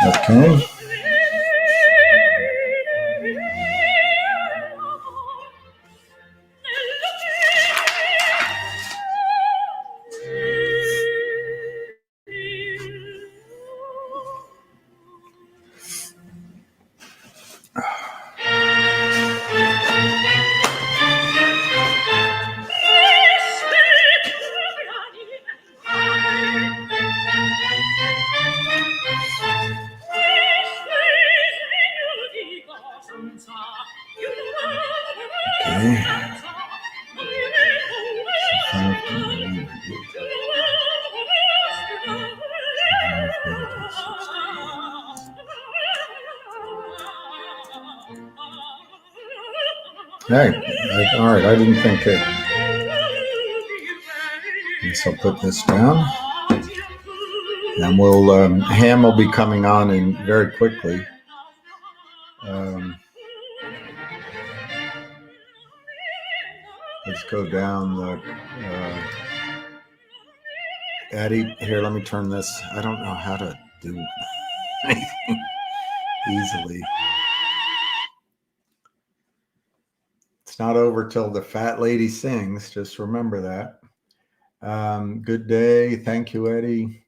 Okay. All right, I didn't think it. I guess I'll put this down. And we'll, Ham will be coming on in very quickly. Let's go down the, Eddie, here, let me turn this. I don't know how to do anything easily. It's not over till the fat lady sings. Just remember that. Good day. Thank you, Eddie.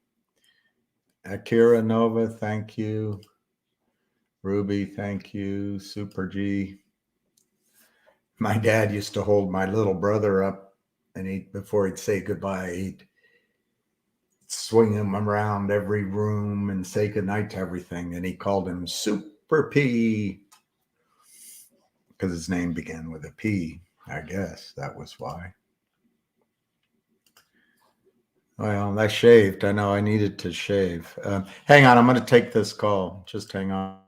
Akira Nova, thank you. Ruby, thank you. Super G. My dad used to hold my little brother up, and before he'd say goodbye, he'd swing him around every room and say goodnight to everything. And he called him Super P because his name began with a P. I guess that was why. Well, I shaved. I know I needed to shave. Hang on, I'm going to take this call. Just hang on.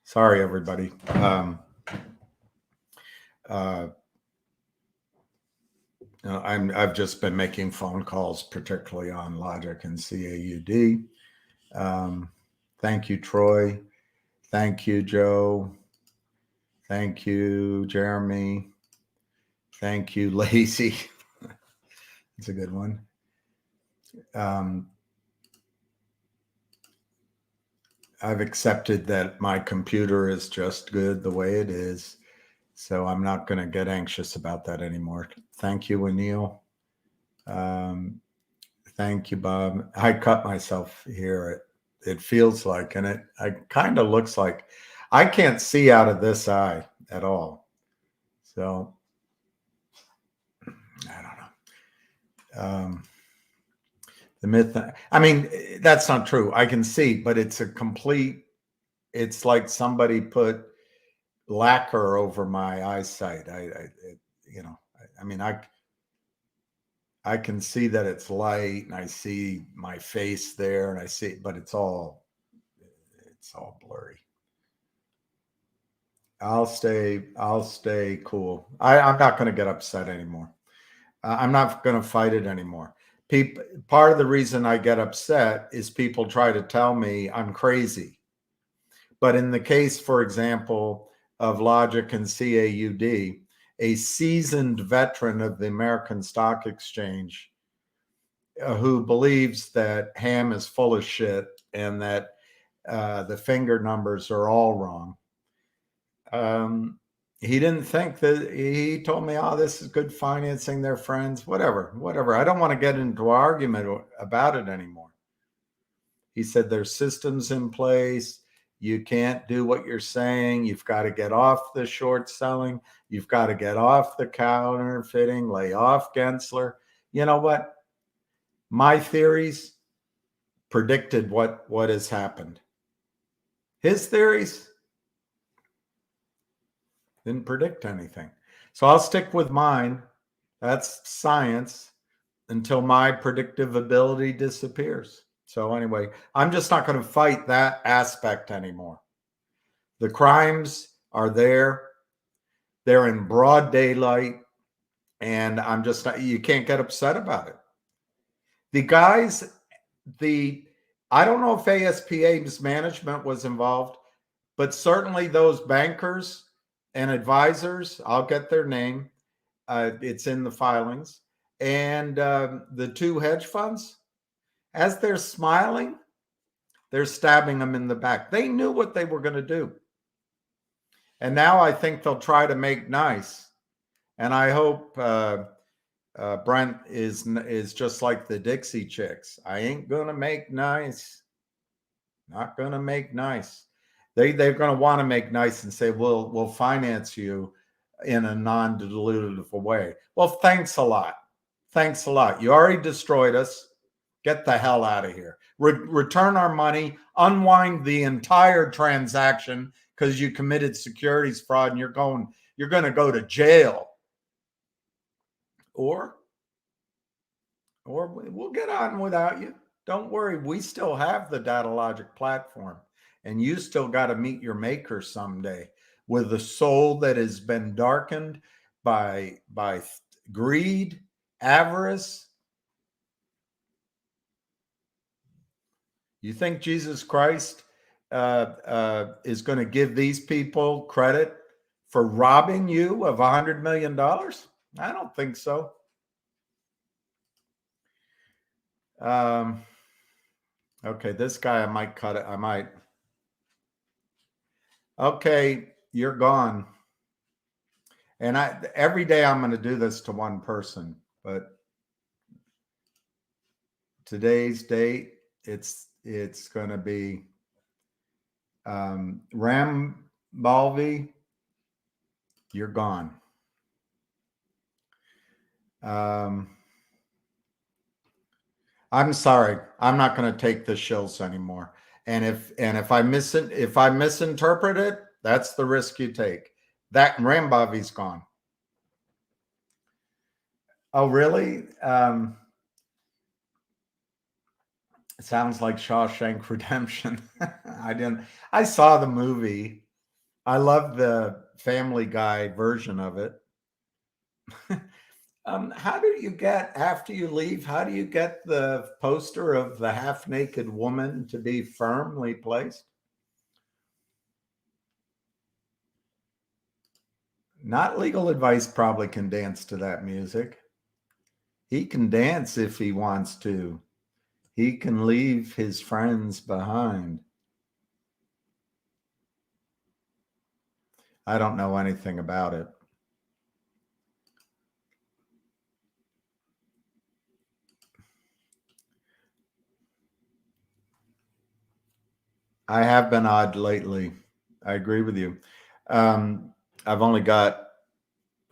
Sorry, everybody. I've just been making phone calls, particularly on Logic and CAUD. Thank you, Troy. Thank you, Joe. Thank you, Jeremy. Thank you, Lazy. It's a good one. I've accepted that my computer is just good the way it is, so I'm not going to get anxious about that anymore. Thank you, Anil. Thank you, Bob. I cut myself here. It feels like, and it kind of looks like I can't see out of this eye at all. So I don't know. The myth, I mean, that's not true. I can see, but it's a complete, it's like somebody put lacquer over my eyesight. I mean, I can see that it's light, and I see my face there, and I see, but it's all blurry. I'll stay cool. I'm not going to get upset anymore. I'm not going to fight it anymore. Part of the reason I get upset is people try to tell me I'm crazy. But in the case, for example, of Logic and CAUD, a seasoned veteran of the American Stock Exchange who believes that Ham is full of shit and that the finger numbers are all wrong. He didn't think that. He told me, oh, this is good financing, they're friends, whatever. I don't want to get into an argument about it anymore. He said there's systems in place. You can't do what you're saying. You've got to get off the short selling. You've got to get off the counterfeiting, lay off Gensler. You know what? My theories predicted what has happened. His theories didn't predict anything. So I'll stick with mine. That's science until my predictive ability disappears. So anyway, I'm just not going to fight that aspect anymore. The crimes are there. They're in broad daylight. And I'm just not, you can't get upset about it. The guys, I don't know if ASPA's management was involved, but certainly those bankers and advisors, I'll get their name. It's in the filings. And the two hedge funds, as they're smiling, they're stabbing them in the back. They knew what they were going to do. And now I think they'll try to make nice. And I hope Brent is just like the Dixie Chicks. I ain't going to make nice. Not going to make nice. They're going to want to make nice and say, we'll finance you in a non-dilutive way. Well, thanks a lot. Thanks a lot. You already destroyed us. Get the hell out of here. Return our money, unwind the entire transaction because you committed securities fraud and you're going to go to jail. Or we'll get on without you. Don't worry. We still have the Data Logic platform, and you still got to meet your maker someday with a soul that has been darkened by greed, avarice. You think Jesus Christ is going to give these people credit for robbing you of $100 million? I don't think so. Okay, this guy, I might cut it. I might. Okay, you're gone. And every day I'm going to do this to one person, but today's date, it's going to be Ram Balvi, you're gone. I'm sorry. I'm not going to take the shills anymore. And if I misinterpret it, that's the risk you take. That Rambavi's gone. Oh, really? Sounds like Shawshank Redemption. I saw the movie. I love the Family Guy version of it. How do you get, after you leave, how do you get the poster of the half-naked woman to be firmly placed? Not Legal Advice probably can dance to that music. He can dance if he wants to. He can leave his friends behind. I don't know anything about it. I have been odd lately. I agree with you. I've only got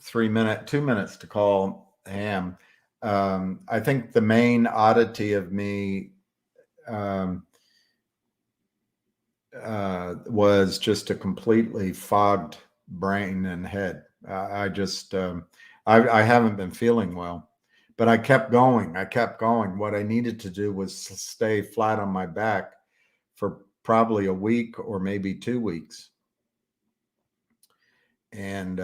2 minutes to call Ham. I think the main oddity of me was just a completely fogged brain and head. I just, I haven't been feeling well, but I kept going. I kept going. What I needed to do was stay flat on my back for probably a week or maybe 2 weeks. And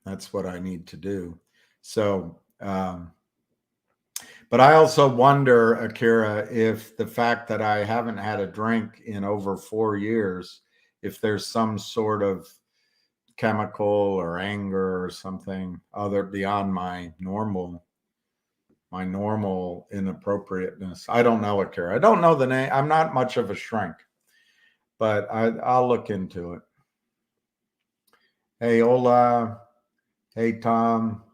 that's what I need to do. So, but I also wonder, Akira, if the fact that I haven't had a drink in over 4 years, if there's some sort of chemical or anger or something other beyond my normal inappropriateness. I don't know, Akira. I don't know the name. I'm not much of a shrink, but I'll look into it. Hey, Ola. Hey, Tom.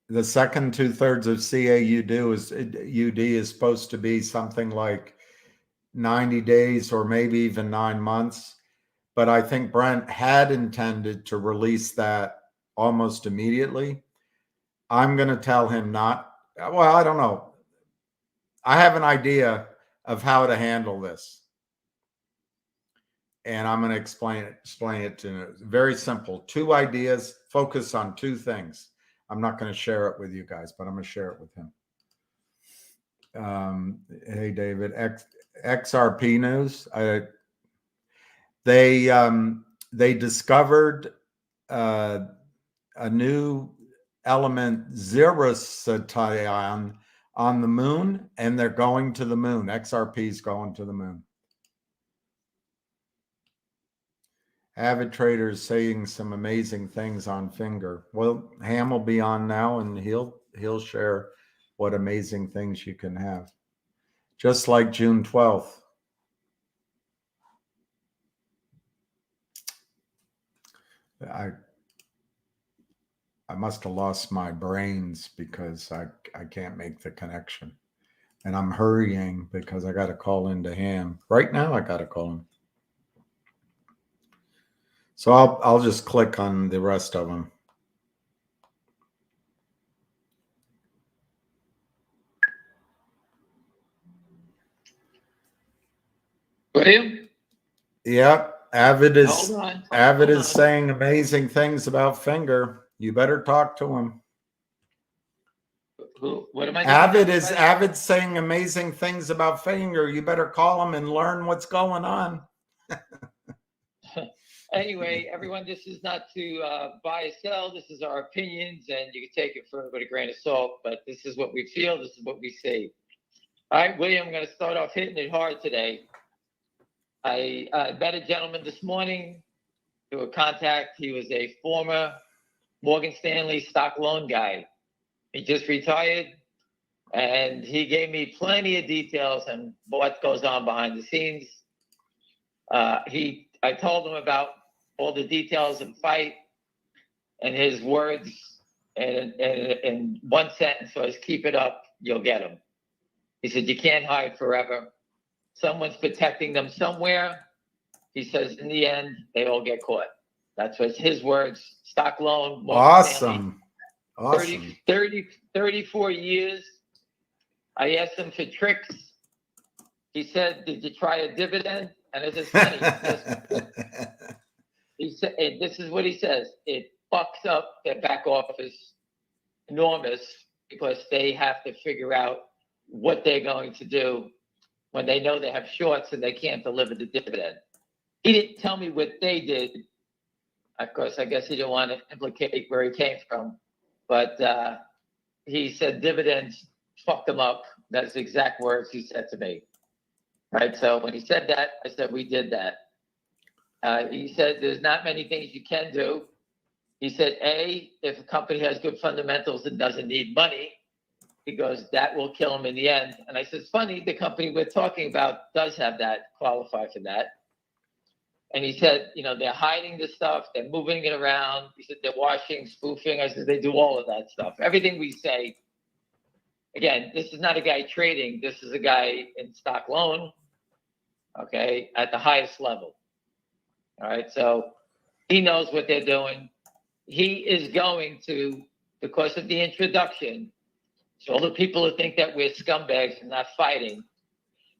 The second 2/3 of UD is supposed to be something like 90 days or maybe even 9 months. But I think Brent had intended to release that almost immediately. I'm going to tell him not. Well, I don't know. I have an idea of how to handle this. And I'm going to explain it to him. Very simple. 2 ideas, focus on 2 things. I'm not going to share it with you guys, but I'm going to share it with him. Hey, David, XRP news. They discovered a new element, Xerosation, on the moon, and they're going to the moon. XRP is going to the moon. Avid traders saying some amazing things on Finger. Well, Ham will be on now, and he'll share what amazing things you can have. Just like June 12th. I must have lost my brains because I can't make the connection. And I'm hurrying because I got to call into Ham. Right now I got to call him. So I'll just click on the rest of them. William? Yep. Avid is saying amazing things about Finger. You better talk to him. What am I doing? Avid saying amazing things about Finger. You better call him and learn what's going on. Anyway, everyone, this is not to buy or sell. This is our opinions, and you can take it with a grain of salt, but this is what we feel. This is what we see. All right, William, I'm going to start off hitting it hard today. I met a gentleman this morning through a contact. He was a former Morgan Stanley stock loan guy. He just retired, and he gave me plenty of details on what goes on behind the scenes. I told him about all the details of fight, and his words in one sentence was, "Keep it up, you'll get them." He said, "You can't hide forever. Someone's protecting them somewhere." He says, "In the end, they all get caught." That's what's his words. Stock loan. Awesome. Awesome. 34 years. I asked him for tricks. He said, "Did you try a dividend?" And I said, "Funny." He said, and this is what he says: it fucks up their back office enormous because they have to figure out what they're going to do when they know they have shorts and they can't deliver the dividend. He didn't tell me what they did. Of course, I guess he didn't want to implicate where he came from, but he said dividends fucked them up. That's the exact words he said to me. Right. So when he said that, I said, we did that. He said, there's not many things you can do. He said, if a company has good fundamentals and doesn't need money, he goes, that will kill him in the end. And I said, it's funny, the company we're talking about does have that, qualify for that. And he said, they're hiding the stuff, they're moving it around. He said, they're washing, spoofing. I said, they do all of that stuff. Everything we say. Again, this is not a guy trading. This is a guy in stock loan, okay, at the highest level. All right, so he knows what they're doing. He is going to, because of the introduction, so all the people who think that we're scumbags and not fighting,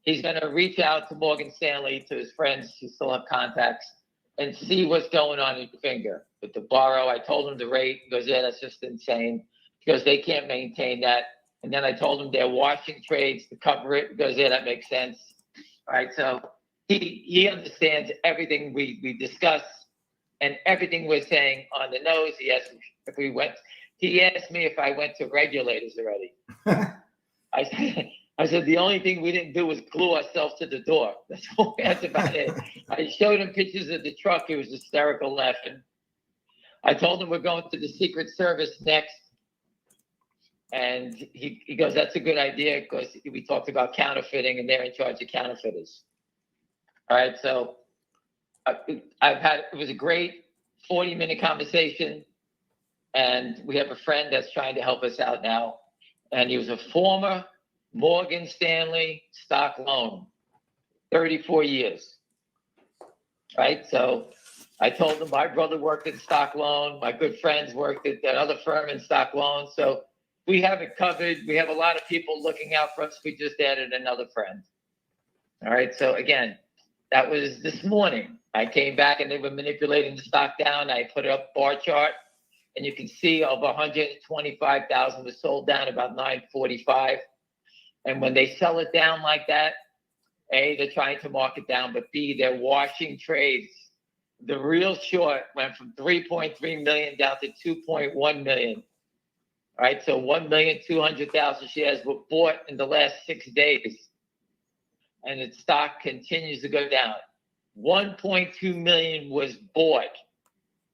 he's going to reach out to Morgan Stanley, to his friends who still have contacts, and see what's going on in Finger. With the borrow, I told him the rate. He goes, yeah, that's just insane, because they can't maintain that. And then I told him they're washing trades to cover it. He goes, yeah, that makes sense. All right, so he understands everything we discuss and everything we're saying on the nose. He asked me if I went to regulators already. I said the only thing we didn't do was glue ourselves to the door. That's about it. I showed him pictures of the truck. He was hysterical laughing. I told him we're going to the Secret Service next. And he goes, that's a good idea, because we talked about counterfeiting and they're in charge of counterfeiters. All right, so it was a great 40-minute conversation. And we have a friend that's trying to help us out now. And he was a former Morgan Stanley stock loan, 34 years, right? So I told him my brother worked at stock loan. My good friends worked at another firm in stock loan. So we have it covered. We have a lot of people looking out for us. We just added another friend. All right. So again, that was this morning. I came back and they were manipulating the stock down. I put up bar chart, and you can see over 125,000 was sold down about 945. And when they sell it down like that, A, they're trying to mark it down, but B, they're washing trades. The real short went from 3.3 million down to 2.1 million. All right, so 1,200,000 shares were bought in the last 6 days, and its stock continues to go down. 1.2 million was bought,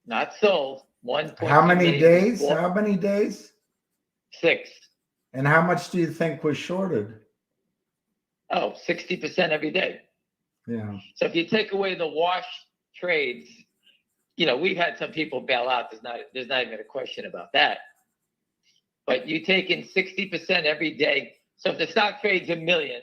not sold. 1.2 How many million days? was bought. How many days? 6. And how much do you think was shorted? Oh, 60% every day. Yeah. So if you take away the wash trades, we've had some people bail out. There's not even a question about that. But you take in 60% every day. So if the stock trades $1 million,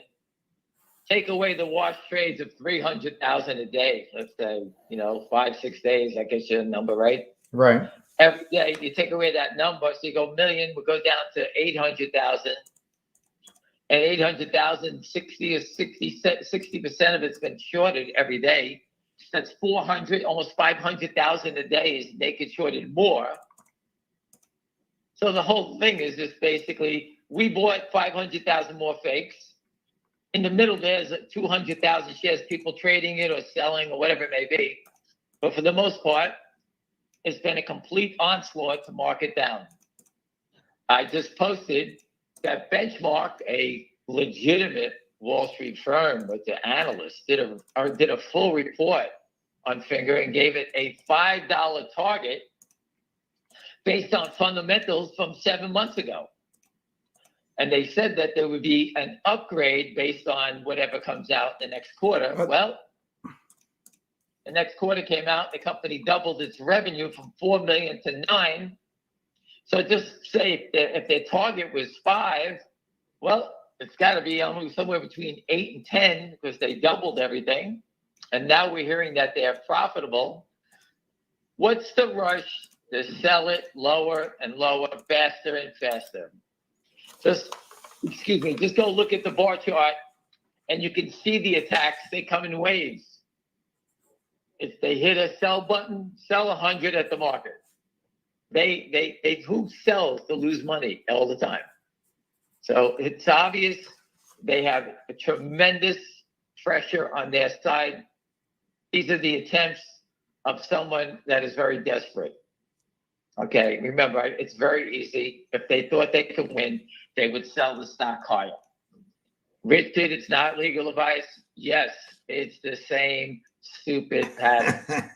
take away the wash trades of 300,000 a day. Let's say 5-6 days. That gets you a number, right? Right. Every day you take away that number, so you go $1 million, we go down to 800,000. And 800,000, 60% of it's been shorted every day. That's 400, almost 500,000 a day is naked shorted more. So the whole thing is just basically, we bought 500,000 more fakes. In the middle, there's 200,000 shares, people trading it or selling or whatever it may be. But for the most part, it's been a complete onslaught to mark it down. I just posted that Benchmark, a legitimate Wall Street firm with the analysts, did a full report on Finger and gave it a $5 target based on fundamentals from 7 months ago. And they said that there would be an upgrade based on whatever comes out the next quarter. Well, the next quarter came out, the company doubled its revenue from 4 million to 9. So just say if their target was 5, well, it's got to be somewhere between 8 and 10, because they doubled everything. And now we're hearing that they're profitable. What's the rush to sell it lower and lower, faster and faster? Just go look at the bar chart, and you can see the attacks. They come in waves. If they hit a sell button, sell 100 at the market. They who sells to lose money all the time. So it's obvious they have a tremendous pressure on their side. These are the attempts of someone that is very desperate. Okay, remember, it's very easy. If they thought they could win, they would sell the stock higher. Richard, it's not legal advice. Yes, it's the same stupid pattern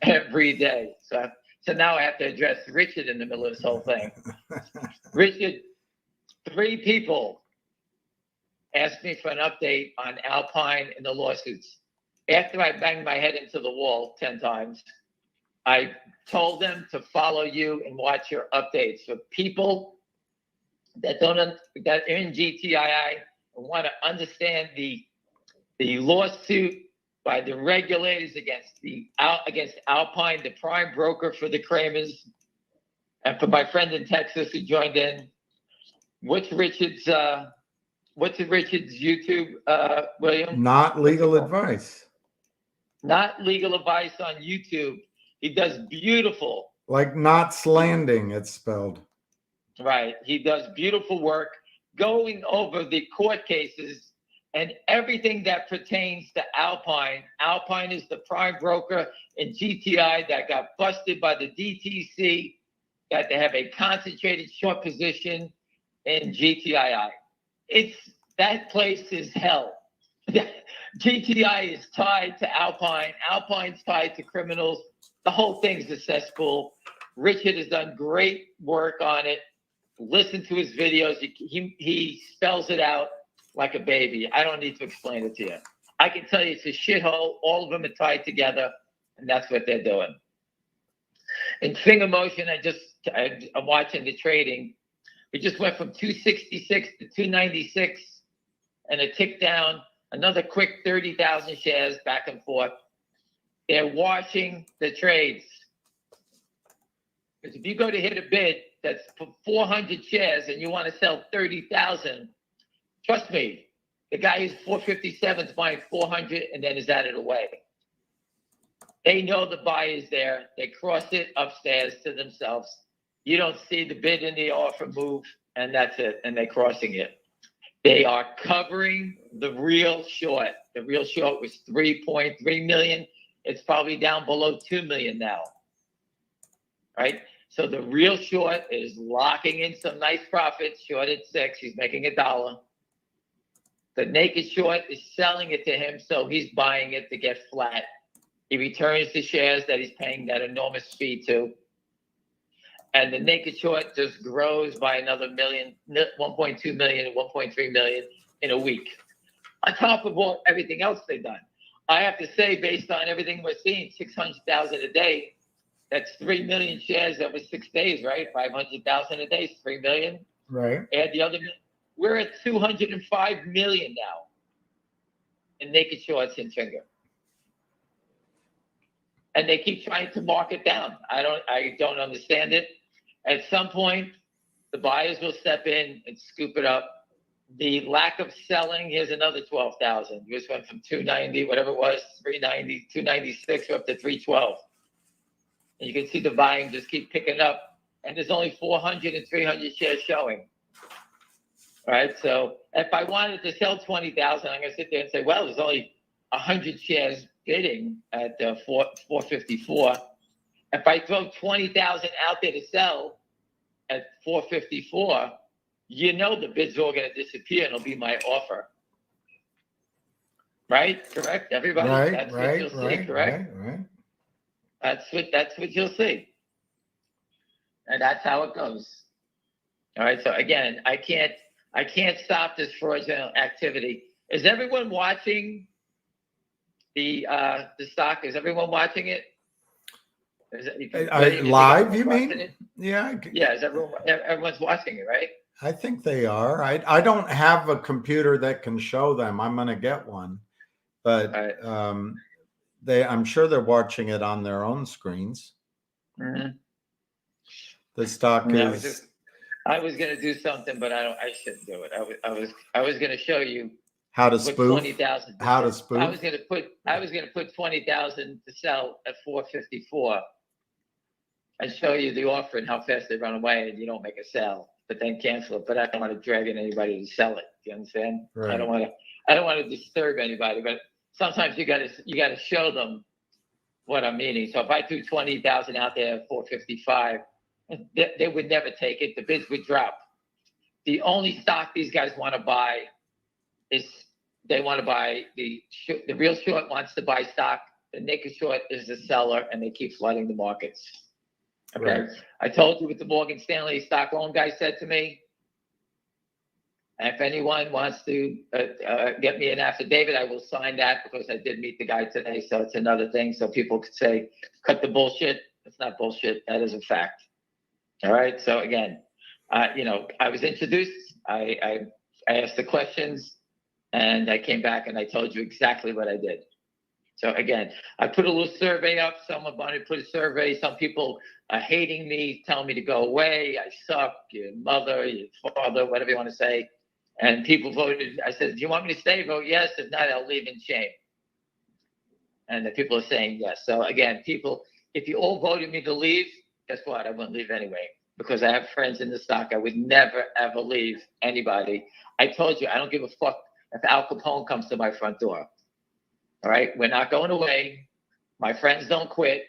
every day. So now I have to address Richard in the middle of this whole thing. Richard, 3 people asked me for an update on Alpine and the lawsuits. After I banged my head into the wall 10 times, I told them to follow you and watch your updates. For people that are in GTII and want to understand the lawsuit by the regulators against Alpine, the prime broker for the Kramers, and for my friend in Texas who joined in, what's Richard's what's Richard's YouTube, William? Not What's it legal called? advice. Not legal advice on YouTube. He does beautiful. Like not slanding, it's spelled. Right. He does beautiful work going over the court cases and everything that pertains to Alpine. Alpine is the prime broker in GTI that got busted by the DTC, got to have a concentrated short position in GTII. That place is hell. GTI is tied to Alpine. Alpine's tied to criminals. The whole thing's a cesspool. Richard has done great work on it. Listen to his videos. He spells it out like a baby. I don't need to explain it to you. I can tell you it's a shithole. All of them are tied together, and that's what they're doing. In finger motion, I'm watching the trading. We just went from 266 to 296 and a tick down. Another quick 30,000 shares back and forth. They're washing the trades. Because if you go to hit a bid that's for 400 shares and you want to sell 30,000, trust me, the guy who's 457 is buying 400 and then is at it away. They know the buy is there. They cross it upstairs to themselves. You don't see the bid and the offer move, and that's it. And they're crossing it. They are covering the real short. The real short was 3.3 million. It's probably down below 2 million now. Right? So the real short is locking in some nice profits. Short at 6. He's making $1. The naked short is selling it to him, so he's buying it to get flat. He returns the shares that he's paying that enormous fee to. And the naked short just grows by another 1.2 million, 1.3 million in a week. On top of everything else they've done. I have to say, based on everything we're seeing, 600,000 a day, that's 3 million shares over 6 days, right? 500,000 a day is 3 million. Right. Add the other, we're at 205 million now in naked shorts in finger. And they keep trying to mark it down. I don't understand it. At some point, the buyers will step in and scoop it up. The lack of selling, here's another 12,000. You just went from 290, whatever it was, 390, 296, up to 312. And you can see the volume just keep picking up. And there's only 400 and 300 shares showing. All right, so if I wanted to sell 20,000, I'm going to sit there and say, well, there's only 100 shares bidding at 454. If I throw 20,000 out there to sell at 454, you know the bid's all going to disappear and it'll be my offer. Right? Correct? Everybody? That's what you'll see, correct? Right. That's what you'll see. And that's how it goes. All right. So again, I can't stop this fraudulent activity. Is everyone watching the stock? Is everyone watching it? Live, you mean? It? Yeah. Yeah, everyone's watching it, right? I think they are. I don't have a computer that can show them. I'm going to get one, but right. I'm sure they're watching it on their own screens. Mm-hmm. The stock is. I was going to do something, but I shouldn't do it. I was going to show you how to spoof. 20,000. How to spoof. I was going to put 20,000 to sell at 454. And show you the offer and how fast they run away, and you don't make a sale, but then cancel it. But I don't want to drag in anybody to sell it. Do you understand? Right. I don't want to disturb anybody. But sometimes you got to show them what I'm meaning. So if I threw 20,000 out there at 455, they would never take it. The bids would drop. The only stock these guys want to buy is they want to buy the real short wants to buy stock. The naked short is the seller, and they keep flooding the markets. Okay. Right. I told you what the Morgan Stanley stock loan guy said to me. If anyone wants to get me an affidavit, I will sign that because I did meet the guy today. So it's another thing. So people could say, cut the bullshit. It's not bullshit. That is a fact. All right. So again, I was introduced. I asked the questions and I came back and I told you exactly what I did. So again, I put a little survey up. Someone wanted to put a survey. Some people are hating me, telling me to go away. I suck, your mother, your father, whatever you want to say. And people voted. I said, do you want me to stay? Vote yes. If not, I'll leave in shame. And the people are saying yes. So again, people, if you all voted me to leave, guess what? I wouldn't leave anyway, because I have friends in the stock. I would never, ever leave anybody. I told you, I don't give a fuck if Al Capone comes to my front door. All right? We're not going away. My friends don't quit.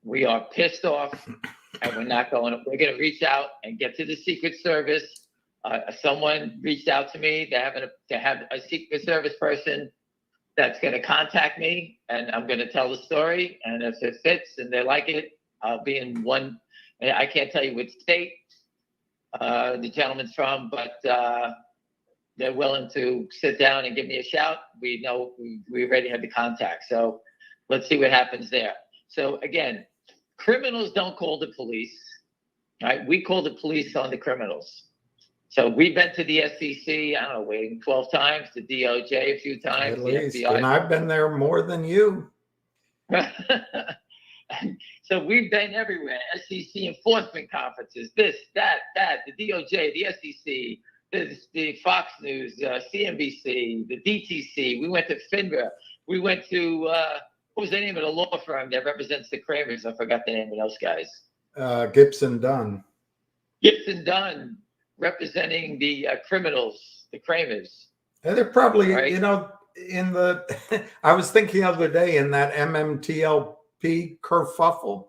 We are pissed off, and we're not going. We're going to reach out and get to the Secret Service. Someone reached out to me. They have a Secret Service person that's going to contact me, and I'm going to tell the story. And if it fits and they like it, I'll be in one. I can't tell you which state the gentleman's from, but they're willing to sit down and give me a shout. We know we already had the contact. So let's see what happens there. So again, criminals don't call the police, right? We call the police on the criminals. So we've been to the SEC, I don't know, waiting 12 times, the DOJ a few times, At the least. FBI. And I've been there more than you. So we've been everywhere. SEC enforcement conferences, this, that, the DOJ, the SEC, the Fox News, CNBC, the DTC. We went to FINRA. We went to, what was the name of the law firm that represents the Kramers? I forgot the name of those guys. Gibson Dunn. Gibson Dunn, representing the criminals, the Kramers. And they're probably, right? you know, in the, I was thinking the other day in that MMTLP kerfuffle,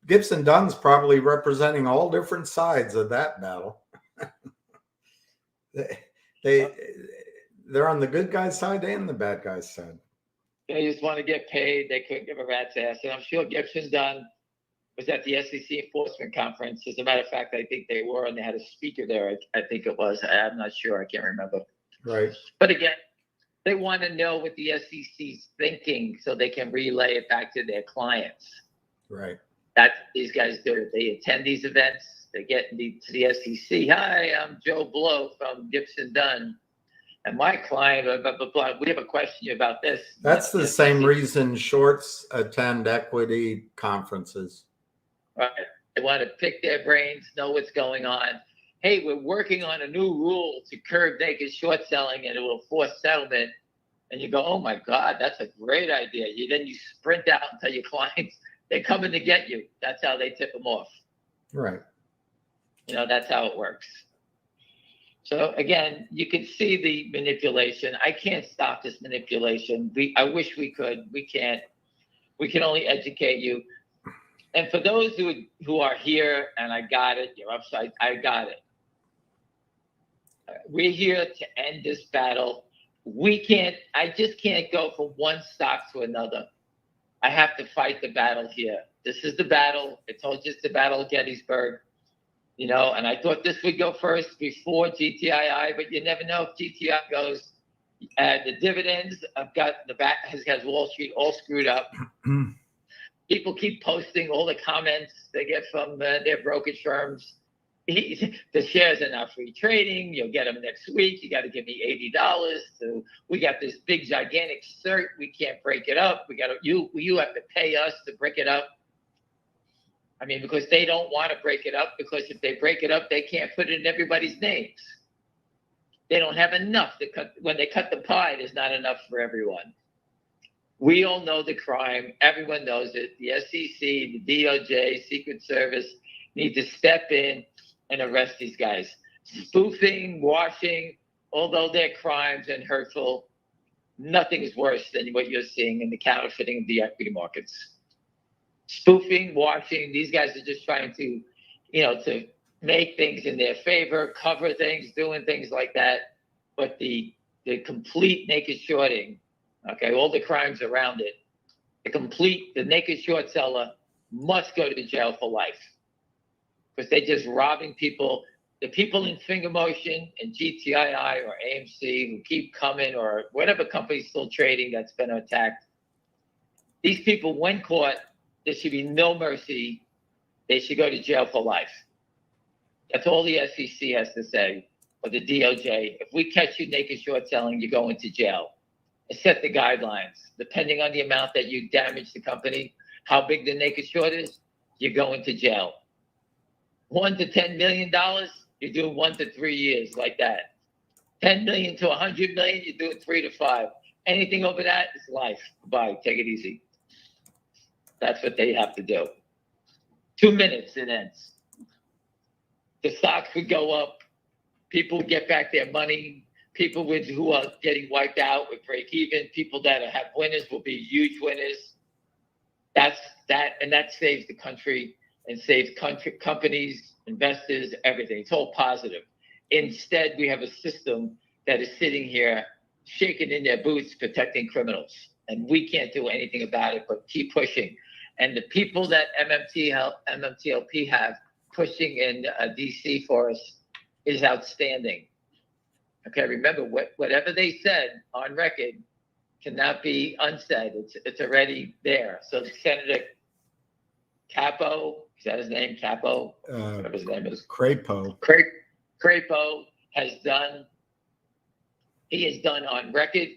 Gibson Dunn's probably representing all different sides of that battle. They're on the good guy's side and the bad guy's side. They just want to get paid. They couldn't give a rat's ass. And I'm sure Gibson Dunn was at the SEC enforcement conference. As a matter of fact, I think they were, and they had a speaker there. I think it was. I'm not sure. I can't remember. Right. But again, they want to know what the SEC's thinking so they can relay it back to their clients. Right. That's what these guys do. They attend these events. They get to the SEC. Hi, I'm Joe Blow from Gibson Dunn. And my client, blah, blah, blah, we have a question about this. That's the same reason shorts attend equity conferences. Right. They want to pick their brains, know what's going on. Hey, we're working on a new rule to curb naked short selling, and it will force settlement. And you go, oh my God, that's a great idea. Then you sprint out and tell your clients they're coming to get you. That's how they tip them off. Right. You know, that's how it works. So again, you can see the manipulation. I can't stop this manipulation. I wish we could. We can't. We can only educate you. And for those who are here, and I got it, you're upside, I got it. We're here to end this battle. I just can't go from one stock to another. I have to fight the battle here. This is the battle. I told you it's the Battle of Gettysburg. You know, and I thought this would go first before GTII, but you never know if GTI goes. The dividends have got has Wall Street all screwed up. People keep posting all the comments they get from their brokerage firms. The shares are not free trading. You'll get them next week. You got to give me $80. So we got this big gigantic cert. We can't break it up. You have to pay us to break it up. I mean, because they don't want to break it up, because if they break it up, they can't put it in everybody's names. They don't have enough to cut. When they cut the pie, there's not enough for everyone. We all know the crime. Everyone knows it. The SEC, the DOJ, Secret Service need to step in and arrest these guys. Spoofing, washing, although they're crimes and hurtful, nothing is worse than what you're seeing in the counterfeiting of the equity markets. Spoofing, washing, these guys are just trying to, to make things in their favor, cover things, doing things like that. But the complete naked shorting, okay, all the crimes around it, the naked short seller must go to jail for life, because they're just robbing people. The people in Finger Motion and GTII or AMC who keep coming, or whatever company's still trading that's been attacked, these people, when caught, there should be no mercy. They should go to jail for life. That's all the SEC has to say, or the DOJ. If we catch you naked short selling, you're going to jail. And set the guidelines. Depending on the amount that you damage the company, how big the naked short is, you're going to jail. $1 to $10 million, you're doing 1 to 3 years like that. 10 million to 100 million, you're doing 3 to 5. Anything over that is life. Goodbye. Take it easy. That's what they have to do. 2 minutes, it ends. The stocks would go up. People would get back their money. People who are getting wiped out would break even. People that have winners will be huge winners. And that saves the country and saves companies, investors, everything. It's all positive. Instead, we have a system that is sitting here shaking in their boots, protecting criminals. And we can't do anything about it but keep pushing. And the people that MMTLP have pushing in DC for us is outstanding. Okay, remember, whatever they said on record cannot be unsaid. It's already there. So Senator Capo, is that his name? Capo? Whatever his name is. Crapo. Crapo he has done on record,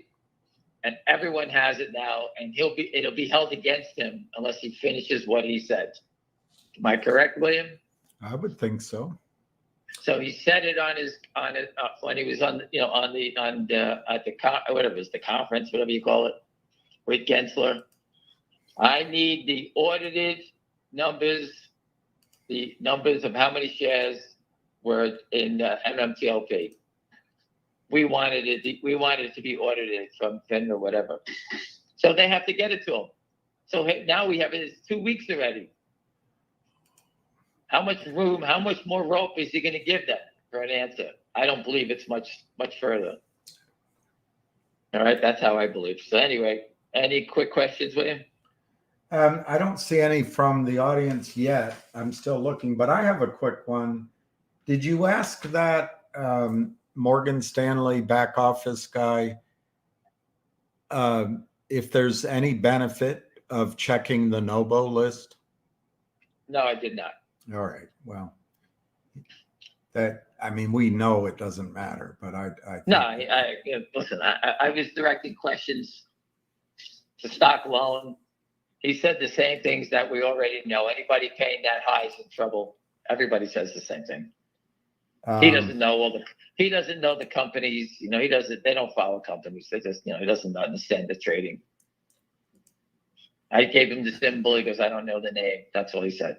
and everyone has it now, and it'll be held against him unless he finishes what he said. Am I correct, William? I would think so. So he said it when he was at the conference, whatever you call it, with Gensler. I need the audited numbers, the numbers of how many shares were in MMTLP. We wanted it to be audited from FINRA or whatever. So they have to get it to him. So now we have it. It's 2 weeks already. How much more rope is he going to give them for an answer? I don't believe it's much further. All right, that's how I believe. So anyway, any quick questions, William? I don't see any from the audience yet. I'm still looking, but I have a quick one. Did you ask that Morgan Stanley back office guy if there's any benefit of checking the no-bo list? No, I did not. All right. Well, we know it doesn't matter, but listen. I was directing questions to Stock Loan. He said the same things that we already know. Anybody paying that high is in trouble. Everybody says the same thing. He doesn't know he doesn't know the companies. They don't follow companies. They just, he doesn't understand the trading. I gave him the symbol. He goes, I don't know the name. That's all he said.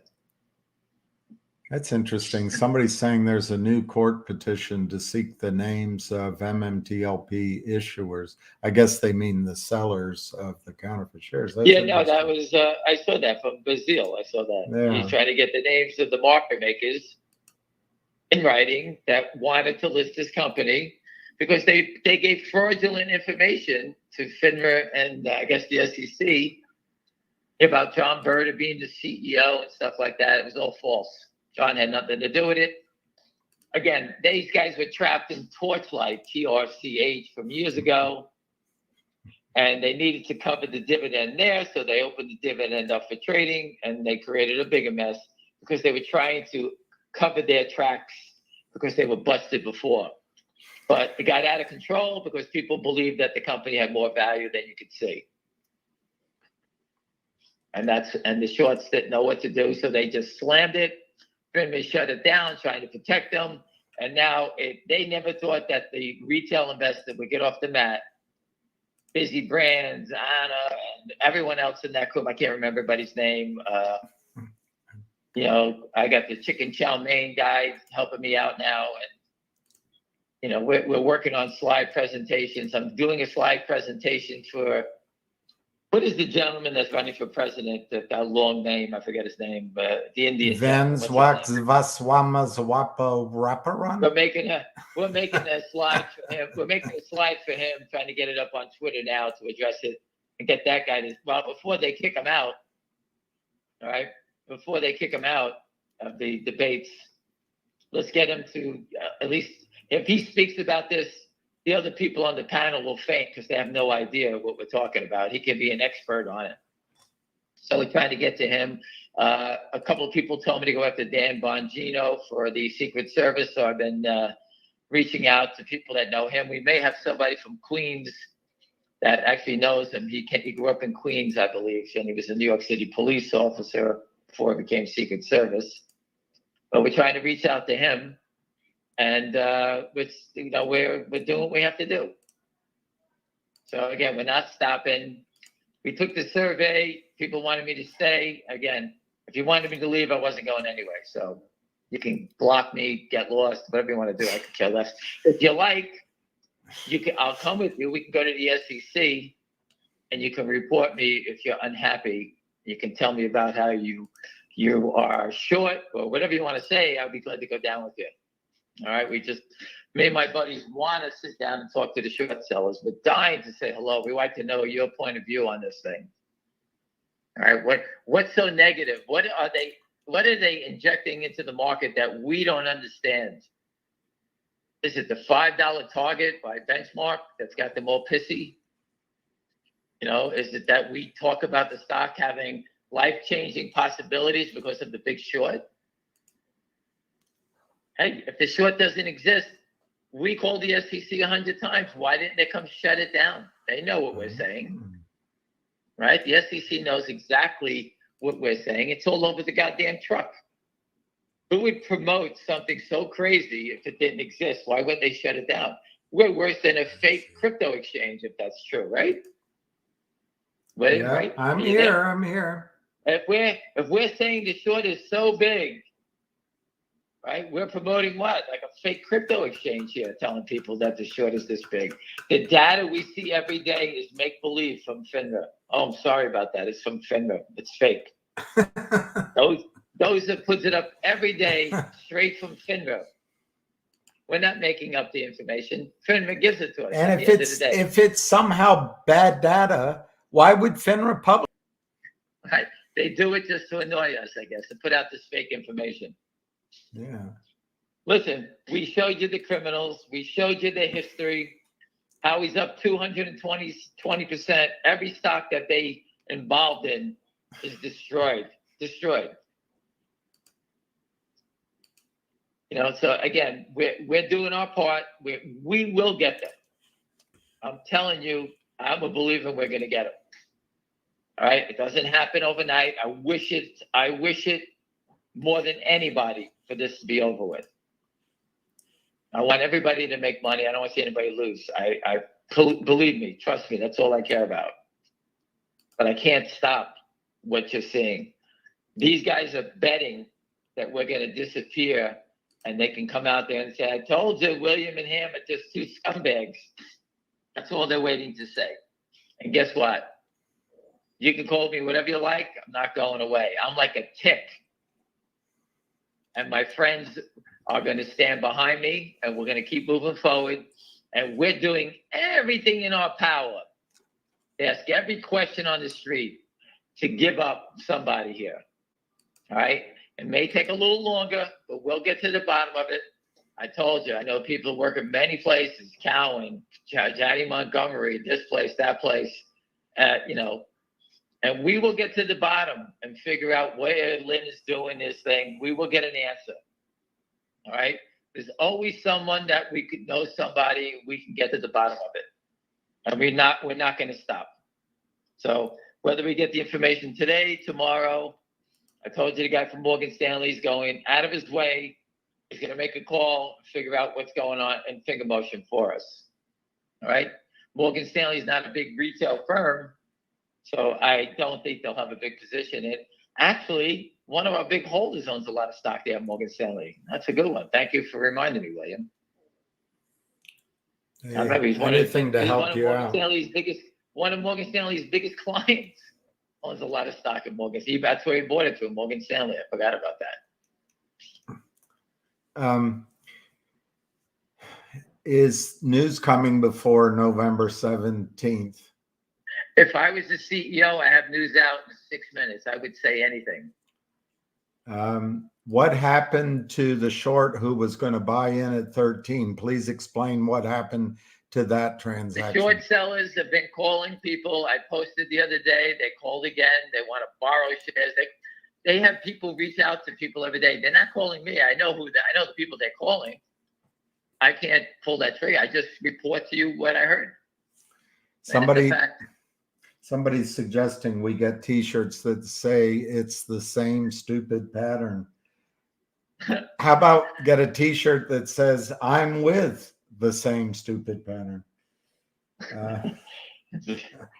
That's interesting. Somebody's saying there's a new court petition to seek the names of MMTLP issuers. I guess they mean the sellers of the counterfeit shares. That was, I saw that from Brazil. I saw that. Yeah. He's trying to get the names of the market makers in writing that wanted to list this company because they gave fraudulent information to FINRA and I guess the SEC about John Berta being the CEO and stuff like that. It was all false. John had nothing to do with it. Again, these guys were trapped in Torchlight, TRCH, from years ago, and they needed to cover the dividend there, so they opened the dividend up for trading, and they created a bigger mess because they were trying to cover their tracks because they were busted before. But it got out of control because people believed that the company had more value than you could see. And the shorts didn't know what to do, so they just slammed it. FINRA shut it down, trying to protect them. And now they never thought that the retail investor would get off the mat. Busy Brands, Anna, and everyone else in that group. I can't remember everybody's name. I got the chicken chow mein guy helping me out now. And, we're working on slide presentations. I'm doing a slide presentation for, what is the gentleman that's running for president? That got a long name. I forget his name. The Indian. Vanswaksvaswamazawapo. We're making a slide for him. We're making a slide for him, trying to get it up on Twitter now to address it and get that guy to. Well, before they kick him out, all right. Before they kick him out of the debates, let's get him to at least, if he speaks about this, the other people on the panel will faint because they have no idea what we're talking about. He can be an expert on it. So we're trying to get to him. A couple of people told me to go after Dan Bongino for the Secret Service, so I've been reaching out to people that know him. We may have somebody from Queens that actually knows him. He grew up in Queens, I believe, and he was a New York City police officer before he became Secret Service. But we're trying to reach out to him and we're doing what we have to do. So again, we're not stopping. We took the survey. People wanted me to stay. Again, if you wanted me to leave, I wasn't going anyway. So you can block me, get lost, whatever you want to do. I could care less. If you like, I'll come with you. We can go to the SEC, and you can report me if you're unhappy. You can tell me about how you are short or whatever you want to say. I'd be glad to go down with you. All right. Me and my buddies want to sit down and talk to the short sellers. We're dying to say hello. We like to know your point of view on this thing. All right. What's so negative? What are they injecting into the market that we don't understand? Is it the $5 target by Benchmark that's got them all pissy? Is it that we talk about the stock having life-changing possibilities because of the big short? Hey, if the short doesn't exist, we called the SEC 100 times. Why didn't they come shut it down? They know what we're saying, right? The SEC knows exactly what we're saying. It's all over the goddamn truck. Who would promote something so crazy if it didn't exist? Why would they shut it down? We're worse than a fake crypto exchange, if that's true, right? Yeah, right? I'm here. If we're saying the short is so big, right? We're promoting what? Like a fake crypto exchange here, telling people that the short is this big. The data we see every day is make-believe from FINRA. Oh, I'm sorry about that. It's from FINRA. It's fake. Those that puts it up every day straight from FINRA. We're not making up the information. FINRA gives it to us. And if it's somehow bad data, why would FINRA publish? Right. They do it just to annoy us, I guess, to put out this fake information. Yeah. Listen, we showed you the criminals. We showed you the history, how he's up 220%. Every stock that they involved in is destroyed. So again, we're doing our part. We will get them. I'm telling you, I'm a believer we're going to get them. All right. It doesn't happen overnight. I wish it more than anybody for this to be over with. I want everybody to make money. I don't want to see anybody lose. Believe me, trust me, that's all I care about. But I can't stop what you're seeing. These guys are betting that we're going to disappear, and they can come out there and say, I told you, William and Ham are just two scumbags. That's all they're waiting to say. And guess what? You can call me whatever you like. I'm not going away. I'm like a tick. And my friends are going to stand behind me, and we're going to keep moving forward. And we're doing everything in our power to ask every question on the street to give up somebody here. All right? It may take a little longer, but we'll get to the bottom of it. I told you, I know people work in many places, Cowan, Johnny Montgomery, this place, that place, and we will get to the bottom and figure out where Lynn is doing this thing. We will get an answer. All right? There's always someone that we could know somebody, we can get to the bottom of it. And we're not going to stop. So whether we get the information today, tomorrow, I told you the guy from Morgan Stanley is going out of his way. He's going to make a call, figure out what's going on, and finger motion for us. All right? Morgan Stanley is not a big retail firm, so I don't think they'll have a big position in it. Actually, one of our big holders owns a lot of stock there at Morgan Stanley. That's a good one. Thank you for reminding me, William. Hey, I remember he's one of Morgan Stanley's biggest clients. Owns a lot of stock at Morgan Stanley. That's where he bought it through, Morgan Stanley. I forgot about that. Is news coming before November 17th? If I was the CEO, I have news out in 6 minutes. I would say anything. What happened to the short who was going to buy in at 13? Please explain what happened to that transaction. The short sellers have been calling people. I posted the other day. They called again. They want to borrow shares. They have people reach out to people every day. They're not calling me. I know the people they're calling. I can't pull that trigger. I just report to you what I heard. Somebody's suggesting we get T-shirts that say it's the same stupid pattern. How about get a T-shirt that says "I'm with the same stupid pattern"?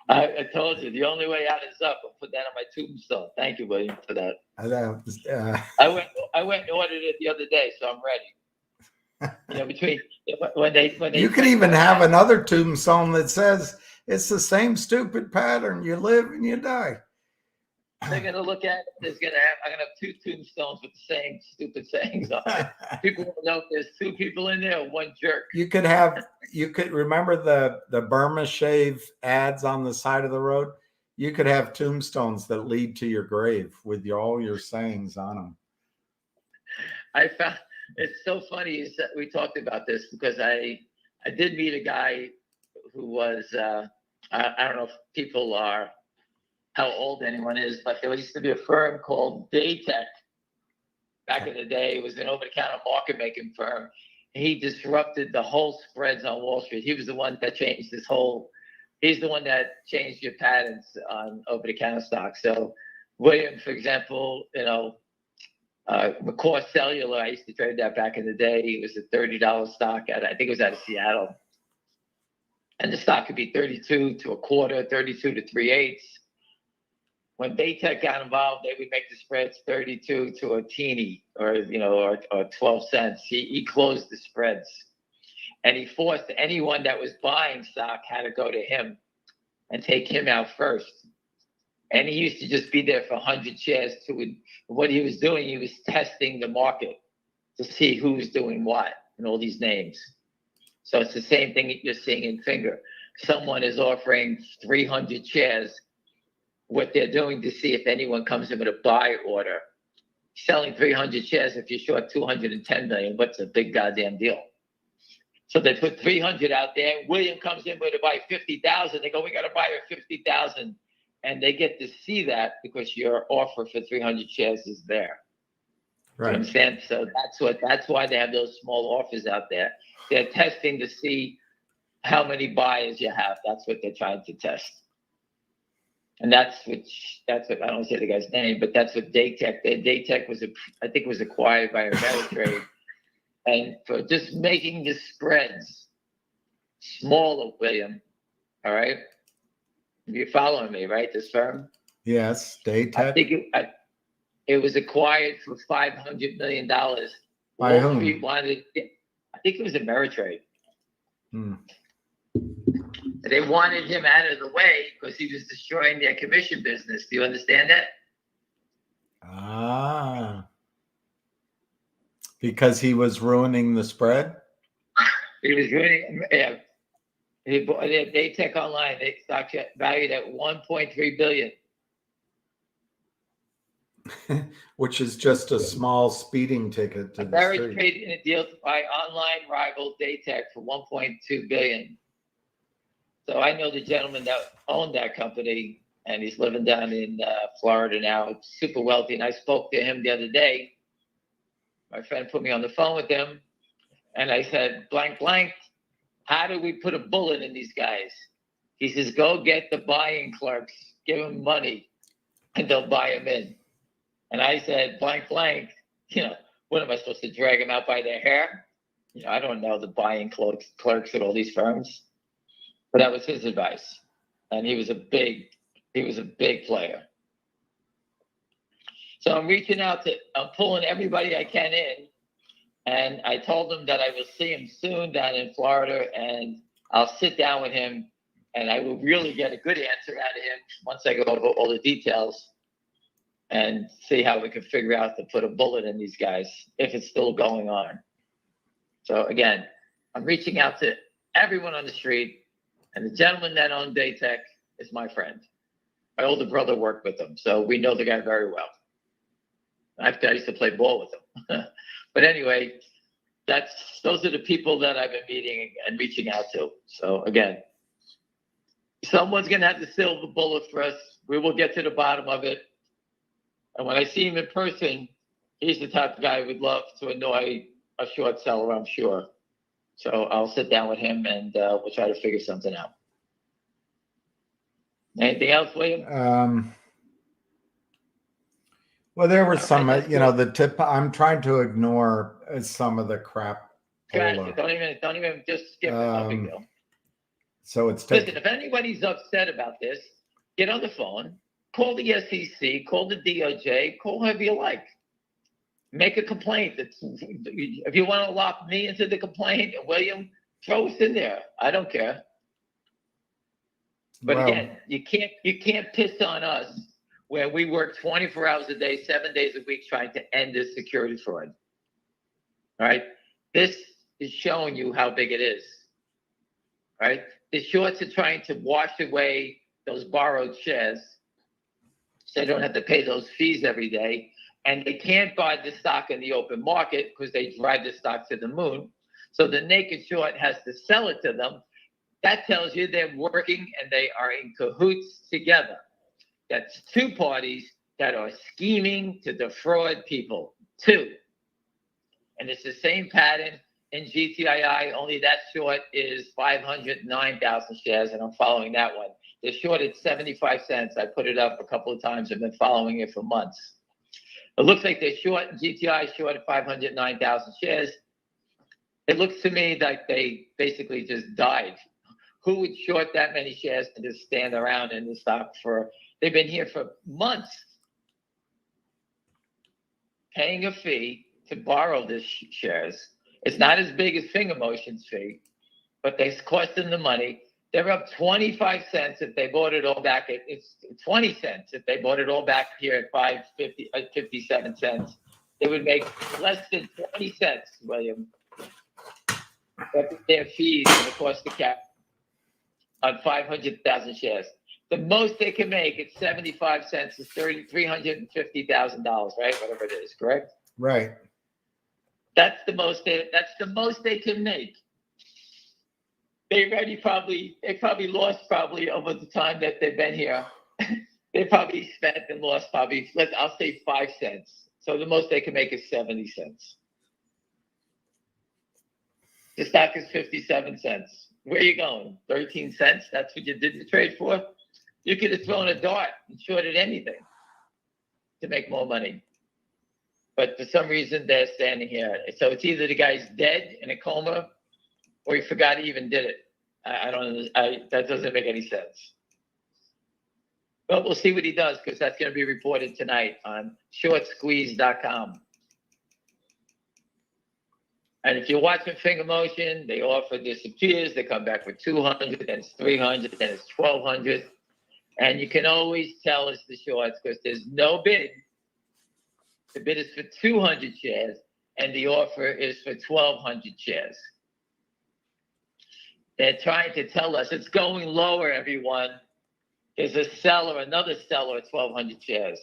I told you the only way out is up. I'll put that on my tombstone. Thank you, William, for that. I went and ordered it the other day, so I'm ready. You know, between when they you could even have another tombstone that says it's the same stupid pattern. You live and you die. They're gonna look at it. I'm gonna have two tombstones with the same stupid sayings on it. People will know if there's two people in there or one jerk. You could remember the Burma Shave ads on the side of the road. You could have tombstones that lead to your grave with all your sayings on them. I found it's so funny that we talked about this because I did meet a guy who was I don't know if people are how old anyone is, but there used to be a firm called Daytech back in the day. It was an over-the-counter market making firm. He disrupted the whole spreads on Wall Street. He was the one that changed he's the one that changed your patterns on over-the-counter stocks. So William, for example, McCaw Cellular, I used to trade that back in the day. It was a $30 stock I think it was out of Seattle. And the stock could be 32 to a quarter, 32 to 3/8. When Daytech got involved, they would make the spreads 32 to a teeny or 12 cents. He closed the spreads. And he forced anyone that was buying stock had to go to him and take him out first. And he used to just be there for 100 shares. What he was doing, he was testing the market to see who's doing what and all these names. So it's the same thing that you're seeing in Finger. Someone is offering 300 shares. What they're doing to see if anyone comes in with a buy order. Selling 300 shares, if you're short 210 million, what's a big goddamn deal? So they put 300 out there. William comes in with a buy 50,000. They go, we got to buy her 50,000. And they get to see that because your offer for 300 shares is there. Right. You understand? So that's why they have those small offers out there. They're testing to see how many buyers you have. That's what they're trying to test. And that's what I don't say the guy's name, but that's what Daytech did. Daytech I think was acquired by Ameritrade. And for just making the spreads smaller, William, all right? You're following me, right? This firm? Yes, Daytech. I think it was acquired for $500 million. By Wall whom? Street wanted it. I think it was Ameritrade. They wanted him out of the way because he was destroying their commission business. Do you understand that? Because he was ruining the spread? He was ruining. Yeah. They bought Daytech Online. They stock valued at $1.3 billion. Which is just a small speeding ticket to the street. Ameritrade in a deal to buy online rival Daytech for $1.2 billion. So I know the gentleman that owned that company, and he's living down in Florida now, super wealthy. And I spoke to him the other day. My friend put me on the phone with him, and I said, blank, how do we put a bullet in these guys? He says, go get the buying clerks, give them money, and they'll buy them in. And I said, blank, what am I supposed to drag them out by their hair? I don't know the buying clerks at all these firms. But that was his advice. And he was a big player. So I'm reaching out I'm pulling everybody I can in. And I told him that I will see him soon down in Florida, and I'll sit down with him, and I will really get a good answer out of him once I go over all the details and see how we can figure out to put a bullet in these guys if it's still going on. So again, I'm reaching out to everyone on the street, and the gentleman that owned Daytech is my friend. My older brother worked with him, so we know the guy very well. I used to play ball with him. But anyway, those are the people that I've been meeting and reaching out to. So again, someone's going to have the silver bullet for us. We will get to the bottom of it. And when I see him in person, he's the type of guy who would love to annoy a short seller, I'm sure. So I'll sit down with him, and we'll try to figure something out. Anything else, William? Well, there were All some, right, that's you know, good. the tip. I'm trying to ignore some of the crap. Trash Polo. it. Don't even just skip it. No big deal. So it's Listen, taking. if anybody's upset about this, get on the phone, call the SEC, call the DOJ, call whoever you like. Make a complaint. If you want to lock me into the complaint, William, throw us in there. I don't care. But Well, again, you can't piss on us where we work 24 hours a day, 7 days a week trying to end this security fraud. All right. This is showing you how big it is. Right? The shorts are trying to wash away those borrowed shares so they don't have to pay those fees every day. And they can't buy the stock in the open market because they drive the stock to the moon. So the naked short has to sell it to them. That tells you they're working and they are in cahoots together. That's two parties that are scheming to defraud people. Two. And it's the same pattern in GTII, only that short is 509,000 shares, and I'm following that one. They're short at 75 cents. I put it up a couple of times. I've been following it for months. It looks like they're short, GTI short at 509,000 shares. It looks to me like they basically just died. Who would short that many shares and just stand around in the stock for, they've been here for months, paying a fee to borrow this shares. It's not as big as Finger Motion's fee, but they cost them the money. They're up 25 cents if they bought it all back. It's 20 cents if they bought it all back here at 550, 57 cents. They would make less than 20 cents, William. That's their fees and the cost of cap on 500,000 shares. The most they can make at 75 cents is $350,000, right? Whatever it is, correct? right. That's the most they can make. They probably lost over the time that they've been here. They probably spent and lost I'll say 5 cents. So the most they can make is 70 cents. The stock is 57 cents. Where are you going? 13 cents? That's what you did the trade for? You could have thrown a dart and shorted anything to make more money. But for some reason, they're standing here. So it's either the guy's dead in a coma or he forgot he even did it. I don't. That doesn't make any sense. But we'll see what he does because that's going to be reported tonight on shortsqueeze.com. And if you're watching Finger Motion, they offer disappears. They come back with 200, then it's 300, then it's 1,200. And you can always tell it's the shorts because there's no bid. The bid is for 200 shares, and the offer is for 1,200 shares. They're trying to tell us it's going lower, everyone. There's another seller at 1,200 shares.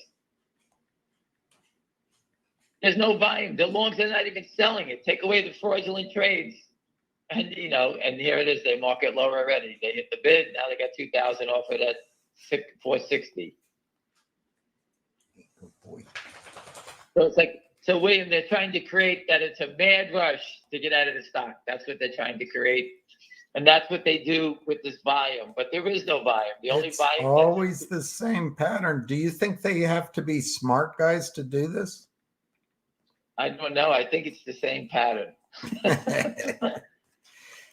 There's no volume. The longs are not even selling it. Take away the fraudulent trades. And, and here it is. They market lower already. They hit the bid. Now they got 2,000 offered at 460. Oh, boy. So William, they're trying to create that it's a mad rush to get out of the stock. That's what they're trying to create. And that's what they do with this volume. But there is no volume. The only volume. Always the same pattern. Do you think they have to be smart guys to do this? I don't know. I think it's the same pattern.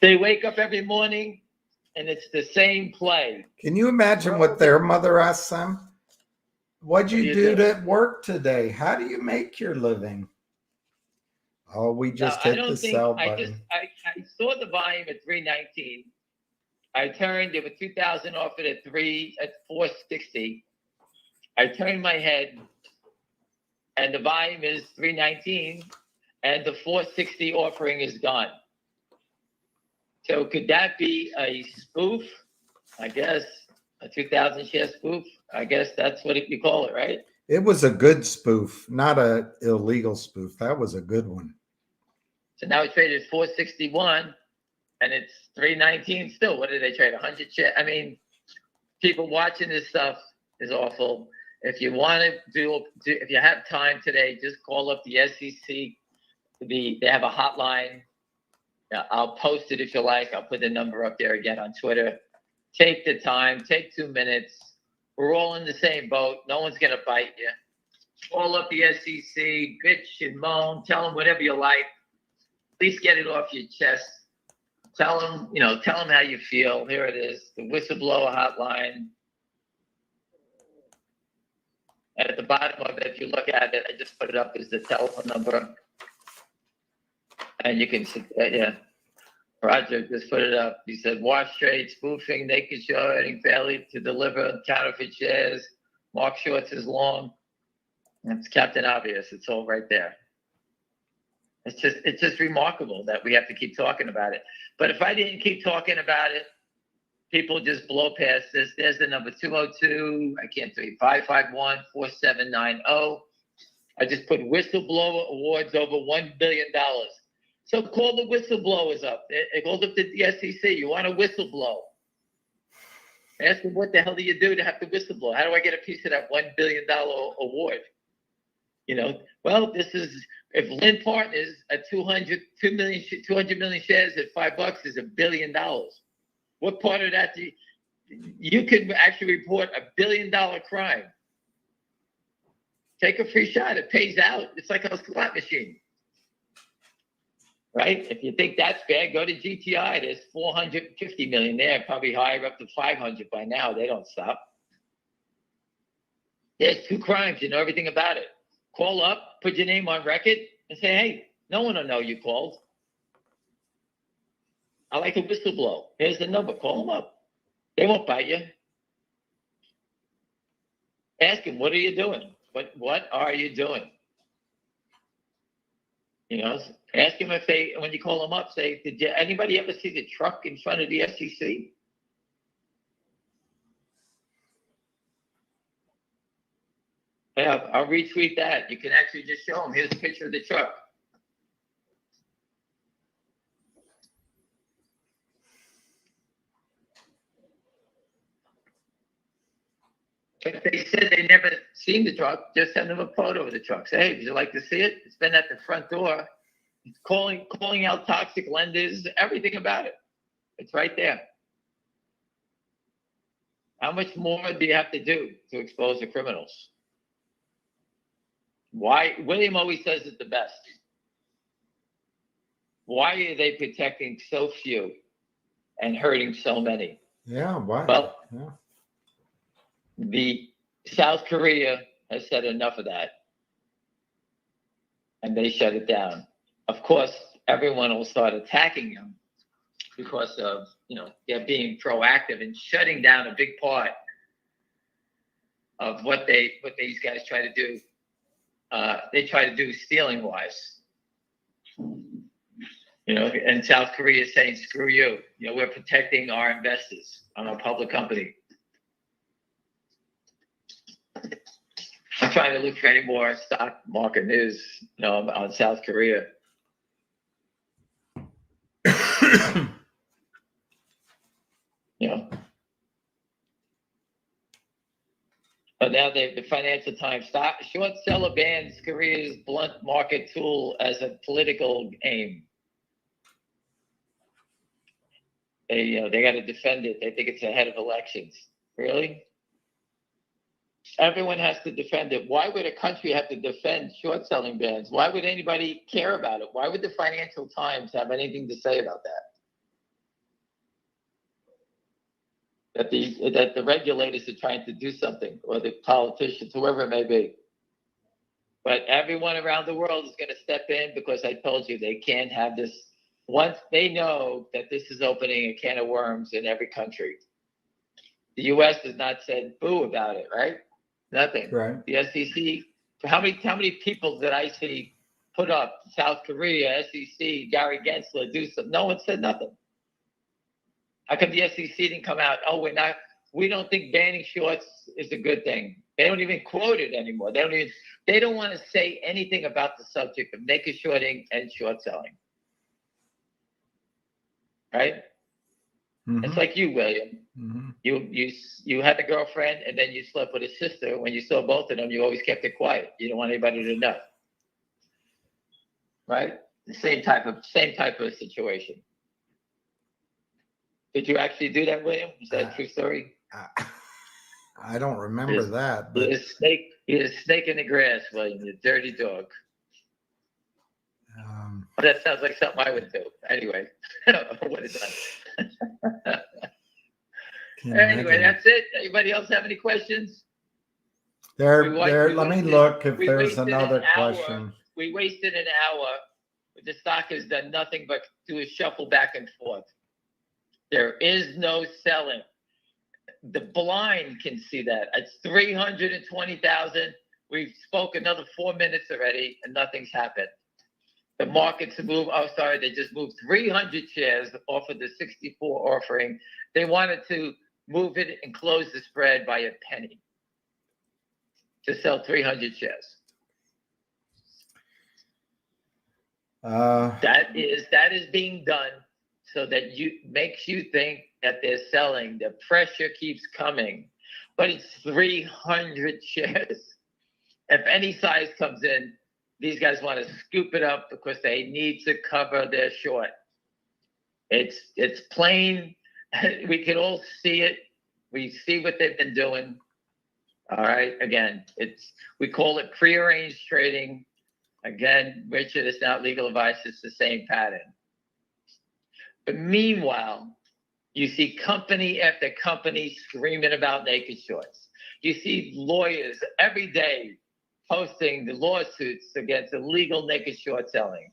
They wake up every morning and it's the same play. Can you imagine what their mother asks them? What'd you do to work today? How do you make your living? Oh, we just hit the sell button. I saw the volume at 319. I turned, there were 2,000 offered at 460. I turned my head and the volume is 319 and the 460 offering is gone. So could that be a spoof? I guess a 2,000 share spoof. I guess that's what you call it, right? It was a good spoof, not an illegal spoof. That was a good one. So now it's traded 461 and it's 319 still. What did they trade? 100 share? I mean, people watching this stuff is awful. If you want to if you have time today, just call up the SEC. They have a hotline. I'll post it if you like. I'll put the number up there again on Twitter. Take the time. Take 2 minutes. We're all in the same boat. No one's going to bite you. call up the SEC, bitch and moan, tell them whatever you like. At least get it off your chest. Tell them, tell them how you feel. Here it is, the whistleblower hotline. And at the bottom of it, if you look at it, I just put it up as the telephone number. And you can see, yeah. Roger just put it up. He said, wash trade, spoofing, naked shorting, failure to deliver counterfeit shares. Mark Shorts is long. It's Captain Obvious. It's all right there. It's just remarkable that we have to keep talking about it. But if I didn't keep talking about it, people just blow past this. There's the number 202, I can't tell you, 551-4790. I just put whistleblower awards over $1 billion. So call the whistleblowers up. It goes up to the SEC. You want a whistleblow? Ask them, what the hell do you do to have to whistleblow? How do I get a piece of that $1 billion award? Well, this is, if Lynn Partners at 200 million shares at $5 is $1 billion. What part of that you could actually report $1 billion crime? Take a free shot. It pays out. It's like a slot machine. Right? If you think that's bad, go to GTI. There's 450 million there, probably higher, up to 500 by now. They don't stop. There's 2 crimes. You know everything about it. Call up, put your name on record, and say, hey, no one will know you called. I like a whistleblow. Here's the number. Call them up. They won't bite you. Ask them, what are you doing? What are you doing? Ask them if when you call them up, say, did anybody ever see the truck in front of the SEC? Yeah, I'll retweet that. You can actually just show them. Here's a picture of the truck. If they said they never seen the truck, just send them a photo of the truck. Say, hey, would you like to see it? It's been at the front door. It's calling out toxic lenders, everything about it. It's right there. How much more do you have to do to expose the criminals? Why? William always says it the best. Why are they protecting so few and hurting so many? Yeah, why? Well, yeah. The South Korea has said enough of that, and they shut it down. Of course, everyone will start attacking them because of they're being proactive and shutting down a big part of what these guys try to do. They try to do stealing wise. And South Korea is saying, screw you. We're protecting our investors on our public company. I'm trying to look for any more stock market news, on South Korea. But now the Financial Times short seller bans Korea's blunt market tool as a political aim. They got to defend it. They think it's ahead of elections. Really? Everyone has to defend it. Why would a country have to defend short selling bans? Why would anybody care about it? Why would the Financial Times have anything to say about that? That the regulators are trying to do something, or the politicians, whoever it may be. But everyone around the world is going to step in, because I told you they can't have this. Once they know that this is opening a can of worms in every country. The U.S. has not said boo about it, right? Nothing. Right. The SEC. How many people did I see put up South Korea, SEC, Gary Gensler do something? No one said nothing. How come the SEC didn't come out? Oh, we don't think banning shorts is a good thing. They don't even quote it anymore. They don't want to say anything about the subject of naked shorting and short selling. Right? Mm-hmm. It's like you, William. Mm-hmm. You had a girlfriend, and then you slept with a sister. When you saw both of them, you always kept it quiet. You don't want anybody to know. Right? The same type of situation. Did you actually do that, William? Is that a true story? I don't remember Yes. that, You're but a snake. You're a snake in the grass, William. You dirty dog. That sounds like something I would do. Anyway, I would have done. can't Anyway, imagine. that's it. Anybody else have any questions? Let me look if We there's wasted another an hour. question. We wasted an hour. The stock has done nothing but do a shuffle back and forth. There is no selling. The blind can see that. It's 320,000. We've spoke another 4 minutes already, and nothing's happened. The markets move. Oh, sorry, they just moved 300 shares off of the 64 offering. They wanted to move it and close the spread by a penny to sell 300 shares. That is being done so that makes you think that they're selling. The pressure keeps coming, but it's 300 shares. If any size comes in, these guys want to scoop it up because they need to cover their short. It's plain. We can all see it. We see what they've been doing. All right. Again, we call it prearranged trading. Again, Richard, it's not legal advice. It's the same pattern. But meanwhile, you see company after company screaming about naked shorts. You see lawyers every day posting the lawsuits against illegal naked short selling.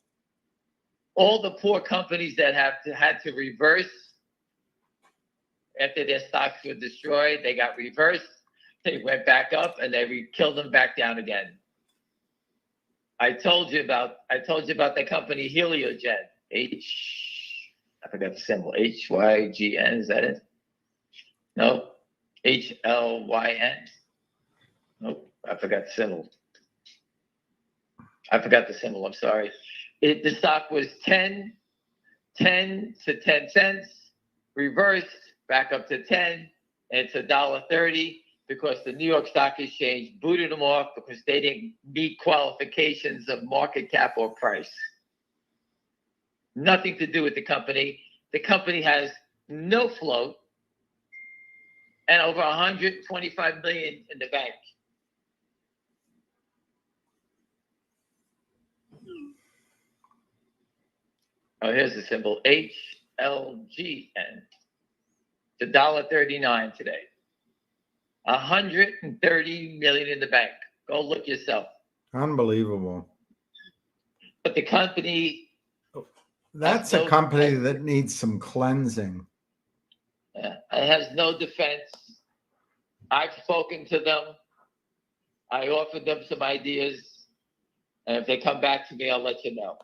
All the poor companies that had to reverse after their stocks were destroyed, they got reversed. They went back up and they killed them back down again. I told you about the company Heliogen. I forgot the symbol. HYGN, is that it? No. HLYN. Nope, I forgot the symbol. I'm sorry. The stock was 10 to 10 cents, reversed back up to 10. And it's $1.30 because the New York Stock Exchange booted them off because they didn't meet qualifications of market cap or price. Nothing to do with the company. The company has no float and over 125 million in the bank. Oh, here's the symbol, HLGN. It's $1.39 today. 130 million in the bank. Go look yourself. Unbelievable. But the company. That's a company that needs some cleansing. It has no defense. I've spoken to them. I offered them some ideas. And if they come back to me, I'll let you know.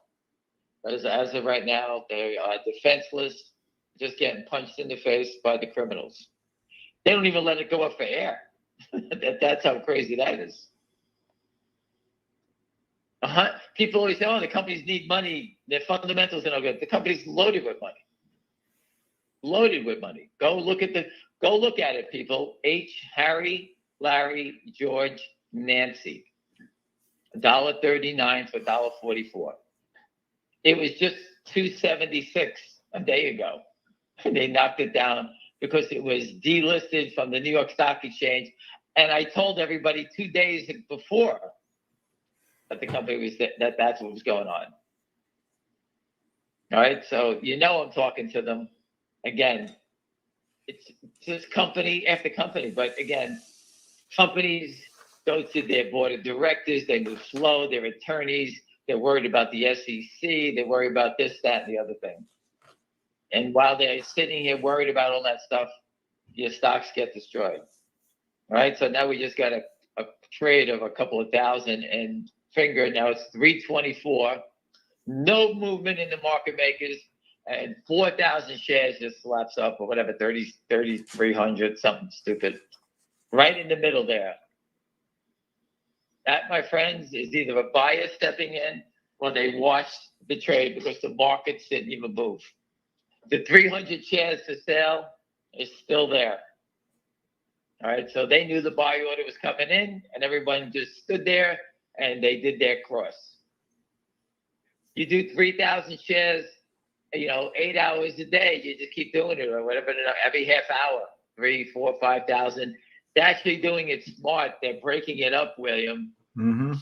But as of right now, they are defenseless, just getting punched in the face by the criminals. They don't even let it go up for air. That's how crazy that is. People always say, oh, the companies need money. Their fundamentals are no good. The company's loaded with money. Loaded with money. Go look at it, people. Harry, Larry, George, Nancy. $1.39 for $1.44. It was just $2.76 a day ago. And they knocked it down because it was delisted from the New York Stock Exchange. And I told everybody 2 days before that the company was that's what was going on. All right, so I'm talking to them. Again, it's just company after company. But again, companies go to their board of directors, they move slow, their attorneys, they're worried about the SEC, they worry about this, that, and the other thing. And while they're sitting here worried about all that stuff, your stocks get destroyed. All right, so now we just got a trade of a couple of thousand and finger. Now it's 324. No movement in the market makers, and 4,000 shares just slaps up or whatever, 3,300, something stupid. Right in the middle there. That, my friends, is either a buyer stepping in or they watched the trade because the markets didn't even move. The 300 shares for sale is still there. All right, so they knew the buy order was coming in, and everyone just stood there and they did their cross. You do 3,000 shares, 8 hours a day. You just keep doing it or whatever, every half hour, 3, 4, 5,000. They're actually doing it smart. They're breaking it up, William. Mm-hmm.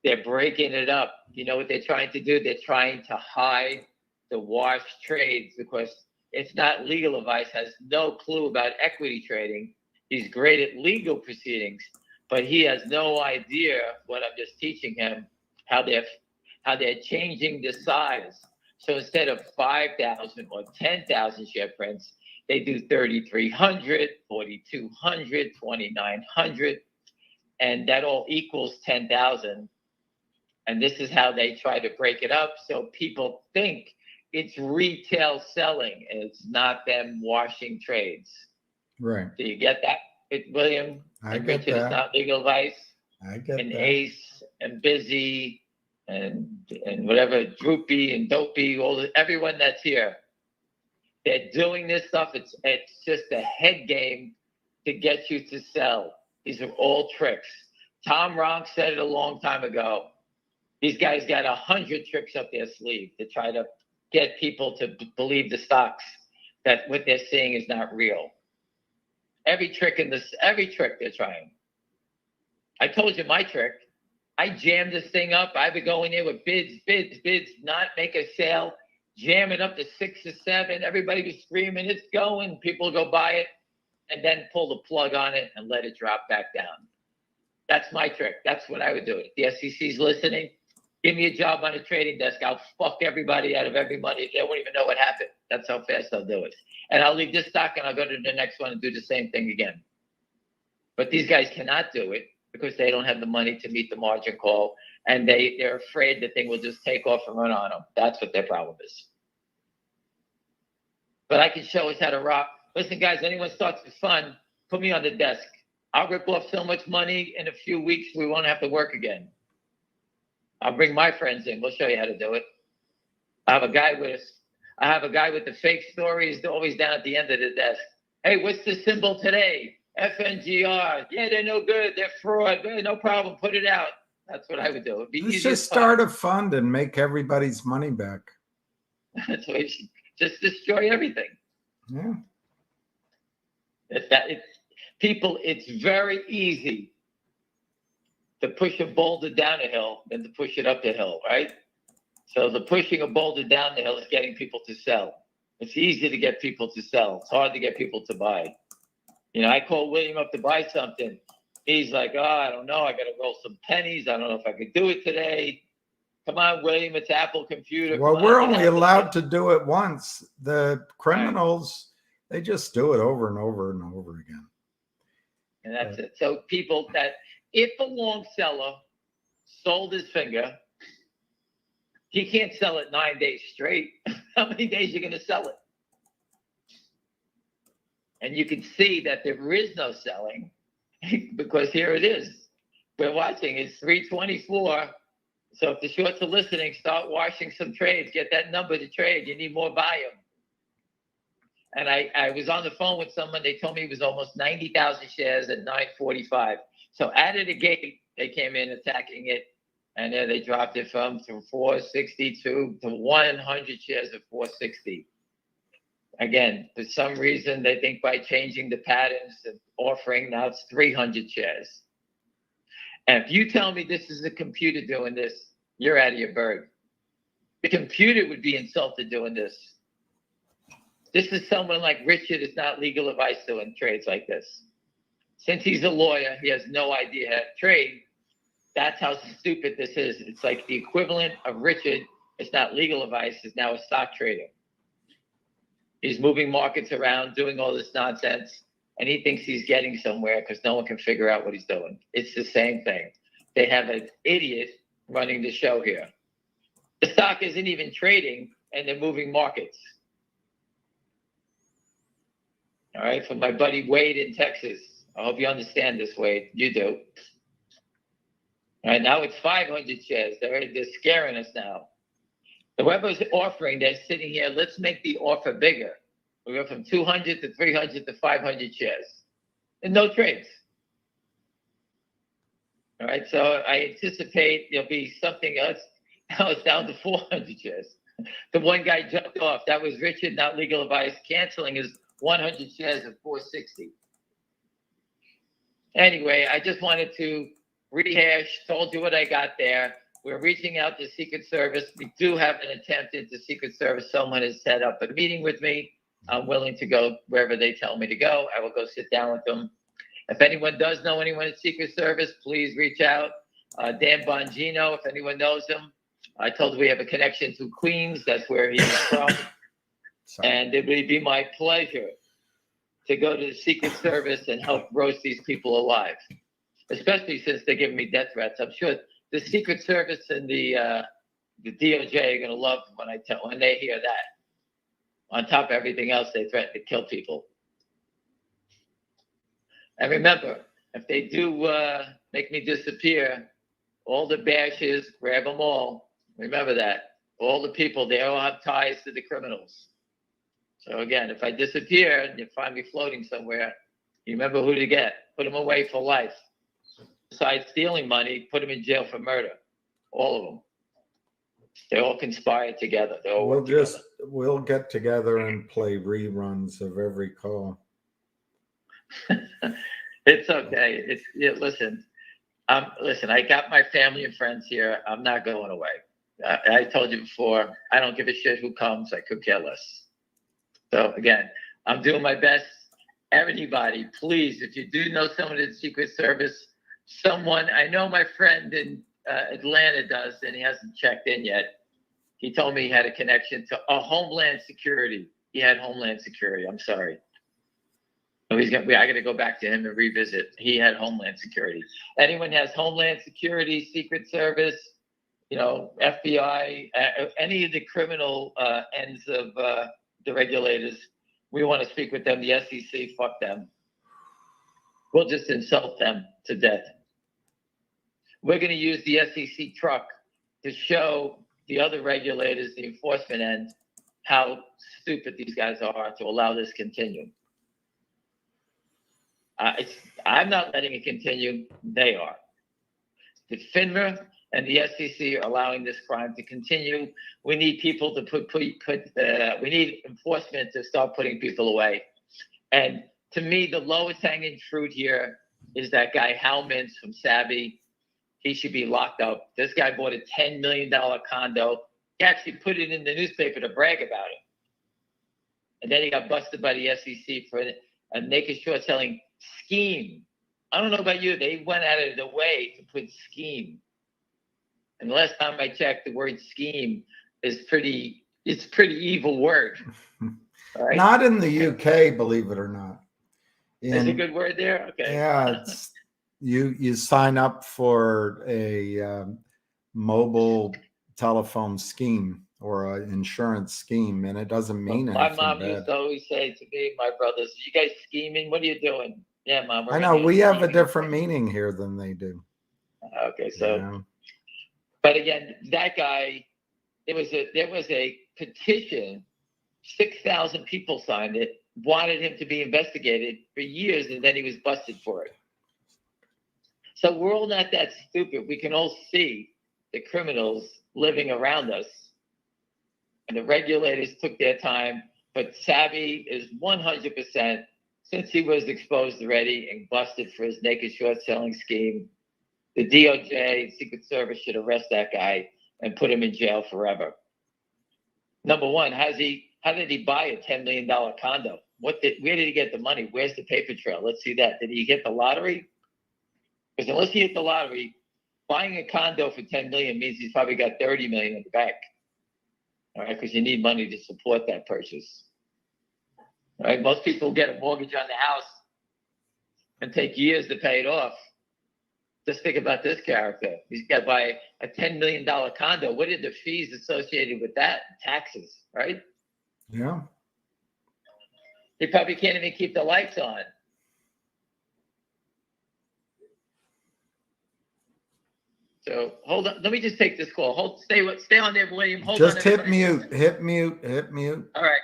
They're breaking it up. You know what they're trying to do? They're trying to hide the wash trades because it's not legal advice, has no clue about equity trading. He's great at legal proceedings, but he has no idea what I'm just teaching him, how they're changing the size. So instead of 5,000 or 10,000 share prints, they do 3,300, 4,200, 2,900, and that all equals 10,000. And this is how they try to break it up. So people think it's retail selling. It's not them washing trades. Right. Do you get that, William? I And get Richard, that. it's not legal advice. I get And that. Ace and Busy and whatever, Droopy and Dopey, everyone that's here. They're doing this stuff. It's just a head game to get you to sell. These are all tricks. Tom Ronk said it a long time ago. These guys got 100 tricks up their sleeve to try to get people to believe the stocks, that what they're seeing is not real. Every trick they're trying. I told you my trick. I jammed this thing up. I've been going in with bids, not make a sale, jam it up to 6 or 7. Everybody was screaming, it's going. People go buy it and then pull the plug on it and let it drop back down. That's my trick. That's what I would do. If the SEC's listening, give me a job on a trading desk. I'll fuck everybody out of every money. They won't even know what happened. That's how fast I'll do it. And I'll leave this stock and I'll go to the next one and do the same thing again. But these guys cannot do it because they don't have the money to meet the margin call. And they're afraid the thing will just take off and run on them. That's what their problem is. But I can show us how to rock. Listen, guys, anyone starts with fun, put me on the desk. I'll rip off so much money in a few weeks, we won't have to work again. I'll bring my friends in. We'll show you how to do it. I have a guy with the fake stories always down at the end of the desk. Hey, what's the symbol today? FNGR. Yeah, they're no good. They're fraud. Hey, no problem. Put it out. That's what I would do. It'd be Let's easier just start a fund and make everybody's money back. That's why you should just destroy everything. Yeah. It's very easy to push a boulder down a hill than to push it up the hill, right? So the pushing a boulder down the hill is getting people to sell. It's easy to get people to sell. It's hard to get people to buy. You know, I called William up to buy something. He's like, oh, I don't know. I got to roll some pennies. I don't know if I could do it today. Come on, William. It's Apple Computer. Well, we're only allowed to do it once. The criminals, they just do it over and over and over again. And that's it. So people that, if a long seller sold his finger, he can't sell it 9 days straight. How many days are you going to sell it? And you can see that there is no selling because here it is. We're watching. It's 324. So if the shorts are listening, start washing some trades. Get that number to trade. You need more volume. And I was on the phone with someone. They told me it was almost 90,000 shares at 9:45. So out of the gate, they came in attacking it. And then they dropped it from 462 to 100 shares at 460. Again, for some reason, they think by changing the patterns of offering, now it's 300 shares. And if you tell me this is a computer doing this, you're out of your bird. The computer would be insulted doing this. This is someone like Richard is not legal advice doing trades like this. Since he's a lawyer, he has no idea how to trade. That's how stupid this is. It's like the equivalent of Richard. It's not legal advice. Is now a stock trader. He's moving markets around, doing all this nonsense, and he thinks he's getting somewhere because no one can figure out what he's doing. It's the same thing. They have an idiot running the show here. The stock isn't even trading, and they're moving markets. All right, from my buddy Wade in Texas. I hope you understand this, Wade. You do. All right, now it's 500 shares. They're scaring us now. Whoever's offering, they're sitting here. Let's make the offer bigger. We go from 200 to 300 to 500 shares. And no trades. All right, so I anticipate there'll be something else. Now it's down to 400 shares. The one guy jumped off. That was Richard, not legal advice, canceling his 100 shares at 460. Anyway, I just wanted to rehash, told you what I got there. We're reaching out to Secret Service. We do have an attempt into Secret Service. Someone has set up a meeting with me. I'm willing to go wherever they tell me to go. I will go sit down with them. If anyone does know anyone at Secret Service, please reach out. Dan Bongino, if anyone knows him. I told you we have a connection to Queens. That's where he's from. And it would be my pleasure to go to the Secret Service and help roast these people alive, especially since they're giving me death threats. I'm sure the Secret Service and the DOJ are going to love when they hear that. On top of everything else, they threaten to kill people. And remember, if they do make me disappear, all the bashes, grab them all. Remember that. All the people, they all have ties to the criminals. So again, if I disappear and you find me floating somewhere, you remember who to get. Put them away for life. Besides stealing money, put them in jail for murder. All of them. They all conspired together. They all work together. We'll get together and play reruns of every call. It's okay. Listen, I got my family and friends here. I'm not going away. I told you before, I don't give a shit who comes. I could care less. So again, I'm doing my best. Everybody, please, if you do know someone in the Secret Service, I know my friend in Atlanta does, and he hasn't checked in yet. He told me he had a connection to Homeland Security. He had Homeland Security. I'm sorry. So I got to go back to him and revisit. He had Homeland Security. Anyone has Homeland Security, Secret Service, FBI, any of the criminal ends of the regulators, we want to speak with them. The SEC, fuck them. We'll just insult them to death. We're going to use the SEC truck to show the other regulators, the enforcement end, how stupid these guys are to allow this to continue. I'm not letting it continue. They are. The FINRA and the SEC are allowing this crime to continue. We need people to we need enforcement to start putting people away. And to me, the lowest hanging fruit here is that guy Hal Mintz from Savvy. He should be locked up. This guy bought a $10 million condo. He actually put it in the newspaper to brag about it. And then he got busted by the SEC for a naked short selling scheme. I don't know about you. They went out of the way to put scheme. And the last time I checked, the word scheme is pretty evil word. Right? Not in the UK, believe it or not. There's a good word there? Okay. Yeah, you sign up for a mobile telephone scheme or an insurance scheme, and it doesn't mean anything. My mom bad. used to always say to me, my brothers, "You guys scheming? What are you doing?" Yeah, Mom. I know we have a different meaning here than they do. Okay, so, but again, that guy, there was a petition, 6,000 people signed it, wanted him to be investigated for years, and then he was busted for it. So we're all not that stupid. We can all see the criminals living around us, and the regulators took their time. But Savvy is 100%, since he was exposed already and busted for his naked short selling scheme, the DOJ, Secret Service should arrest that guy and put him in jail forever. Number one, how did he buy a $10 million condo? Where did he get the money? Where's the paper trail? Let's see that. Did he hit the lottery? Because unless he hit the lottery, buying a condo for $10 million means he's probably got $30 million in the bank. All right, because you need money to support that purchase. All right, most people get a mortgage on the house and take years to pay it off. Just think about this character. He's got to buy a $10 million condo. What are the fees associated with that? Taxes, right? Yeah. He probably can't even keep the lights on. So hold on. Let me just take this call. Stay on there, William. Hold just on. Just hit mute. Hit mute. All right.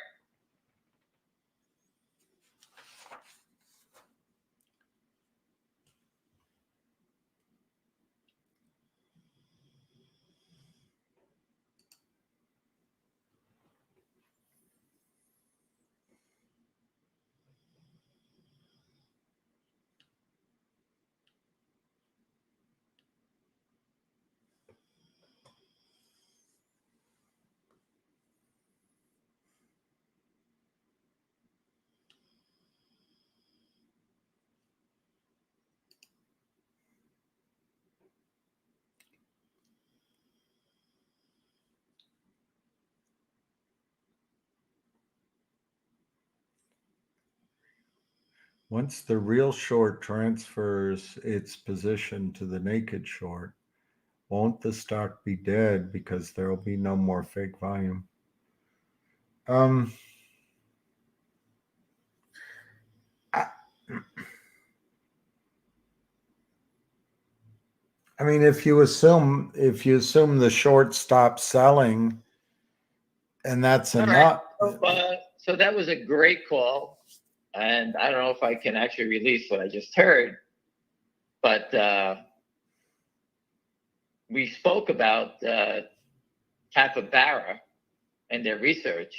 Once the real short transfers its position to the naked short, won't the stock be dead because there will be no more fake volume? Um, I, I mean, if you assume the short stops selling, and that's All right. enough. So that was a great call. And I don't know if I can actually release what I just heard, but we spoke about Capybara and their research.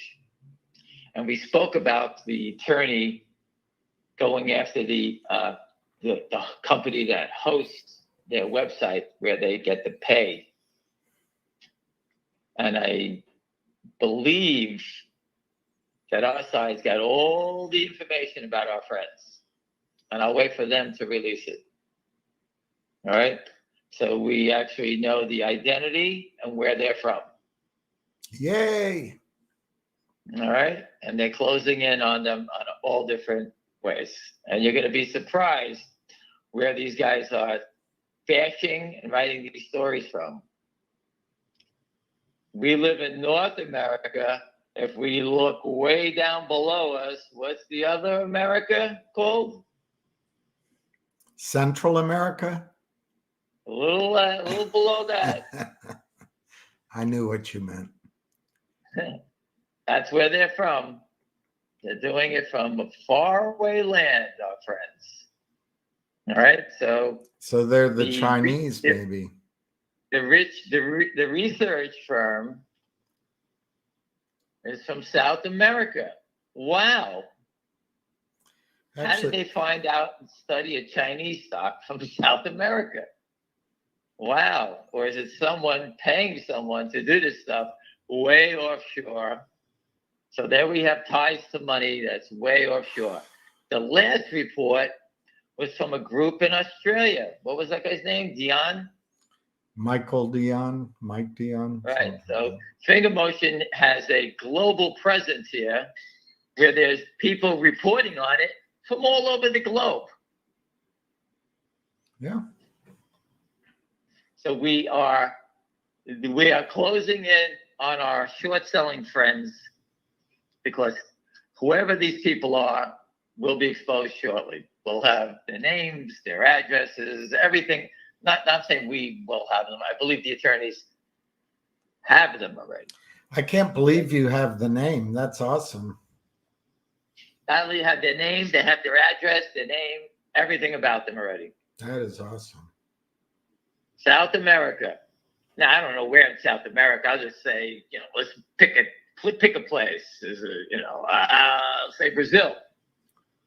And we spoke about the attorney going after the company that hosts their website where they get to pay. And I believe that our side's got all the information about our friends. And I'll wait for them to release it. All right. So we actually know the identity and where they're from. Yay! All right. And they're closing in on them on all different ways. And you're going to be surprised where these guys are bashing and writing these stories from. We live in North America. If we look way down below us, what's the other America called? Central America? A little below that. I knew what you meant. That's where they're from. They're doing it from a faraway land, our friends. All right, so they're the Chinese, maybe. The research firm is from South America. Wow. How did they find out and study a Chinese stock from South America? Wow. Or is it someone paying someone to do this stuff way offshore? So there we have ties to money that's way offshore. The last report was from a group in Australia. What was that guy's name? Mike Dion. Right. So Finger Motion has a global presence here where there's people reporting on it from all over the globe. Yeah. So we are closing in on our short selling friends because whoever these people are will be exposed shortly. We'll have their names, their addresses, everything. Not saying we will have them. I believe the attorneys have them already. I can't believe you have the name. That's awesome. Not only have their name, they have their address, their name, everything about them already. That is awesome. South America. Now I don't know where in South America. I'll just say, let's pick a place. I'll say Brazil.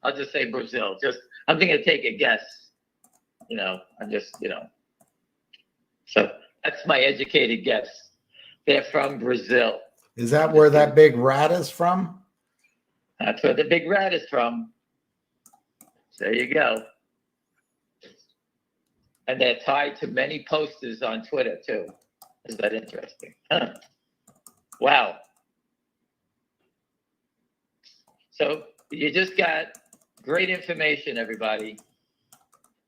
I'll just say Brazil. I'm going to take a guess. So that's my educated guess. They're from Brazil. Is that where that big rat is from? That's where the big rat is from. There you go. And they're tied to many posters on Twitter, too. Is that interesting? Huh. Wow. So you just got great information, everybody,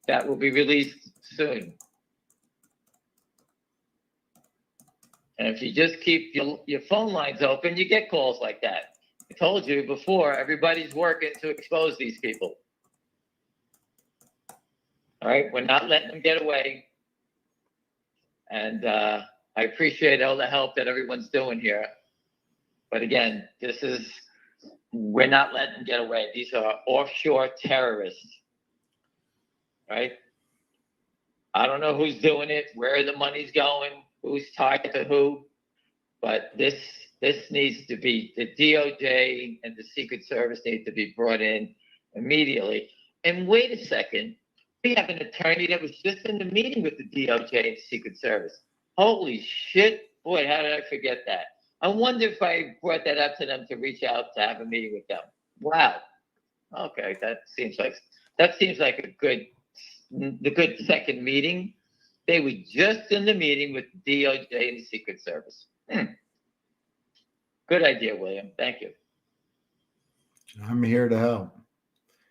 that will be released soon. And if you just keep your phone lines open, you get calls like that. I told you before, everybody's working to expose these people. All right, we're not letting them get away. And I appreciate all the help that everyone's doing here. But again, we're not letting them get away. These are offshore terrorists, right? I don't know who's doing it, where the money's going, who's tied to who, but this needs to be, the DOJ and the Secret Service need to be brought in immediately. And wait a second, we have an attorney that was just in the meeting with the DOJ and Secret Service. Holy shit, boy, how did I forget that? I wonder if I brought that up to them to reach out to have a meeting with them. Wow. Okay, that seems like the good second meeting. They were just in the meeting with the DOJ and the Secret Service. Good idea, William. Thank you. I'm here to help.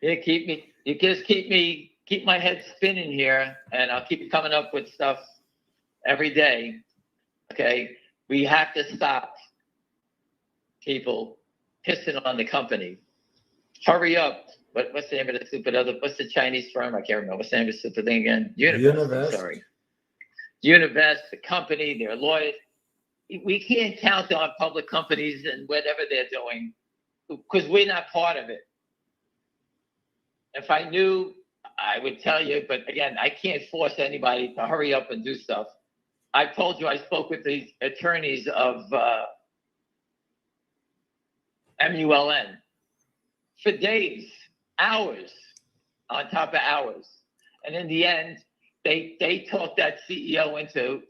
You just keep my head spinning here, and I'll keep coming up with stuff every day. Okay, we have to stop people pissing on the company. Hurry up. What's the name of the stupid what's the Chinese firm? I can't remember. What's the name of the stupid thing again? Univest. I'm sorry. Univest, the company, their lawyers. We can't count on public companies and whatever they're doing because we're not part of it. If I knew, I would tell you, but again, I can't force anybody to hurry up and do stuff. I told you I spoke with the attorneys of MULN for days, hours, on top of hours. And in the end, they talked that CEO into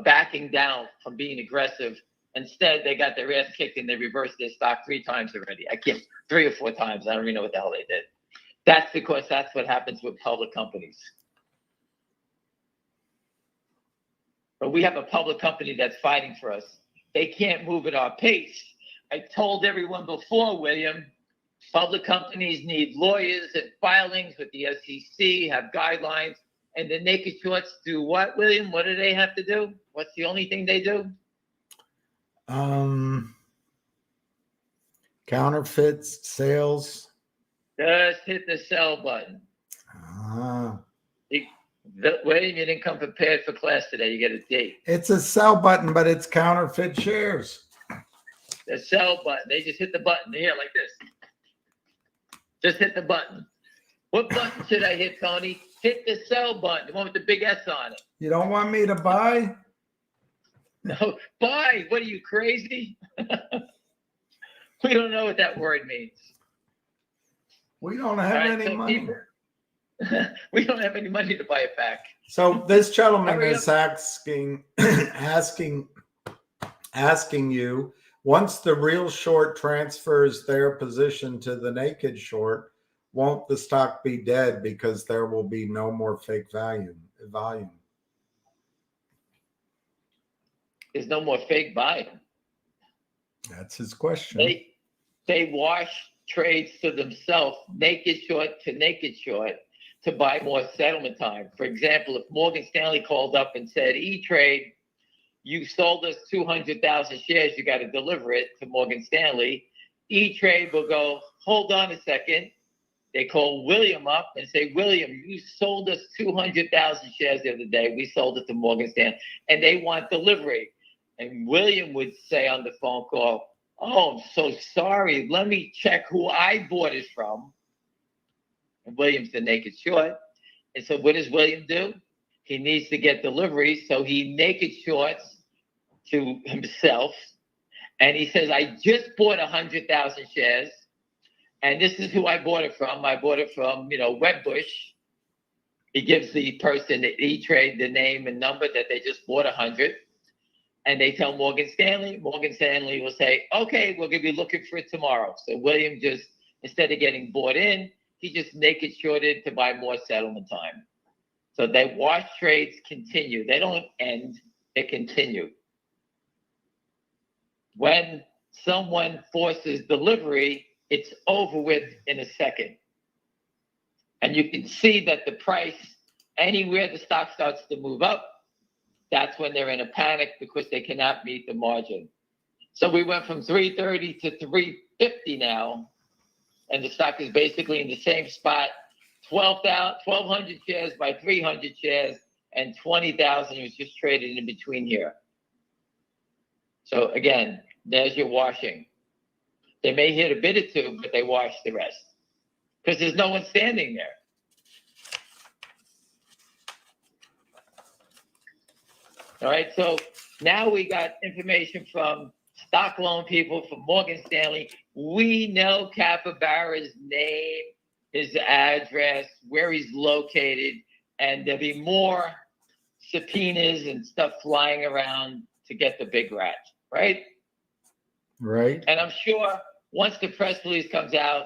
backing down from being aggressive. Instead, they got their ass kicked and they reversed their stock 3 times already. 3 or 4 times. I don't even know what the hell they did. That's because that's what happens with public companies. But we have a public company that's fighting for us. They can't move at our pace. I told everyone before, William, public companies need lawyers and filings with the SEC, have guidelines, and the naked shorts do what, William? What do they have to do? What's the only thing they do? Counterfeits, sales. Just hit the sell button. William, you didn't come prepared for class today. You get a D. It's a sell button, but it's counterfeit shares. The sell button. They just hit the button here like this. Just hit the button. What button should I hit, Tony? Hit the sell button, the one with the big S on it. You don't want me to buy? No, buy. What are you, crazy? We don't know what that word means. We don't have any money. We don't have any money to buy it back. So this gentleman is asking you, once the real short transfers their position to the naked short, won't the stock be dead because there will be no more fake volume? There's no more fake volume. That's his question. They wash trades to themselves, naked short to naked short, to buy more settlement time. For example, if Morgan Stanley called up and said, E-Trade, you sold us 200,000 shares, you got to deliver it to Morgan Stanley. E-Trade will go, hold on a second. They call William up and say, William, you sold us 200,000 shares the other day. We sold it to Morgan Stanley, and they want delivery. And William would say on the phone call, oh, I'm so sorry. Let me check who I bought it from. And William's the naked short. And so what does William do? He needs to get delivery, so he naked shorts to himself. And he says, I just bought 100,000 shares. And this is who I bought it from. I bought it from, Wedbush. He gives the person at E-Trade the name and number that they just bought 100. And they tell Morgan Stanley. Morgan Stanley will say, okay, we'll be looking for it tomorrow. So William just, instead of getting bought in, he just naked shorted to buy more settlement time. So they wash trades continue. They don't end, they continue. When someone forces delivery, it's over with in a second. And you can see that the price, anywhere the stock starts to move up, that's when they're in a panic because they cannot meet the margin. So we went from 330 to 350 now, and the stock is basically in the same spot. 1,200 shares by 300 shares, and 20,000 was just traded in between here. So again, there's your washing. They may hit a bid or two, but they wash the rest because there's no one standing there. All right, so now we got information from stock loan people, from Morgan Stanley. We know Capybara's name, his address, where he's located, and there'll be more subpoenas and stuff flying around to get the big rat, right? Right. And I'm sure once the press release comes out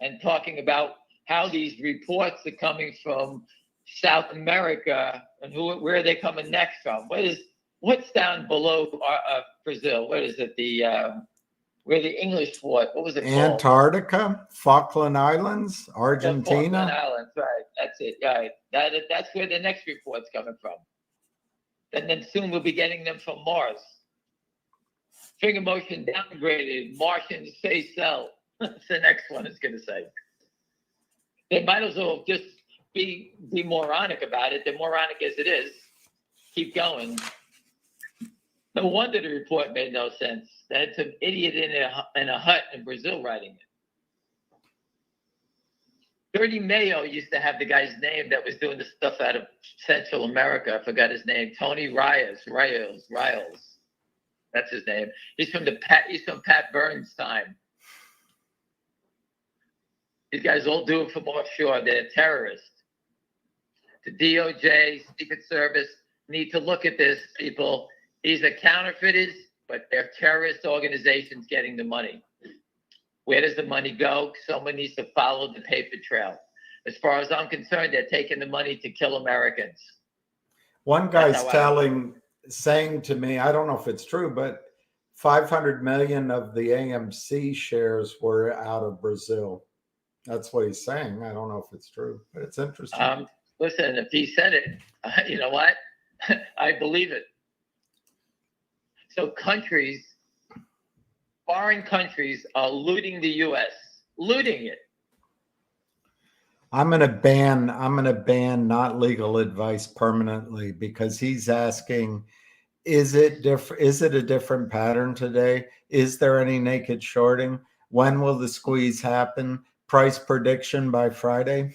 and talking about how these reports are coming from South America and where are they coming next from? What's down below Brazil? What is it? where the English fought. What was it called? Antarctica, Falkland Islands, The Falkland Argentina. Islands, right? That's it. Right. That's where the next report's coming from. And then soon we'll be getting them from Mars. Finger motion downgraded. Martians say so. That's the next one it's going to say. They might as well just be moronic about it. They're moronic as it is. Keep going. No wonder the report made no sense. That's some idiot in a hut in Brazil writing it. Dirty Mayo used to have the guy's name that was doing the stuff out of Central America. I forgot his name. Tony Riles. That's his name. He's from Pat Burns' time. These guys all do it from offshore. They're terrorists. The DOJ, Secret Service need to look at this, people. These are counterfeiters, but they're terrorist organizations getting the money. Where does the money go? Someone needs to follow the paper trail. As far as I'm concerned, they're taking the money to kill Americans. One guy's saying to me, I don't know if it's true, but 500 million of the AMC shares were out of Brazil. That's what he's saying. I don't know if it's true, but it's interesting. Listen, if he said it, you know what? I believe it. So foreign countries are looting the U.S., looting it. I'm going to ban not legal advice permanently, because he's asking, is it a different pattern today? Is there any naked shorting? When will the squeeze happen? Price prediction by Friday?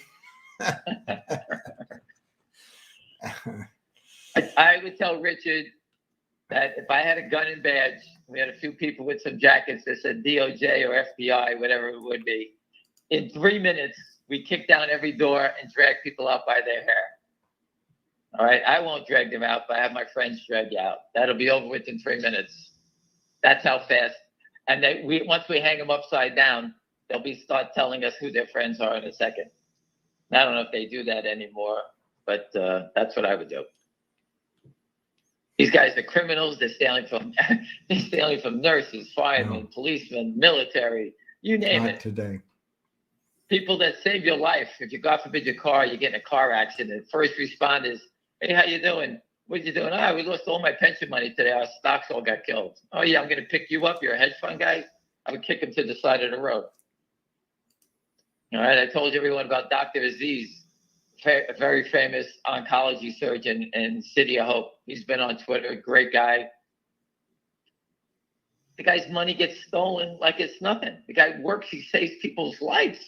I would tell Richard that if I had a gun and badge, we had a few people with some jackets that said DOJ or FBI, whatever it would be. In 3 minutes, we kick down every door and drag people out by their hair. All right, I won't drag them out, but I have my friends drag you out. That'll be over within 3 minutes. That's how fast. And once we hang them upside down, they'll start telling us who their friends are in a second. And I don't know if they do that anymore, but that's what I would do. These guys are criminals. They're stealing from nurses, firemen, policemen, military, you name it. Today. People that save your life. If you, God forbid, your car, you get in a car accident. First responders, hey, how you doing? What you doing? We lost all my pension money today. Our stocks all got killed. Oh yeah, I'm going to pick you up. You're a hedge fund guy. I would kick him to the side of the road. All right, I told everyone about Dr. Aziz, a very famous oncology surgeon in City of Hope. He's been on Twitter, great guy. The guy's money gets stolen like it's nothing. The guy works, he saves people's lives.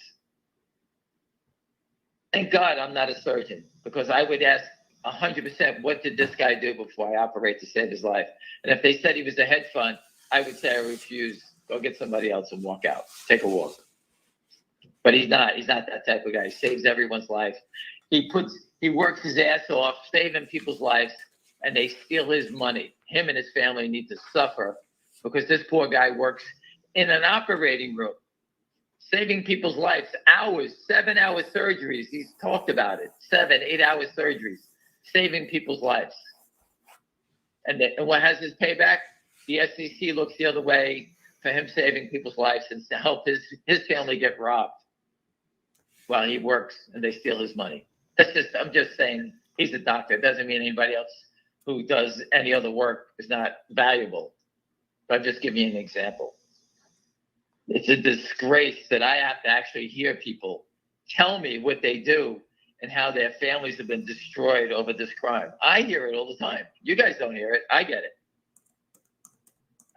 Thank God I'm not a surgeon, because I would ask 100%, what did this guy do before I operate to save his life? And if they said he was a hedge fund, I would say I refuse. Go get somebody else and walk out. Take a walk. But he's not that type of guy. He saves everyone's life. He works his ass off, saving people's lives, and they steal his money. Him and his family need to suffer, because this poor guy works in an operating room, saving people's lives, 7-hour surgeries. He's talked about it, 7-8-hour surgeries, saving people's lives. And what has his payback? The SEC looks the other way for him saving people's lives and to help his family get robbed while he works, and they steal his money. I'm just saying, he's a doctor. It doesn't mean anybody else who does any other work is not valuable. But I'm just giving you an example. It's a disgrace that I have to actually hear people tell me what they do and how their families have been destroyed over this crime. I hear it all the time. You guys don't hear it. I get it.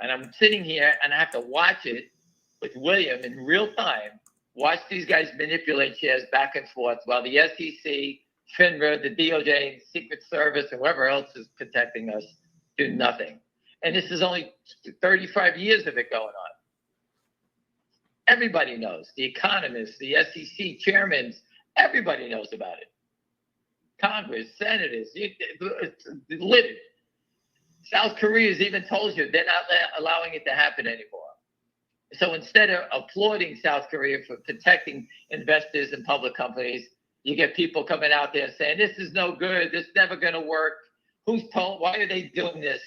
And I'm sitting here and I have to watch it with William in real time, watch these guys manipulate shares back and forth while the SEC, FINRA, the DOJ, Secret Service, and whoever else is protecting us do nothing. And this is only 35 years of it going on. Everybody knows. The economists, the SEC chairmen, everybody knows about it. Congress, senators, littered. South Korea's even told you they're not allowing it to happen anymore. So instead of applauding South Korea for protecting investors and public companies, you get people coming out there saying, this is no good, this is never going to work. Why are they doing this?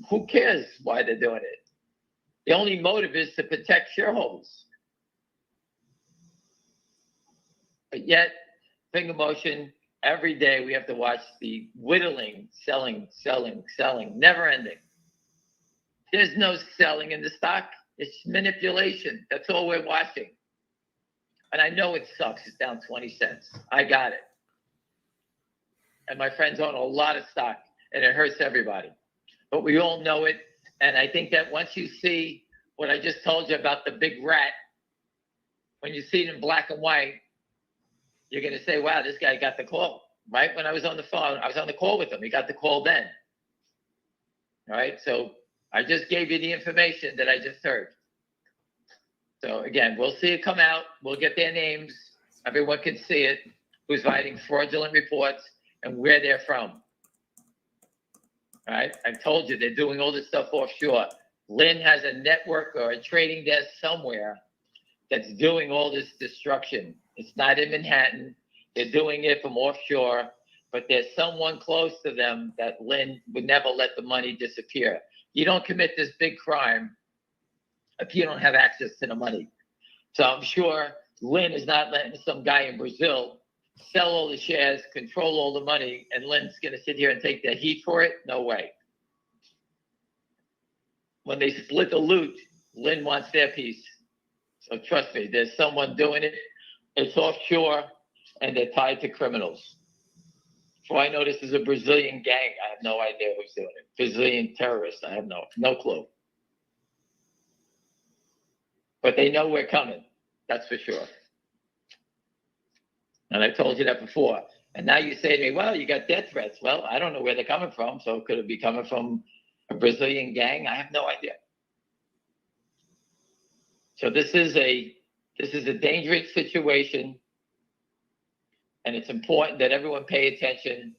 Who cares why they're doing it? The only motive is to protect shareholders. But yet, finger motion, every day we have to watch the whittling, selling, never ending. There's no selling in the stock. It's manipulation. That's all we're watching. And I know it sucks. It's down 20 cents. I got it. And my friends own a lot of stock, and it hurts everybody. But we all know it. And I think that once you see what I just told you about the big rat, when you see it in black and white, you're going to say, wow, this guy got the call. Right? When I was on the phone, I was on the call with him. He got the call then. All right? So I just gave you the information that I just heard. So again, we'll see it come out. We'll get their names. Everyone can see it, who's writing fraudulent reports and where they're from. All right? I told you they're doing all this stuff offshore. Lynn has a network or a trading desk somewhere that's doing all this destruction. It's not in Manhattan. They're doing it from offshore, but there's someone close to them that Lynn would never let the money disappear. You don't commit this big crime if you don't have access to the money. So I'm sure Lynn is not letting some guy in Brazil sell all the shares, control all the money, and Lynn's going to sit here and take the heat for it? No way. When they split the loot, Lynn wants their piece. So trust me, there's someone doing it. It's offshore, and they're tied to criminals. So I know this is a Brazilian gang. I have no idea who's doing it. Brazilian terrorists. I have no clue. But they know we're coming. That's for sure. And I told you that before. And now you say to me, well, you got death threats. Well, I don't know where they're coming from. So could it be coming from a Brazilian gang? I have no idea. So this is a dangerous situation. And it's important that everyone pay attention.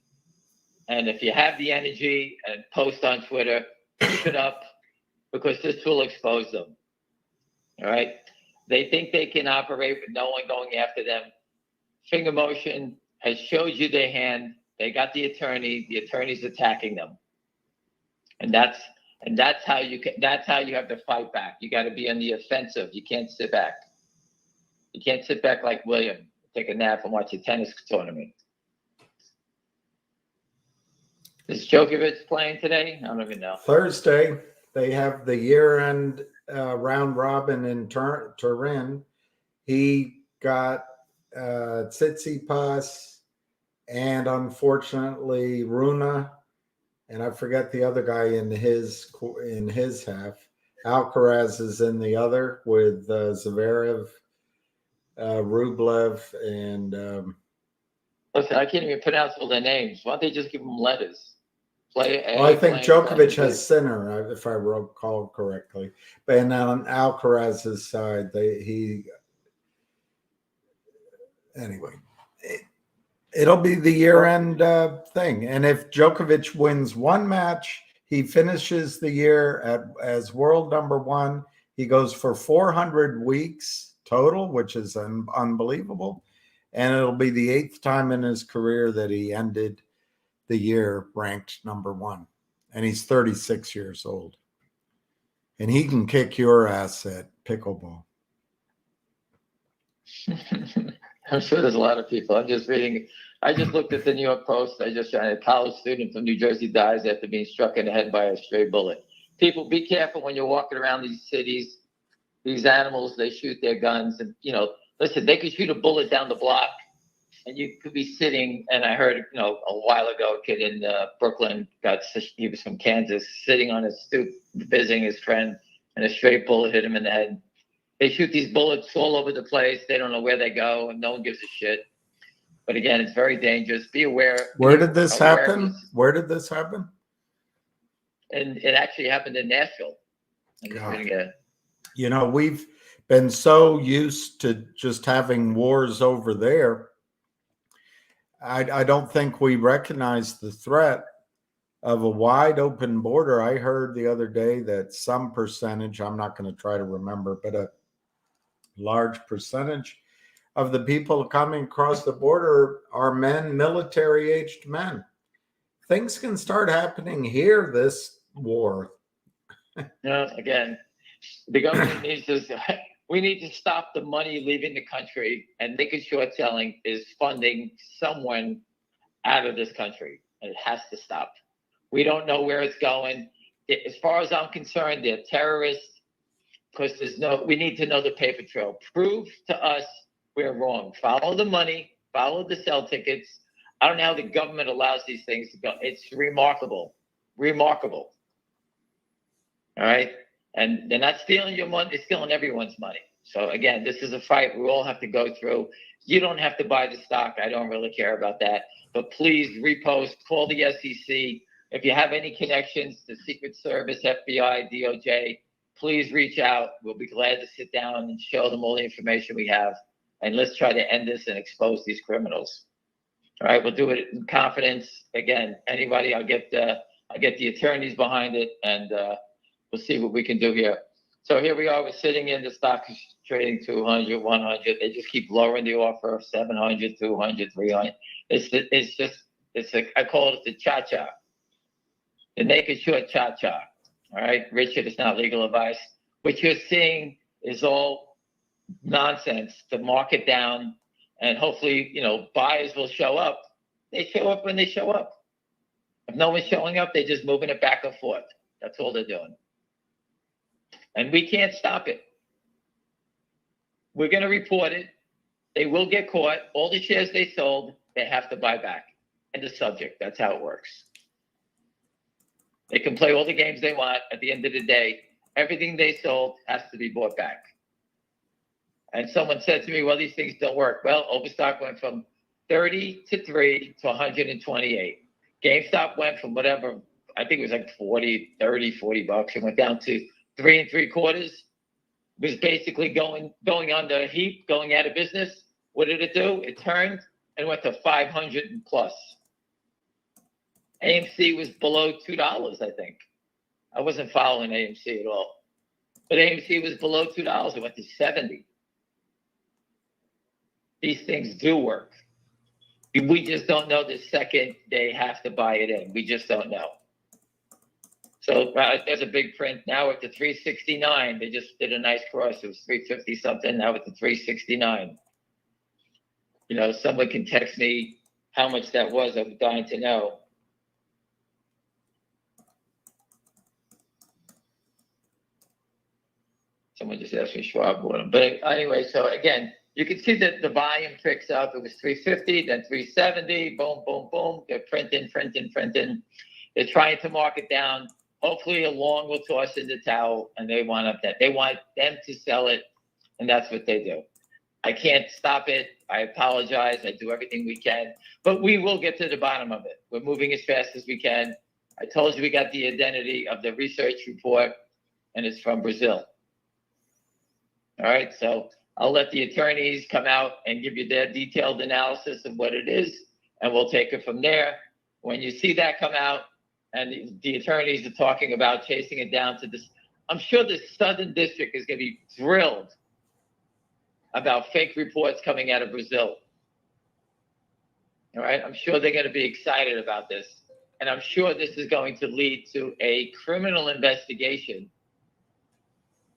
And if you have the energy and post on Twitter, keep it up, because this will expose them. All right? They think they can operate with no one going after them. Finger motion has showed you their hand. They got the attorney. The attorney's attacking them. And that's how you have to fight back. You got to be on the offensive. You can't sit back. You can't sit back like William, take a nap and watch a tennis tournament. Is Djokovic playing today? I don't even know. Thursday, they have the year-end round robin in Turin. He got Tsitsipas and unfortunately Runa, and I forget the other guy in his half. Alcaraz is in the other with Zverev, Rublev, and listen, I can't even pronounce all their names. Why don't they just give them letters? I think Djokovic has Sinner, if I recall correctly. But and on Alcaraz's side, anyway, it'll be the year-end thing. And if Djokovic wins one match, he finishes the year as world number one. He goes for 400 weeks total, which is unbelievable. And it'll be the 8th time in his career that he ended the year ranked number one. And he's 36 years old. And he can kick your ass at pickleball. I'm sure there's a lot of people. I'm just reading. I just looked at the New York Post. A college student from New Jersey dies after being struck in the head by a stray bullet. People, be careful when you're walking around these cities. These animals, they shoot their guns. And, listen, they could shoot a bullet down the block. And you could be sitting, and I heard, a while ago, a kid in Brooklyn he was from Kansas, sitting on his stoop, visiting his friend, and a stray bullet hit him in the head. They shoot these bullets all over the place. They don't know where they go, and no one gives a shit. But again, it's very dangerous. Be aware. Where did this happen? Where did this happen? And it actually happened in Nashville. We've been so used to just having wars over there. I don't think we recognize the threat of a wide open border. I heard the other day that some percentage, I'm not going to try to remember, but a large percentage of the people coming across the border are men, military-aged men. Things can start happening here this war. Again, The government needs to, we need to stop the money leaving the country, and naked short selling is funding someone out of this country. And it has to stop. We don't know where it's going. As far as I'm concerned, they're terrorists, because we need to know the paper trail. Prove to us we're wrong. Follow the money, follow the sell tickets. I don't know how the government allows these things to go. It's remarkable. Remarkable. All right. And they're not stealing your money, they're stealing everyone's money. So again, this is a fight we all have to go through. You don't have to buy the stock. I don't really care about that. But please repost, call the SEC. If you have any connections to Secret Service, FBI, DOJ, please reach out. We'll be glad to sit down and show them all the information we have. And let's try to end this and expose these criminals. All right, we'll do it in confidence. Again, anybody, I'll get the attorneys behind it, and we'll see what we can do here. So here we are. We're sitting in, the stock is trading 200, 100. They just keep lowering the offer, 700, 200, 300. I call it the cha-cha. The naked short cha-cha. All right, Richard, it's not legal advice. What you're seeing is all nonsense to mark it down, and hopefully, buyers will show up. They show up when they show up. If no one's showing up, they're just moving it back and forth. That's all they're doing. And we can't stop it. We're going to report it. They will get caught. All the shares they sold, they have to buy back. And the subject, that's how it works. They can play all the games they want. At the end of the day, everything they sold has to be bought back. And someone said to me, well, these things don't work. Well, Overstock went from 30 to 3 to 128. GameStop went from whatever, I think it was like 40 bucks. It went down to 3 3/4. It was basically going on the heap, going out of business. What did it do? It turned and went to 500 and plus. AMC was below $2, I think. I wasn't following AMC at all. But AMC was below $2. It went to 70. These things do work. We just don't know the second they have to buy it in. We just don't know. So there's a big print. Now at the 369, they just did a nice cross. It was 350 something. Now at the 369. Someone can text me how much that was. I'm dying to know. Someone just asked me Schwab bought them. But anyway, so again, you can see that the volume picks up. It was 350, then 370. Boom, boom, boom. They're printing. They're trying to mark it down. Hopefully, a long will toss in the towel, and they want them to sell it, and that's what they do. I can't stop it. I apologize. I do everything we can, but we will get to the bottom of it. We're moving as fast as we can. I told you we got the identity of the research report, and it's from Brazil. All right, so I'll let the attorneys come out and give you their detailed analysis of what it is, and we'll take it from there. When you see that come out, and the attorneys are talking about chasing it down to this, I'm sure the Southern District is going to be thrilled about fake reports coming out of Brazil. All right, I'm sure they're going to be excited about this. And I'm sure this is going to lead to a criminal investigation,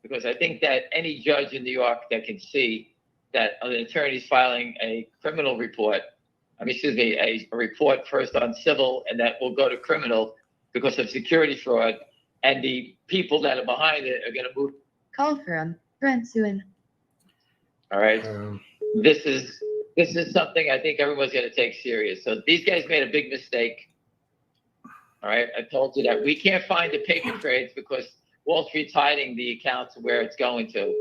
because I think that any judge in New York that can see that an attorney is filing a criminal report, a report first on civil, and that will go to criminal because of security fraud, and the people that are behind it are going to move. Call from Brent Suen. All right. This is something I think everyone's going to take serious. So these guys made a big mistake. All right. I told you that we can't find the paper trades because Wall Street's hiding the accounts where it's going to.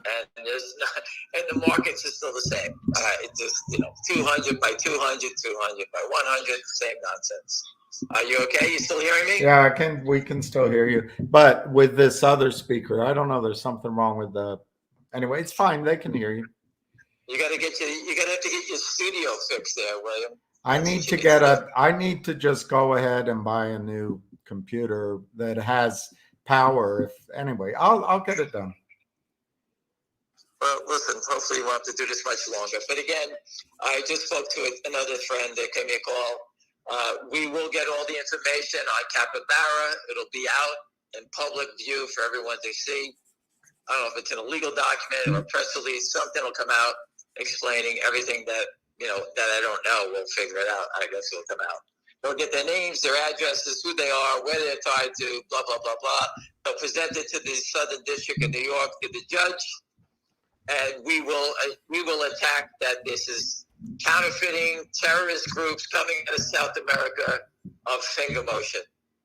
and there's not, and the markets are still the same. It's just 200 by 200, 200 by 100, same nonsense. Are you okay? You still hearing me? Yeah, we can still hear you. But with this other speaker, I don't know, there's something wrong with the anyway, it's fine, they can hear you. You're gonna have to get your studio fixed there, William. I need to just go ahead and buy a new computer that has power. I'll get it done. Well, listen, hopefully you won't have to do this much longer. But again, I just spoke to another friend that gave me a call. We will get all the information on Capybara. It'll be out in public view for everyone to see. I don't know if it's in a legal document or a press release. Something will come out explaining everything that I don't know. We'll figure it out. I guess it'll come out. They'll get their names, their addresses, who they are, where they're tied to, blah, blah, blah, blah. They'll present it to the Southern District of New York, to the judge. And we will attack that this is counterfeiting terrorist groups coming out of South America of finger motion.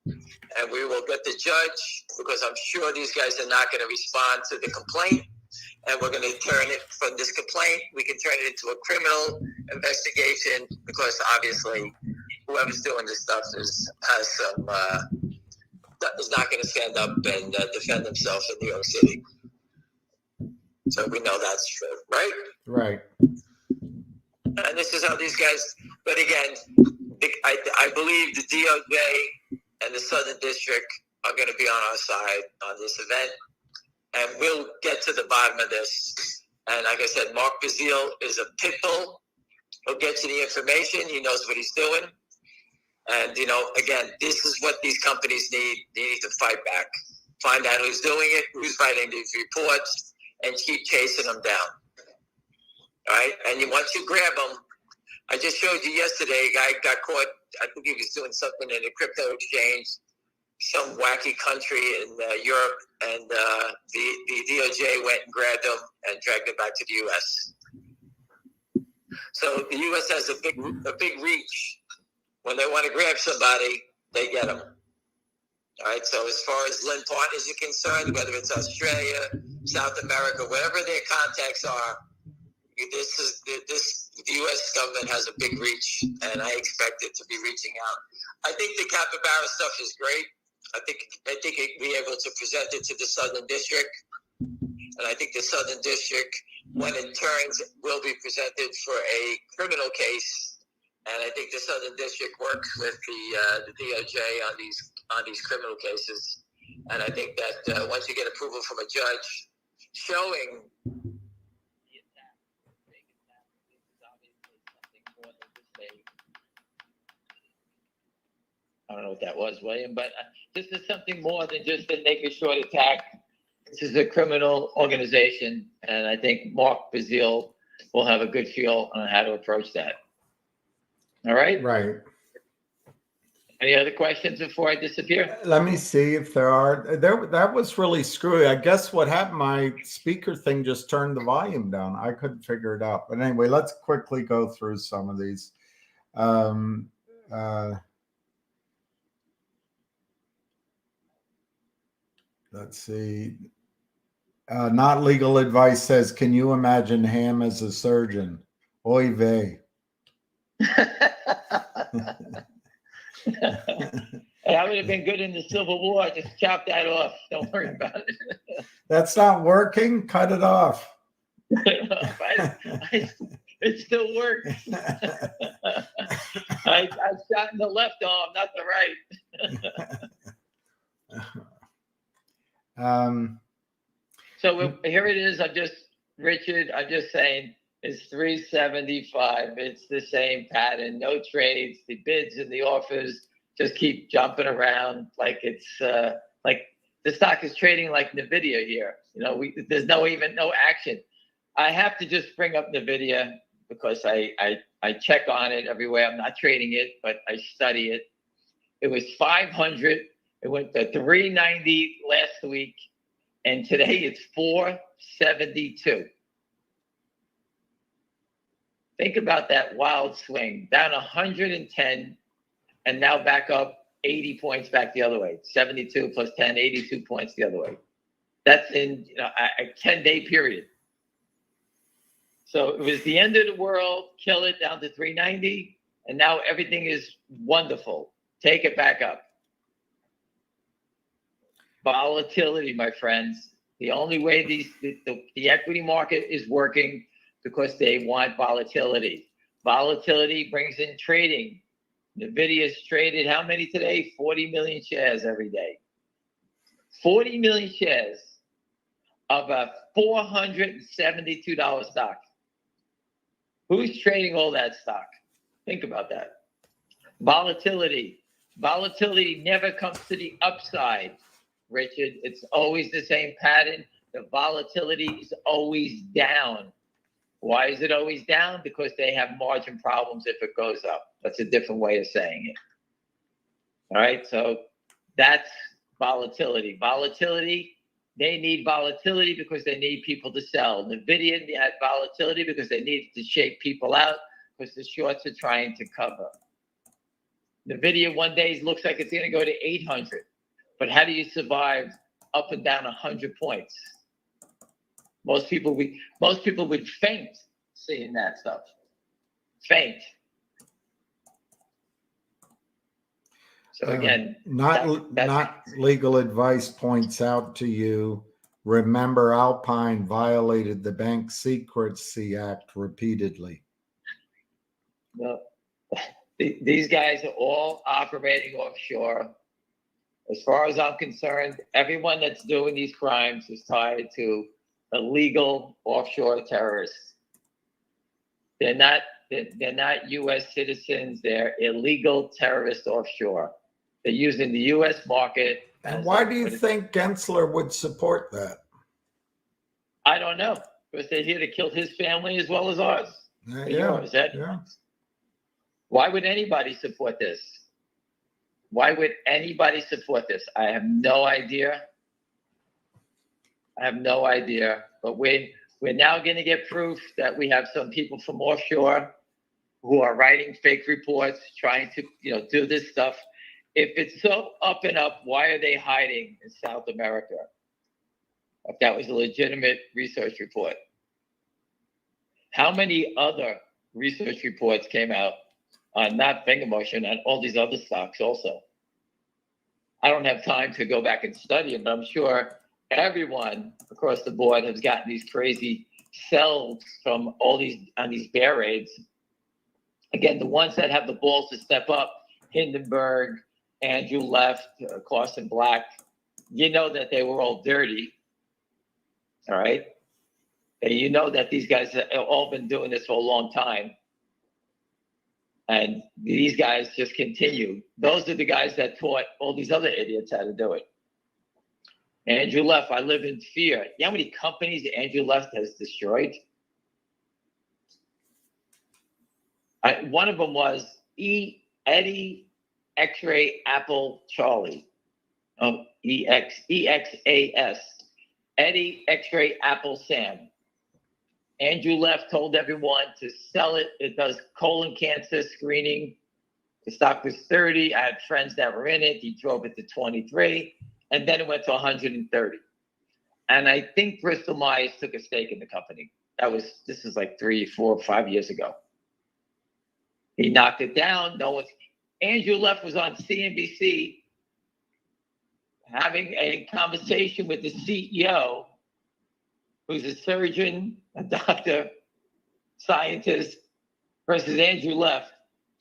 And we will get the judge, because I'm sure these guys are not going to respond to the complaint. And we're going to turn it from this complaint, we can turn it into a criminal investigation, because obviously whoever's doing this stuff is not going to stand up and defend themselves in New York City. So we know that's true, right? Right. And this is how these guys, but again, I believe the DOJ and the Southern District are going to be on our side on this event. And we'll get to the bottom of this. And like I said, Mark Bazile is a pit bull. He'll get you the information. He knows what he's doing. And, again, this is what these companies need. They need to fight back. Find out who's doing it, who's writing these reports, and keep chasing them down. All right? And once you grab them, I just showed you yesterday, a guy got caught. I think he was doing something in a crypto exchange, some wacky country in Europe, and the DOJ went and grabbed him and dragged him back to the U.S. So the U.S. has a big reach. When they want to grab somebody, they get them. All right, so as far as Lynn partners are concerned, whether it's Australia, South America, whatever their contacts are, the U.S. government has a big reach, and I expect it to be reaching out. I think the Capybara stuff is great. I think it'd be able to present it to the Southern District, and I think the Southern District, when it turns, will be presented for a criminal case. And I think the Southern District works with the DOJ on these criminal cases. And I think that once you get approval from a judge showing the attack, this is obviously something more than just I don't know what that was, William, but this is something more than just a naked short attack. This is a criminal organization, and I think Mark Bazile will have a good feel on how to approach that. All right? Right. Any other questions before I disappear? Let me see if there are. That was really screwy. I guess what happened, my speaker thing just turned the volume down. I couldn't figure it out. But anyway, let's quickly go through some of these. Let's see. Not legal advice says, can you imagine Ham as a surgeon? Oy vey. That would have been good in the Civil War. Just chop that off. Don't worry about it. That's not working. Cut it off. It still works. I shot in the left arm, not the right. So here it is. I'm just saying it's 375. It's the same pattern. No trades. The bids and the offers just keep jumping around like it's like the stock is trading like NVIDIA here. There's no action. I have to just bring up NVIDIA because I check on it everywhere. I'm not trading it, but I study it. It was 500. It went to 390 last week, and today it's 472. Think about that wild swing, down 110, and now back up 80 points back the other way. 72 plus 10, 82 points the other way. That's in a 10-day period. So it was the end of the world, kill it down to 390, and now everything is wonderful. Take it back up. Volatility, my friends. The only way the equity market is working because they want volatility. Volatility brings in trading. NVIDIA's traded how many today? 40 million shares every day. 40 million shares of a $472 stock. Who's trading all that stock? Think about that. Volatility. Volatility never comes to the upside, Richard. It's always the same pattern. The volatility is always down. Why is it always down? Because they have margin problems if it goes up. That's a different way of saying it. All right, so that's volatility. Volatility, they need volatility because they need people to sell. NVIDIA had volatility because they needed to shake people out because the shorts are trying to cover. NVIDIA one day looks like it's going to go to 800. But how do you survive up and down 100 points? Most people would faint seeing that stuff. Faint. So again, not legal advice points out to you. Remember, Alpine violated the Bank Secrecy Act repeatedly. No, these guys are all operating offshore. As far as I'm concerned, everyone that's doing these crimes is tied to illegal offshore terrorists. They're not U.S. citizens. They're illegal terrorists offshore. They're using the U.S. market. And why do you think Gensler would support that? I don't know, because they're here to kill his family as well as ours. Yours. Yeah. Why would anybody support this? Why would anybody support this? I have no idea. But we're now going to get proof that we have some people from offshore who are writing fake reports, trying to do this stuff. If it's so up and up, why are they hiding in South America? If that was a legitimate research report. How many other research reports came out on not finger motion and all these other stocks also? I don't have time to go back and study it, but I'm sure everyone across the board has gotten these crazy sells from all these on these bear raids. Again, the ones that have the balls to step up, Hindenburg, Andrew Left, Carson Black, you know that they were all dirty. All right. And you know that these guys have all been doing this for a long time. And these guys just continue. Those are the guys that taught all these other idiots how to do it. Andrew Left, I live in fear. You know how many companies Andrew Left has destroyed? One of them was Eddie X-Ray Apple Charlie. EXAS. Eddie X-Ray Apple Sam. Andrew Left told everyone to sell it. It does colon cancer screening. The stock was 30. I had friends that were in it. He drove it to 23. And then it went to 130. And I think Bristol Myers took a stake in the company. This is like 3, 4, 5 years ago. He knocked it down. Andrew Left was on CNBC having a conversation with the CEO, who's a surgeon, a doctor, scientist, versus Andrew Left,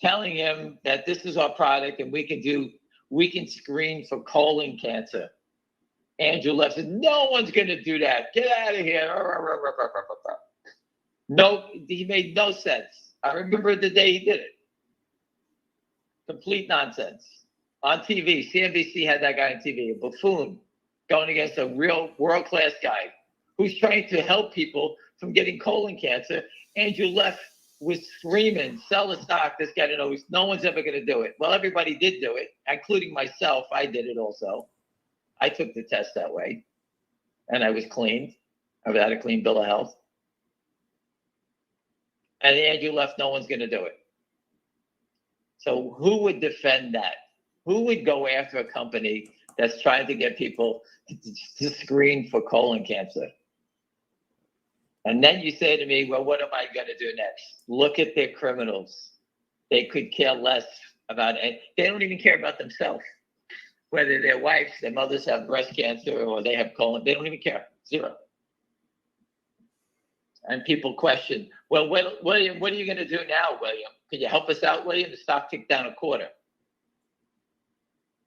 telling him that this is our product and we can screen for colon cancer. Andrew Left said, no one's going to do that. Get out of here. No, he made no sense. I remember the day he did it. Complete nonsense. On TV, CNBC had that guy on TV, a buffoon, going against a real world-class guy who's trying to help people from getting colon cancer. Andrew Left was screaming, sell the stock, this guy, no one's ever going to do it. Well, everybody did do it, including myself. I did it also. I took the test that way, and I was cleaned. I had a clean bill of health. And Andrew Left, no one's going to do it. So who would defend that? Who would go after a company that's trying to get people to screen for colon cancer. And then you say to me, well, what am I going to do next? Look at their criminals. They could care less about it. They don't even care about themselves. Whether their wives, their mothers have breast cancer or they have colon, they don't even care. Zero. And people question, well, William, what are you going to do now, William? Can you help us out, William? The stock ticked down a quarter.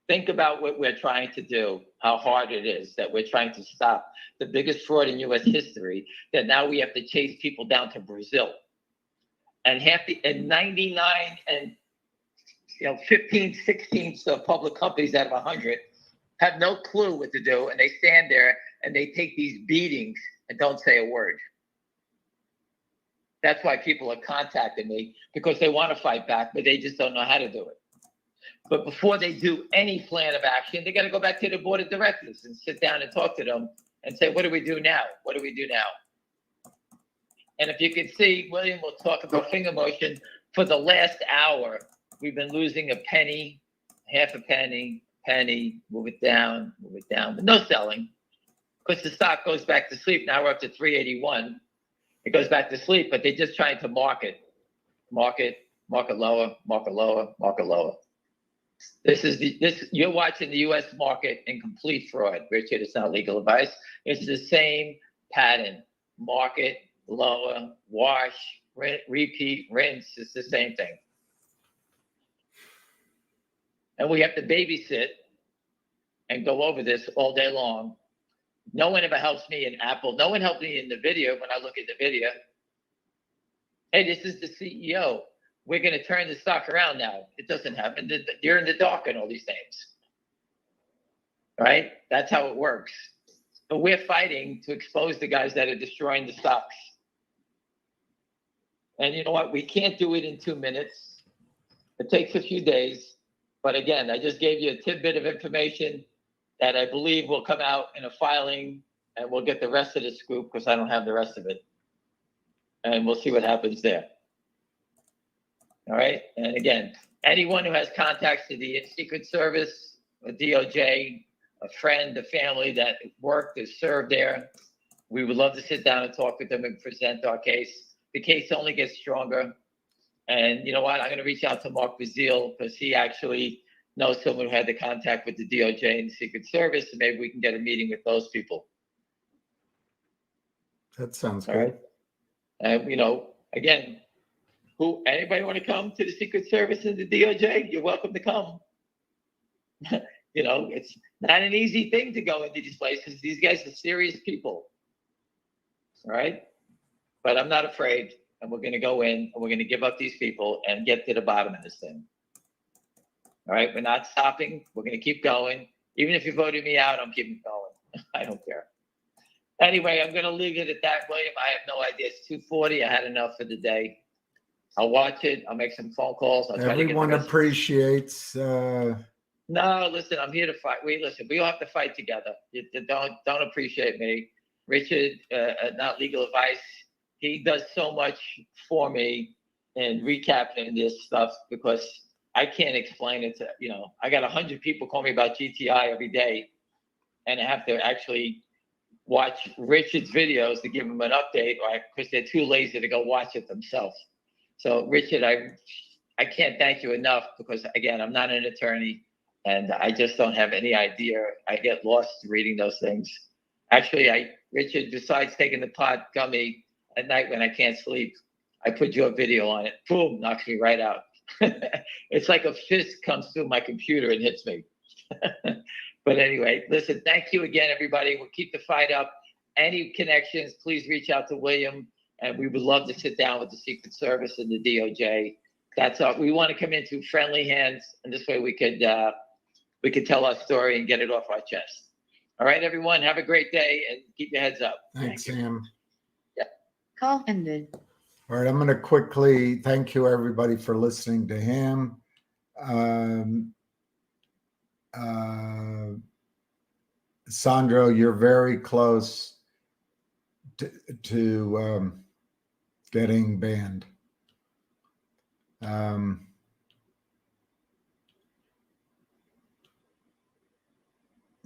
Think about what we're trying to do, how hard it is that we're trying to stop the biggest fraud in U.S. history, that now we have to chase people down to Brazil. And 99 and 15 16ths of public companies out of 100 have no clue what to do, and they stand there and they take these beatings and don't say a word. That's why people are contacting me, because they want to fight back, but they just don't know how to do it. But before they do any plan of action, they got to go back to the board of directors and sit down and talk to them and say, what do we do now? What do we do now? And if you can see, William will talk about finger motion. For the last hour, we've been losing a penny, half a penny, move it down, but no selling, because the stock goes back to sleep. Now we're up to 381. It goes back to sleep, but they're just trying to market lower, market lower. You're watching the U.S. market in complete fraud, Richard. It's not legal advice. It's the same pattern: market lower, wash, repeat, rinse. It's the same thing. And we have to babysit and go over this all day long. No one ever helps me in Apple. No one helped me in the video when I look at the video. Hey, this is the CEO. We're going to turn the stock around now. It doesn't happen. You're in the dark on all these things. Right? That's how it works. But we're fighting to expose the guys that are destroying the stocks. And you know what? We can't do it in 2 minutes. It takes a few days. But again, I just gave you a tidbit of information that I believe will come out in a filing, and we'll get the rest of the scoop because I don't have the rest of it. And we'll see what happens there. All right. And again, anyone who has contacts to the Secret Service, a DOJ, a friend, a family that worked or served there, we would love to sit down and talk with them and present our case. The case only gets stronger. And you know what? I'm going to reach out to Mark Bazile, because he actually knows someone who had the contact with the DOJ and the Secret Service, and maybe we can get a meeting with those people. That sounds All good. right. And again, anybody want to come to the Secret Service and the DOJ? You're welcome to come. It's not an easy thing to go into these places. These guys are serious people. All right. But I'm not afraid. And we're going to go in and we're going to give up these people and get to the bottom of this thing. All right. We're not stopping. We're going to keep going. Even if you voted me out, I'm keeping going. I don't care. Anyway, I'm going to leave it at that, William. I have no idea. It's 2:40. I had enough for the day. I'll watch it. I'll make some phone calls. I'll try Everyone to get appreciates. No, listen, I'm here to fight. We all have to fight together. You don't appreciate me. Richard, not legal advice. He does so much for me in recapping this stuff, because I can't explain it to, I got 100 people call me about GTI every day, and I have to actually watch Richard's videos to give them an update, because they're too lazy to go watch it themselves. So Richard, I can't thank you enough, because again, I'm not an attorney and I just don't have any idea. I get lost reading those things. Actually, Richard, besides taking the pot gummy at night when I can't sleep, I put your video on it. Boom, knocks me right out. It's like a fist comes through my computer and hits me. But anyway, listen, thank you again, everybody. We'll keep the fight up. Any connections, please reach out to William, and we would love to sit down with the Secret Service and the DOJ. That's all. We want to come into friendly hands, and this way we could tell our story and get it off our chest. All right, everyone, have a great day and keep your heads up. Thanks, Sam. Yeah. Call ended. All right, I'm going to quickly thank you, everybody, for listening to him. Sandro, you're very close to getting banned.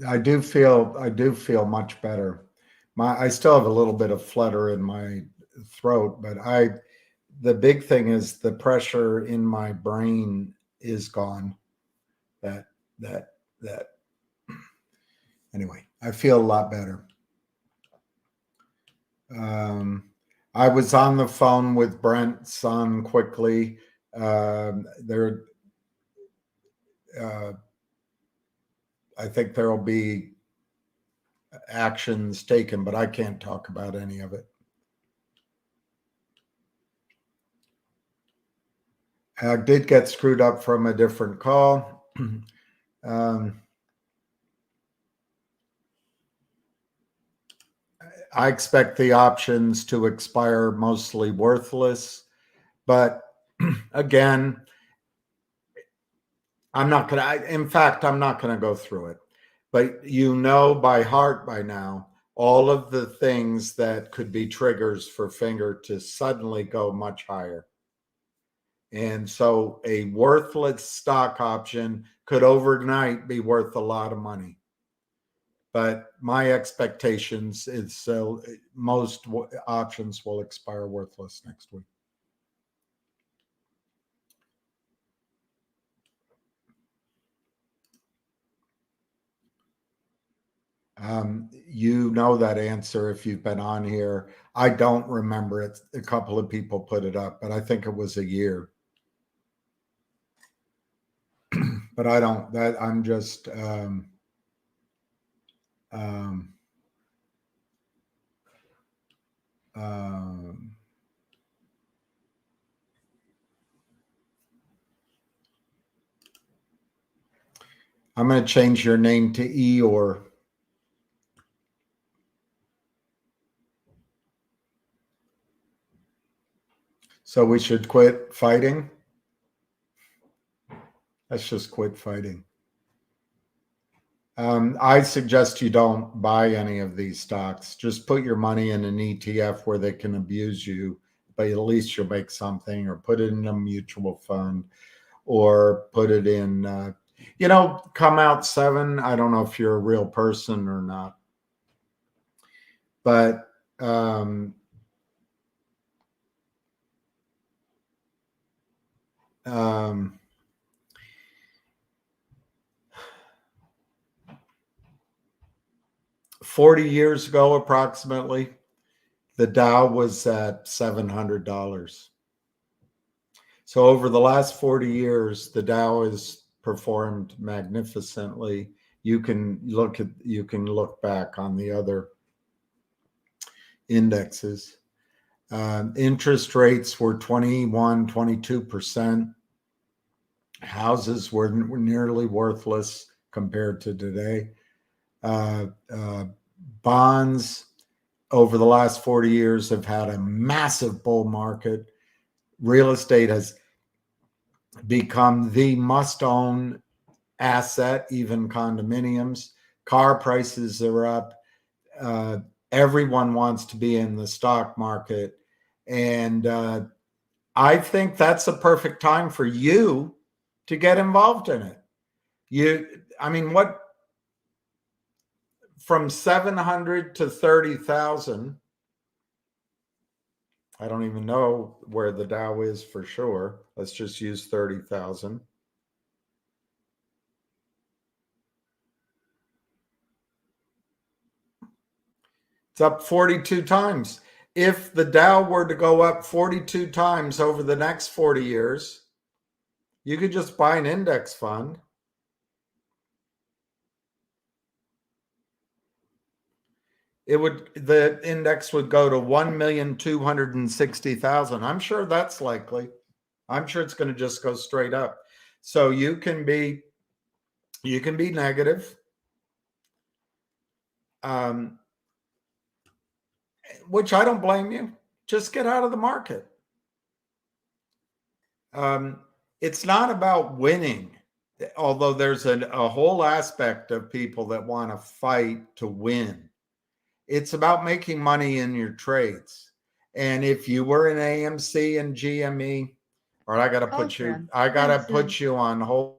I do feel much better. I still have a little bit of flutter in my throat, but the big thing is the pressure in my brain is gone. That that anyway, I feel a lot better. I was on the phone with Brent's son quickly. There, I think there will be actions taken, but I can't talk about any of it. I did get screwed up from a different call. I expect the options to expire mostly worthless, but again, I'm not going to, in fact, I'm not going to go through it, but you know by heart by now, all of the things that could be triggers for Finger to suddenly go much higher. And so a worthless stock option could overnight be worth a lot of money. But my expectations is most options will expire worthless next week. You know that answer if you've been on here. I don't remember it. A couple of people put it up, but I think it was a year. But I don't. That I'm just. I'm going to change your name to Eeyore. So we should quit fighting? Let's just quit fighting. I suggest you don't buy any of these stocks. Just put your money in an ETF where they can abuse you, but at least you'll make something, or put it in a mutual fund, or put it in, Come Out 7. I don't know if you're a real person or not, but 40 years ago, approximately, the Dow was at $700. So over the last 40 years, the Dow has performed magnificently. You can look back on the other indexes. Interest rates were 21, 22%. Houses were nearly worthless compared to today. Bonds over the last 40 years have had a massive bull market. Real estate has become the must-own asset, even condominiums. Car prices are up. Everyone wants to be in the stock market. And I think that's a perfect time for you to get involved in it. What from 700 to 30,000, I don't even know where the Dow is for sure. Let's just use 30,000. It's up 42 times. If the Dow were to go up 42 times over the next 40 years, you could just buy an index fund. The index would go to 1,260,000. I'm sure that's likely. I'm sure it's going to just go straight up. So you can be negative, which I don't blame you. Just get out of the market. It's not about winning, although there's a whole aspect of people that want to fight to win. It's about making money in your trades. And if you were in AMC and GME, or I got to put you on hold.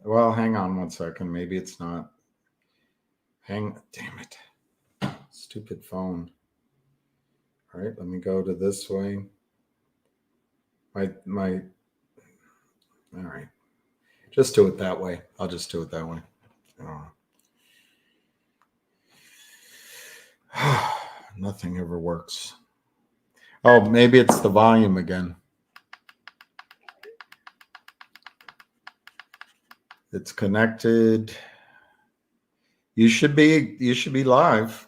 Well, hang on one second. Maybe it's not. Damn it. Stupid phone. All right, let me go to this way. All right. Just do it that way. I'll just do it that way. Nothing ever works. Oh, maybe it's the volume again. It's connected. You should be live.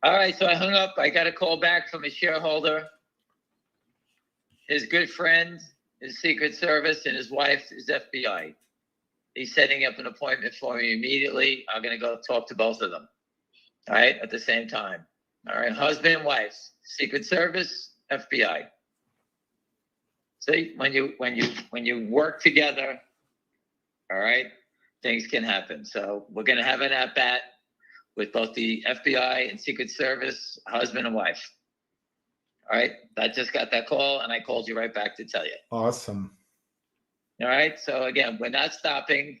All right, so I hung up. I got a call back from a shareholder. His good friend is Secret Service and his wife is FBI. He's setting up an appointment for me immediately. I'm going to go talk to both of them. All right, at the same time. All right, husband and wife, Secret Service, FBI. See, when you work together, all right, things can happen. So we're going to have an at-bat with both the FBI and Secret Service, husband and wife. All right, I just got that call, and I called you right back to tell you. Awesome. All right, so again, we're not stopping.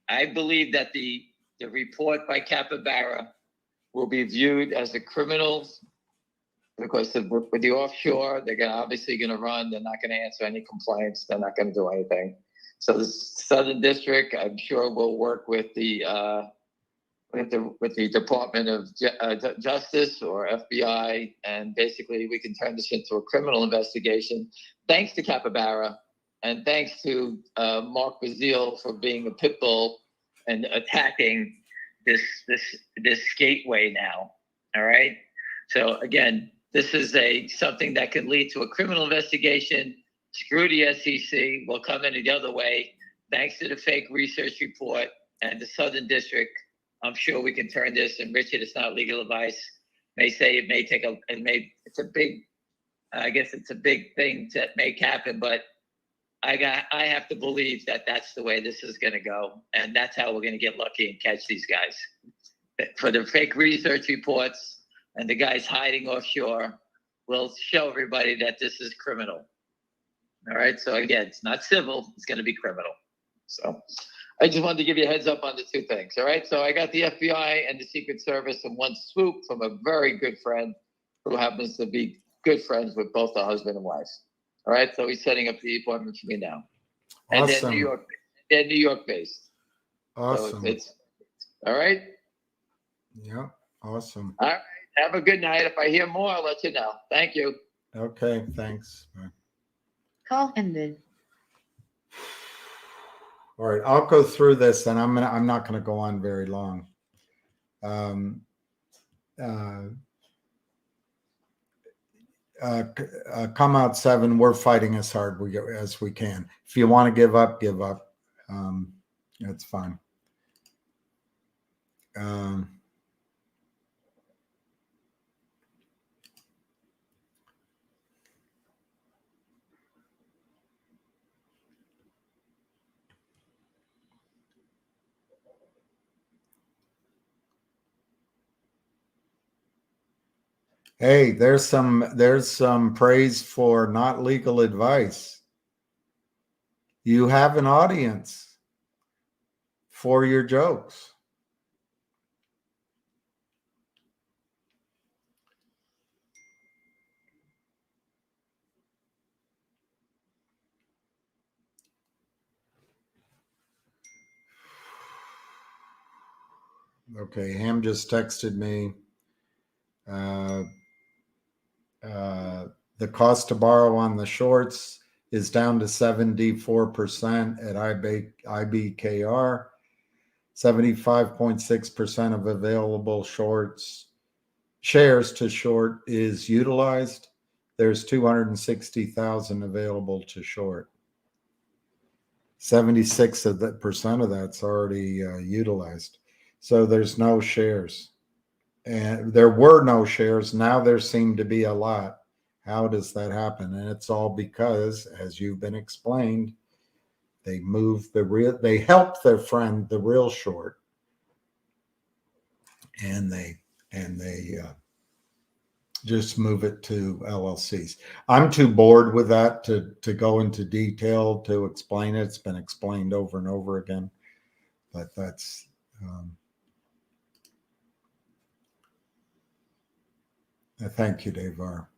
I believe that the report by Capybara will be viewed as a criminal because with the offshore, they're obviously going to run. They're not going to answer any complaints. They're not going to do anything. So the Southern District, I'm sure, will work with the Department of Justice or FBI, and basically we can turn this into a criminal investigation. Thanks to Capybara, and thanks to Mark Bazile for being a pit bull and attacking this gateway now. All right. So again, this is something that could lead to a criminal investigation. Screw the SEC. We'll come in the other way. Thanks to the fake research report and the Southern District, I'm sure we can turn this. And Richard, it's not legal advice. May say it may take it's a big, I guess it's a big thing that may happen, but I have to believe that that's the way this is going to go, and that's how we're going to get lucky and catch these guys. For the fake research reports and the guys hiding offshore, we'll show everybody that this is criminal. All right. So again, it's not civil; it's going to be criminal. So I just wanted to give you a heads up on the two things. All right. So I got the FBI and the Secret Service in one swoop from a very good friend who happens to be good friends with both the husband and wife. All right, so he's setting up the appointment for me now. And Awesome. they're New York based. Awesome. So it's all right. Yeah, awesome. All right. Have a good night. If I hear more, I'll let you know. Thank you. Okay, thanks. Bye. Call ended. All right, I'll go through this, and I'm not gonna go on very long. Come out 7. We're fighting as hard as we can. If you want to give up, give up. That's fine. Hey, there's some praise for not legal advice. You have an audience for your jokes. Okay, Ham just texted me. The cost to borrow on the shorts is down to 74% at IBKR. 75.6% of available shares to short is utilized. There's 260,000 available to short. 76% of that's already utilized. So there's no shares. And there were no shares. Now there seem to be a lot. How does that happen? And it's all because, as you've been explained, they help their friend, the real short, and they just move it to LLCs. I'm too bored with that to go into detail to explain it. It's been explained over and over again. but that's thank you, Devar.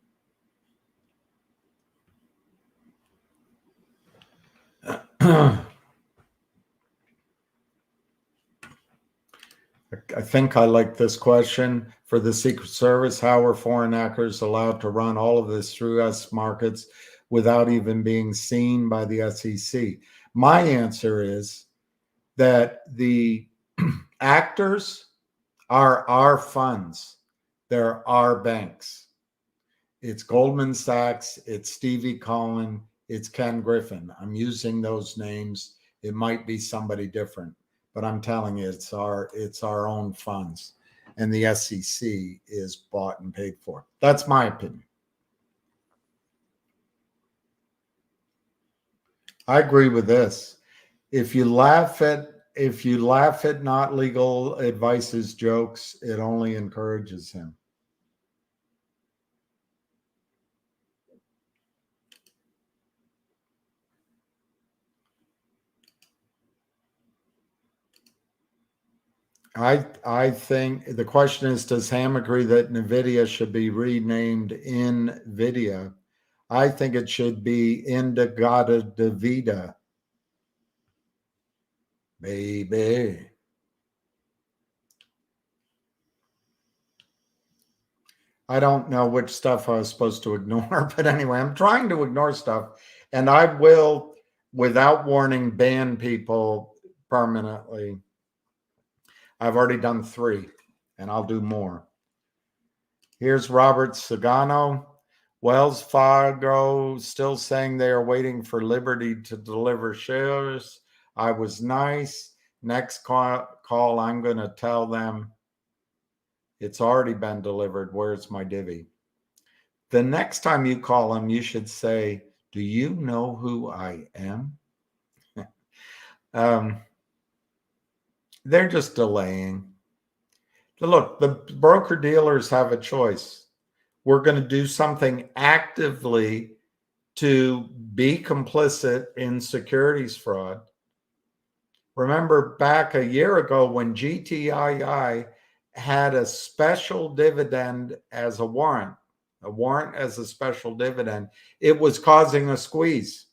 I think I like this question. For the Secret Service, how are foreign actors allowed to run all of this through U.S. markets without even being seen by the SEC? My answer is that the actors are our funds. They're our banks. It's Goldman Sachs, it's Stevie Cohen, it's Ken Griffin. I'm using those names. It might be somebody different, but I'm telling you, it's our own funds, and the SEC is bought and paid for. That's my opinion. I agree with this. If you laugh at not legal advice's jokes, it only encourages him. I think the question is, does Ham agree that NVIDIA should be renamed NVIDIA? I think it should be Indigada Davida. Baby. I don't know which stuff I was supposed to ignore, but anyway, I'm trying to ignore stuff, and I will, without warning, ban people permanently. I've already done 3, and I'll do more. Here's Robert Sagano. Wells Fargo still saying they are waiting for Liberty to deliver shares. I was nice. Next call, I'm going to tell them it's already been delivered. Where's my divvy? The next time you call them, you should say, do you know who I am? They're just delaying. Look, the broker dealers have a choice. We're going to do something actively to be complicit in securities fraud. Remember back a year ago when GTII had a special dividend as a warrant as a special dividend, it was causing a squeeze.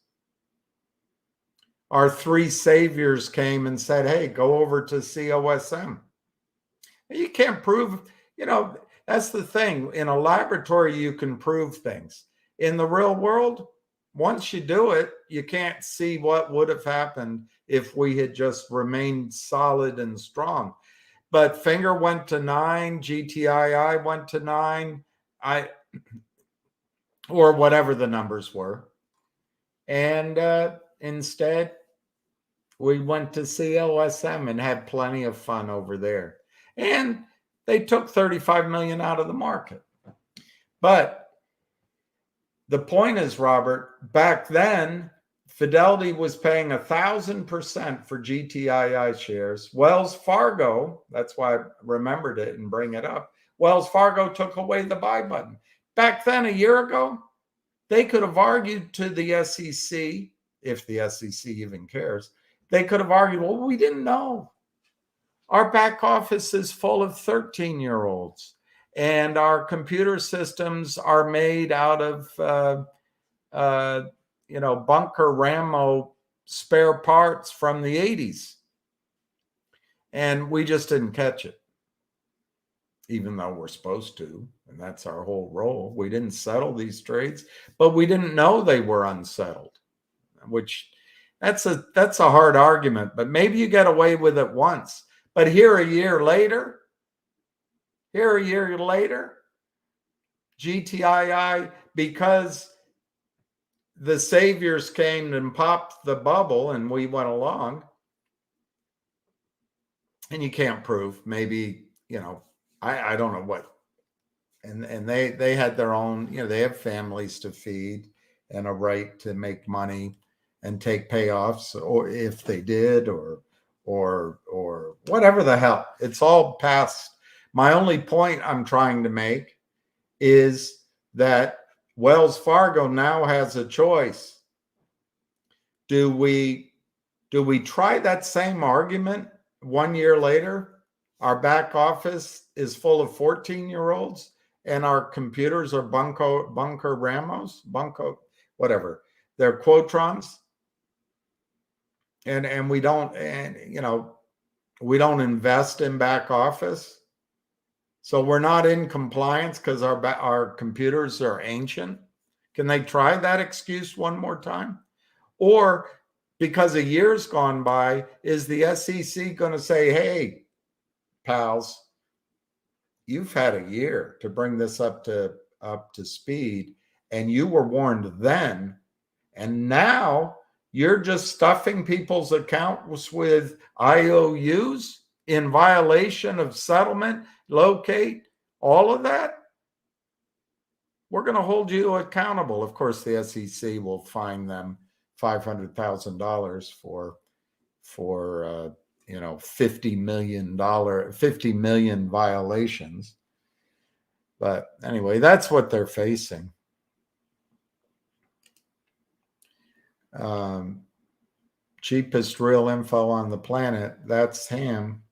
Our 3 saviors came and said, hey, go over to COSM. You can't prove, that's the thing. In a laboratory, you can prove things. In the real world, once you do it, you can't see what would have happened if we had just remained solid and strong. But Finger went to 9, GTII went to 9, or whatever the numbers were. And instead, we went to COSM and had plenty of fun over there. And they took 35 million out of the market. But the point is, Robert, back then, Fidelity was paying 1,000% for GTII shares. Wells Fargo, that's why I remembered it and bring it up. Wells Fargo took away the buy button. Back then, a year ago, they could have argued to the SEC, if the SEC even cares, they could have argued, well, we didn't know. Our back office is full of 13-year-olds, and our computer systems are made out of, bunker Ramo spare parts from the 80s. And we just didn't catch it, even though we're supposed to. And that's our whole role. We didn't settle these trades, but we didn't know they were unsettled, which that's a hard argument, but maybe you get away with it once. But here a year later, GTII, because the saviors came and popped the bubble and we went along, and you can't prove, maybe, I don't know what. And they had their own, they have families to feed and a right to make money and take payoffs, or if they did, or whatever the hell. It's all past. My only point I'm trying to make is that Wells Fargo now has a choice. Do we try that same argument 1 year later, our back office is full of 14-year-olds and our computers are whatever. They're Quotrons. And we don't, we don't invest in back office. So we're not in compliance because our computers are ancient. Can they try that excuse one more time? Or because a year's gone by, is the SEC going to say, hey, pals, you've had a year to bring this up to speed, and you were warned then, and now you're just stuffing people's accounts with IOUs in violation of settlement, locate, all of that? We're going to hold you accountable. Of course, the SEC will fine them $500,000 for 50 million violations. But anyway, that's what they're facing. Cheapest real info on the planet, that's ham.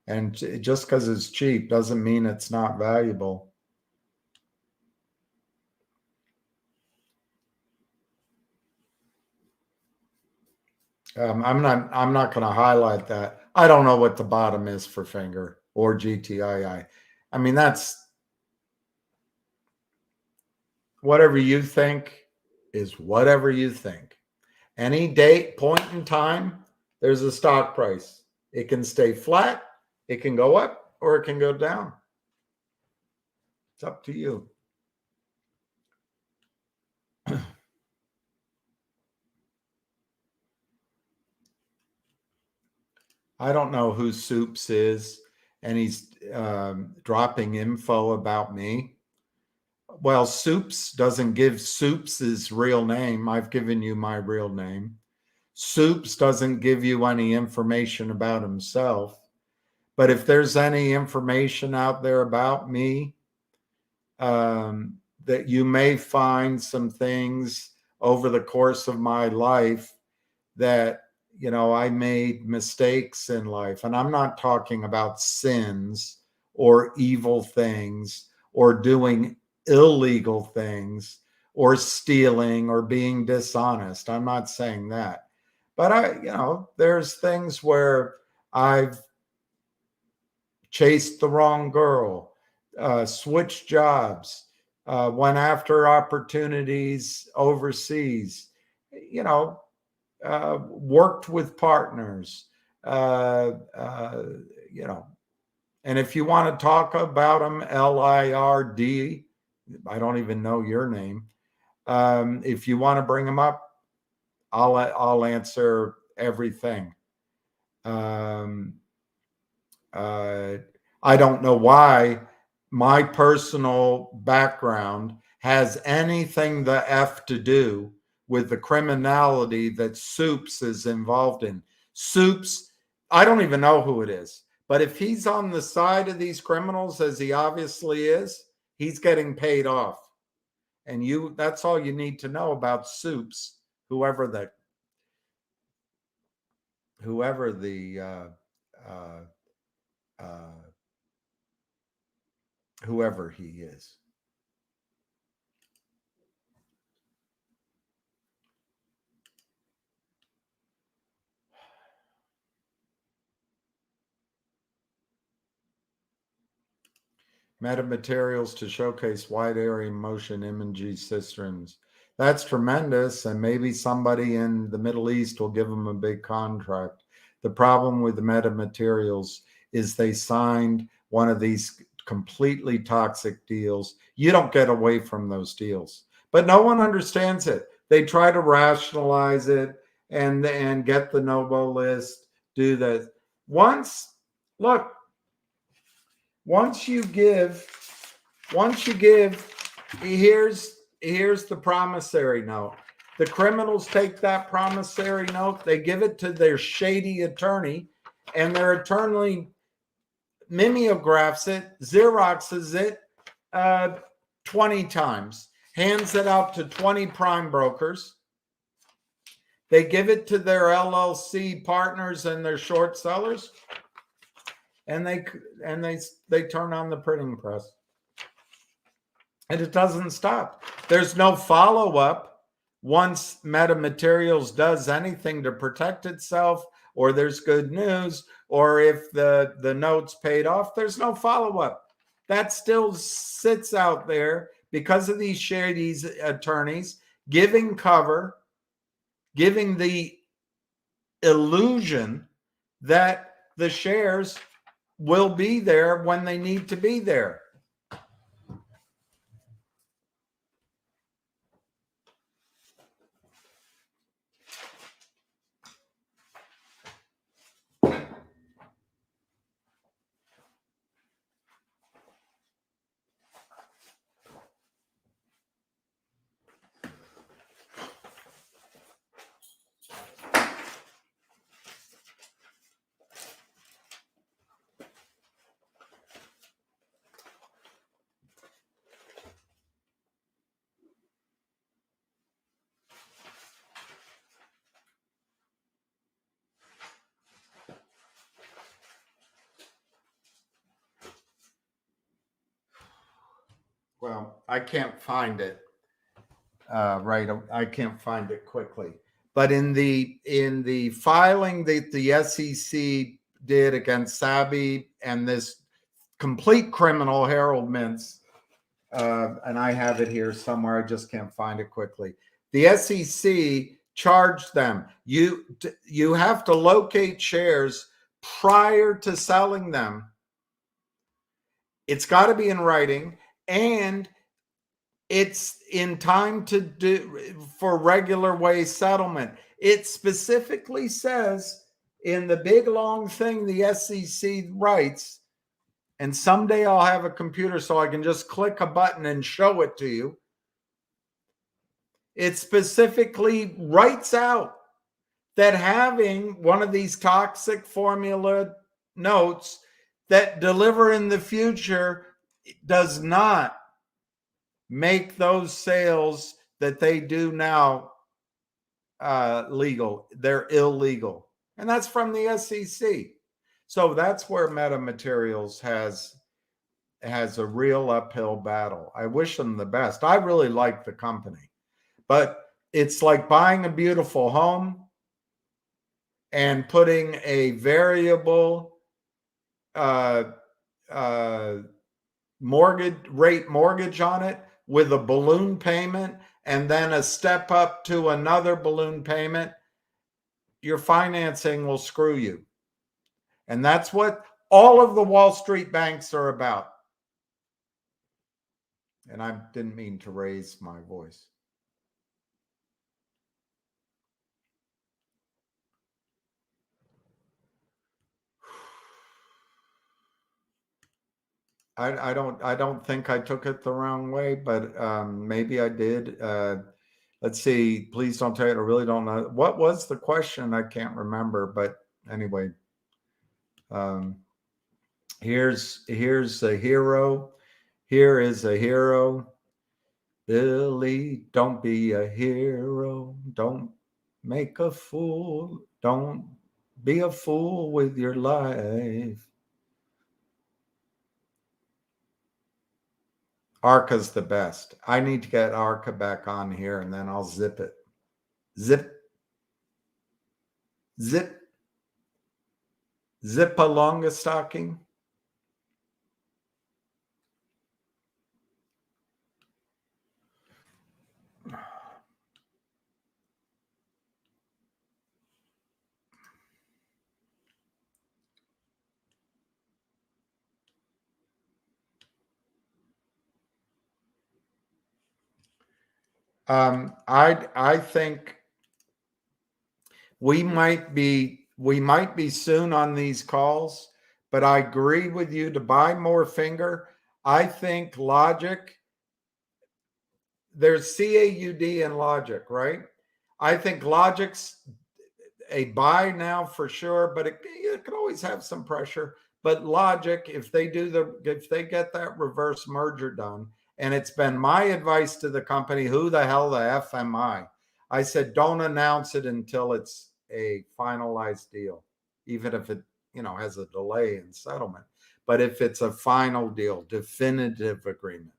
And just because it's cheap doesn't mean it's not valuable. I'm not going to highlight that. I don't know what the bottom is for Finger or GTII. I mean, that's whatever you think is whatever you think. Any date, point in time, there's a stock price. It can stay flat, it can go up, or it can go down. It's up to you. I don't know who Soups is, and he's dropping info about me. Well, Soups doesn't give Soups his real name. I've given you my real name. Soups doesn't give you any information about himself. But if there's any information out there about me, that you may find some things over the course of my life that, I made mistakes in life. And I'm not talking about sins or evil things or doing illegal things or stealing or being dishonest. I'm not saying that. But there's things where I've chased the wrong girl, switched jobs, went after opportunities overseas, worked with partners, and if you want to talk about them, LIRD, I don't even know your name. If you want to bring them up, I'll answer everything. I don't know why my personal background has anything the F to do with the criminality that Soups is involved in. Soups, I don't even know who it is, but if he's on the side of these criminals, as he obviously is, he's getting paid off. And that's all you need to know about Soups, whoever he is. Metamaterials to showcase wide area motion imaging systems. That's tremendous, and maybe somebody in the Middle East will give them a big contract. The problem with the metamaterials is they signed one of these completely toxic deals. You don't get away from those deals, but no one understands it. They try to rationalize it and get the no-go list, do that. Once you give, here's the promissory note. The criminals take that promissory note, they give it to their shady attorney, and their attorney mimeographs it, Xeroxes it 20 times, hands it out to 20 prime brokers. They give it to their LLC partners and their short sellers, and they turn on the printing press. And it doesn't stop. There's no follow-up once Metamaterials does anything to protect itself, or there's good news, or if the note's paid off, there's no follow-up. That still sits out there because of these shady attorneys giving cover, giving the illusion that the shares will be there when they need to be there. Well, I can't find it right. I can't find it quickly. But in the filing that the SEC did against Sabi and this complete criminal, Harold Mintz, and I have it here somewhere. I just can't find it quickly. The SEC charged them. You have to locate shares prior to selling them. It's got to be in writing, and it's in time to do for regular way settlement. It specifically says in the big long thing the SEC writes, and someday I'll have a computer so I can just click a button and show it to you. It specifically writes out that having one of these toxic formula notes that deliver in the future does not make those sales that they do now legal. They're illegal. And that's from the SEC. So that's where Metamaterials has a real uphill battle. I wish them the best. I really like the company. But it's like buying a beautiful home and putting a variable mortgage on it with a balloon payment and then a step up to another balloon payment. Your financing will screw you. And that's what all of the Wall Street banks are about. And I didn't mean to raise my voice. I don't think I took it the wrong way, but maybe I did. Let's see. Please don't tell it. I really don't know. What was the question? I can't remember. But anyway, here's a hero. Here is a hero. Billy, don't be a hero. Don't make a fool. Don't be a fool with your life. Arca's the best. I need to get Arca back on here and then I'll zip it. Zip. Zip. Zip a longa stocking. I think we might be soon on these calls, but I agree with you to buy more finger. I think Logic, there's CAUD and Logic, right? I think Logic's a buy now for sure, but it could always have some pressure. But Logic, if they get that reverse merger done, and it's been my advice to the company, who the hell the F am I? I said, don't announce it until it's a finalized deal, even if it, has a delay in settlement. But if it's a final deal, definitive agreement,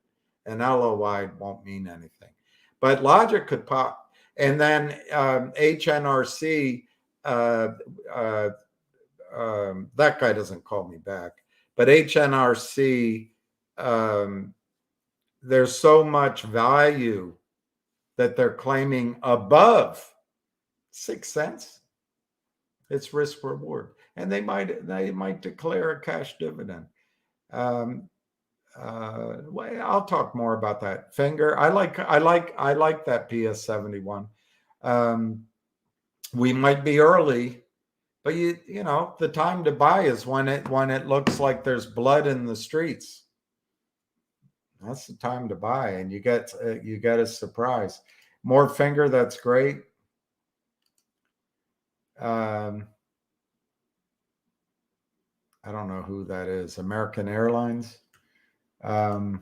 an LOI won't mean anything. But logic could pop. And then HNRC, that guy doesn't call me back, but HNRC, there's so much value that they're claiming above 6 cents. It's risk reward, and they might declare a cash dividend. Well, I'll talk more about that. Finger, I like that PS71. We might be early, but the time to buy is when it looks like there's blood in the streets. That's the time to buy, and you get a surprise. More finger, that's great. I don't know who that is. American Airlines. That's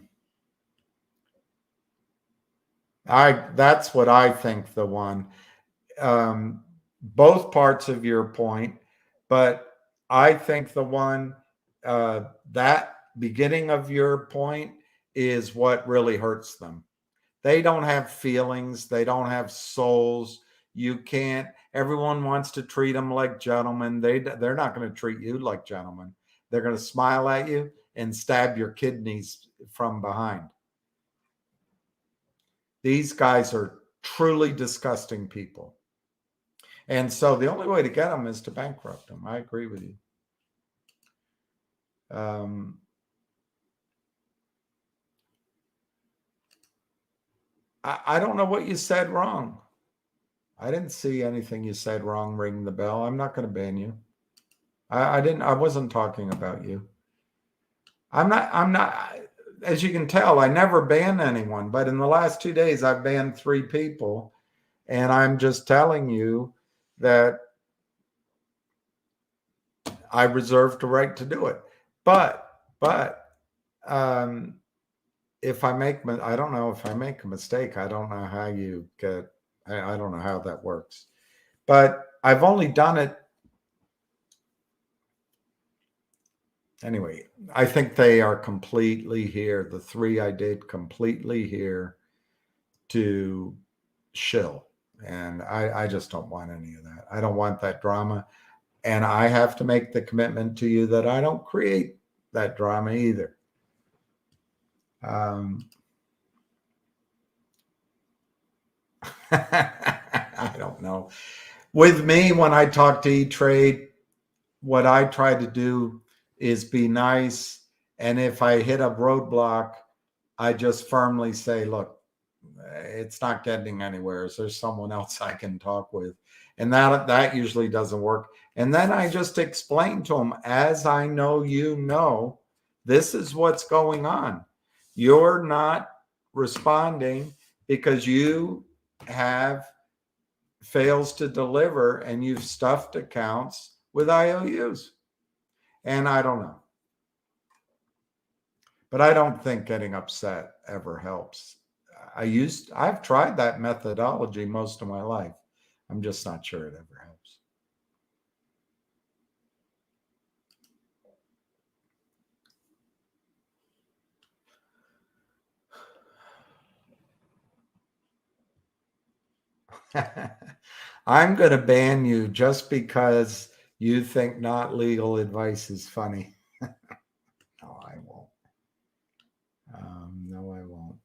what I think the one. Both parts of your point, but I think the one that beginning of your point is what really hurts them. They don't have feelings. They don't have souls. You can't. Everyone wants to treat them like gentlemen. They're not going to treat you like gentlemen. They're going to smile at you and stab your kidneys from behind. These guys are truly disgusting people. And so the only way to get them is to bankrupt them. I agree with you. I don't know what you said wrong. I didn't see anything you said wrong. Ring the bell. I'm not going to ban you. I wasn't talking about you. I'm not, as you can tell, I never ban anyone, but in the last 2 days, I've banned 3 people. And I'm just telling you that I reserve the right to do it. But if I make, I don't know if I make a mistake, I don't know how you get, I don't know how that works. But I've only done it. Anyway, I think they are completely here. The 3 I did completely here to shill. And I just don't want any of that. I don't want that drama. And I have to make the commitment to you that I don't create that drama either. I don't know. With me, when I talk to E-Trade, what I try to do is be nice. And if I hit a roadblock, I just firmly say, look, it's not getting anywhere. So there's someone else I can talk with. And that usually doesn't work. And then I just explain to them, as I know, this is what's going on. You're not responding because you have fails to deliver and you've stuffed accounts with IOUs. And I don't know. But I don't think getting upset ever helps. I've tried that methodology most of my life. I'm just not sure it ever helps. I'm going to ban you just because you think not legal advice is funny. No, I won't. No, I won't.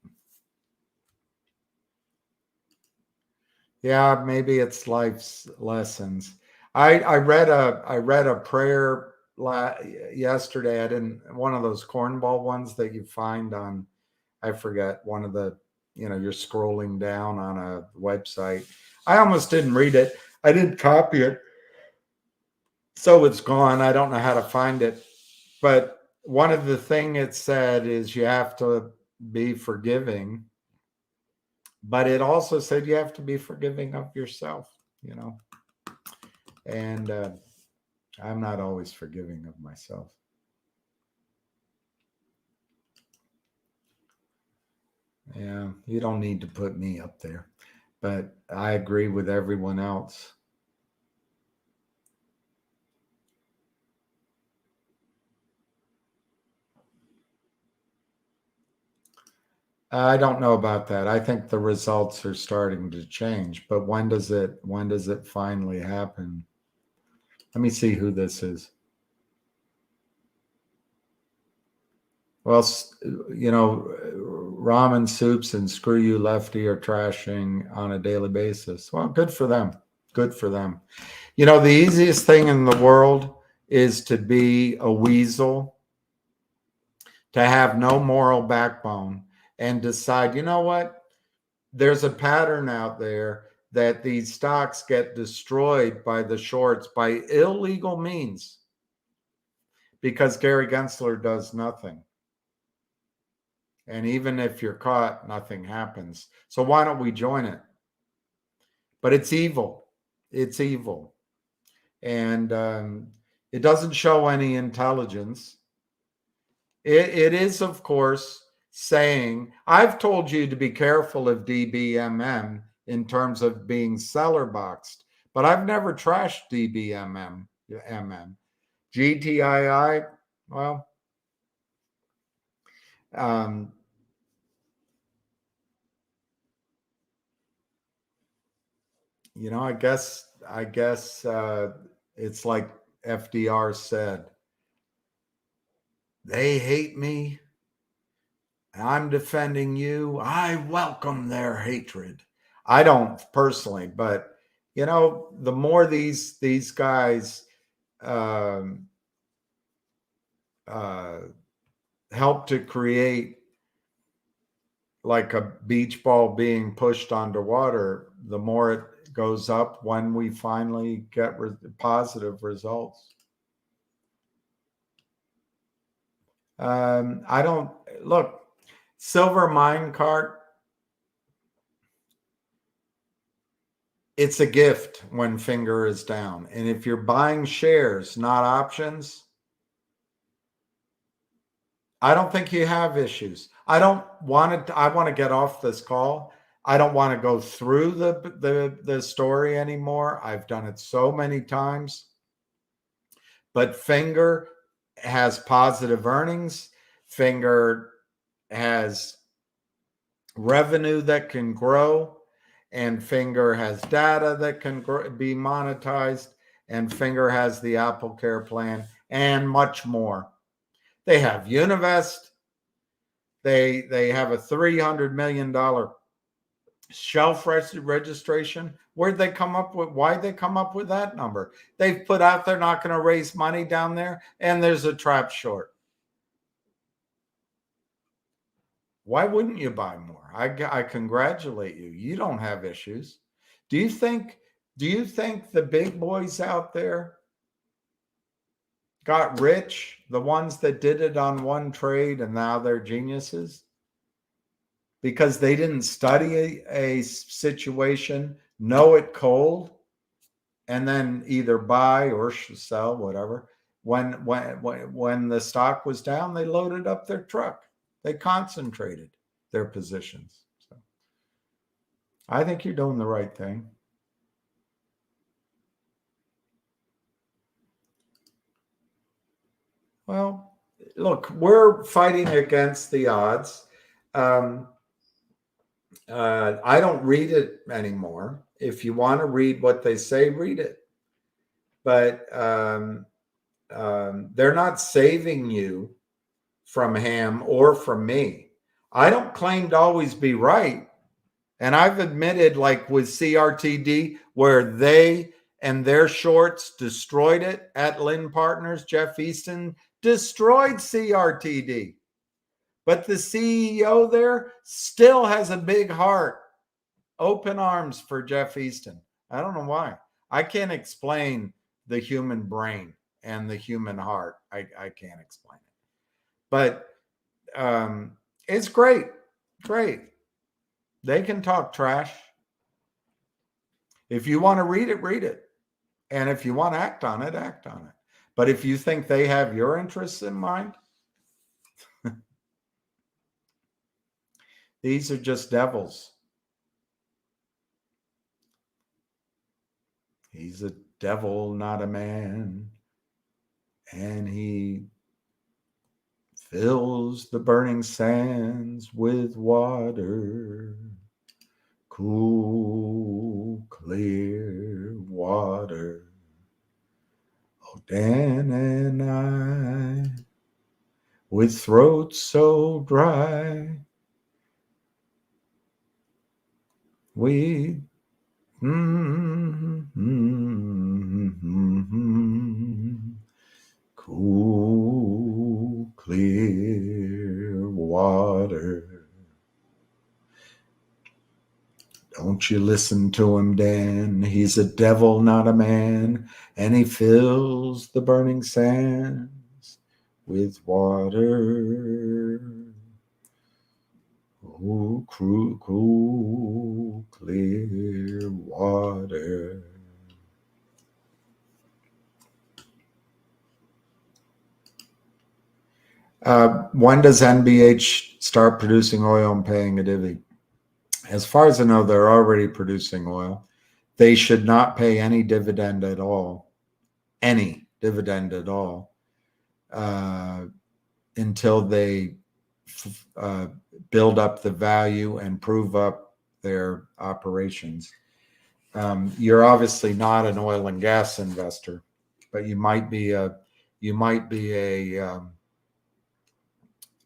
Yeah, maybe it's life's lessons. I read a prayer yesterday. I didn't, one of those cornball ones that you find on, I forget, one of the, you're scrolling down on a website. I almost didn't read it. I didn't copy it. So it's gone. I don't know how to find it. But one of the things it said is you have to be forgiving. But it also said you have to be forgiving of yourself, And I'm not always forgiving of myself. Yeah, you don't need to put me up there. but I agree with everyone else. I don't know about that. I think the results are starting to change, but when does it finally happen? Let me see who this is. Well, ramen soups and screw you lefty are trashing on a daily basis. Well, good for them. Good for them. The easiest thing in the world is to be a weasel, to have no moral backbone, and decide, you know what? There's a pattern out there that these stocks get destroyed by the shorts by illegal means because Gary Gensler does nothing. And even if you're caught, nothing happens. So why don't we join it? But it's evil. It's evil. And it doesn't show any intelligence. It is, of course, saying, I've told you to be careful of DBMM in terms of being seller boxed, but I've never trashed DBMM. GTII, well, I guess it's like FDR said, they hate me. I'm defending you. I welcome their hatred. I don't personally, but the more these guys help to create like a beach ball being pushed underwater, the more it goes up when we finally get positive results. I don't look, silver mine cart. It's a gift when finger is down. And if you're buying shares, not options, I don't think you have issues. I want to get off this call. I don't want to go through the story anymore. I've done it so many times. But Finger has positive earnings. Finger has revenue that can grow. And Finger has data that can be monetized. And Finger has the Apple Care plan and much more. They have Univest. They have a $300 million shelf registration. Where'd they come up with? Why'd they come up with that number? They've put out they're not going to raise money down there, and there's a trap short. Why wouldn't you buy more? I congratulate you. You don't have issues. Do you think the big boys out there got rich, the ones that did it on one trade and now they're geniuses? Because they didn't study a situation, know it cold, and then either buy or sell, whatever. When the stock was down, they loaded up their truck. They concentrated their positions. So I think you're doing the right thing. Well, look, we're fighting against the odds. I don't read it anymore. If you want to read what they say, read it. But they're not saving you from Ham or from me. I don't claim to always be right. And I've admitted, like with CRTD, where they and their shorts destroyed it at Lynn Partners, Jeff Easton destroyed CRTD. But the CEO there still has a big heart, open arms for Jeff Easton. I don't know why. I can't explain the human brain and the human heart. I can't explain it. But it's great. Great. They can talk trash. If you want to read it, read it. And if you want to act on it, act on it. But if you think they have your interests in mind, these are just devils. He's a devil, not a man. And he fills the burning sands with water. Cool, clear water. Oh, Dan and I, with throats so dry, we cool, clear water. Don't you listen to him, Dan. He's a devil, not a man, and he fills the burning sands with water. Oh, cool, clear water. When does NBH start producing oil and paying a divvy? As far as I know, they're already producing oil. They should not pay any dividend at all, until they build up the value and prove up their operations. You're obviously not an oil and gas investor, but you might be a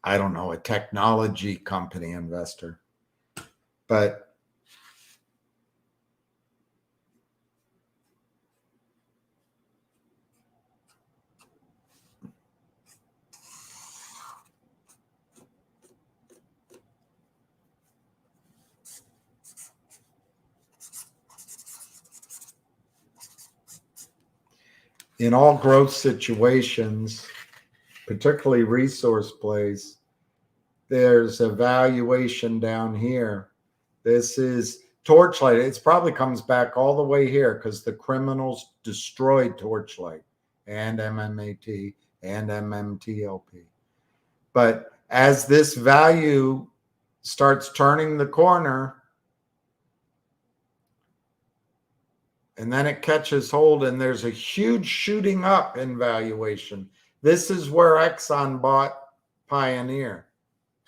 I don't know, a technology company investor. But in all growth situations, particularly resource plays, there's a valuation down here. This is Torchlight. It probably comes back all the way here because the criminals destroyed Torchlight and MMAT and MMTLP. But as this value starts turning the corner, and then it catches hold and there's a huge shooting up in valuation. This is where Exxon bought Pioneer.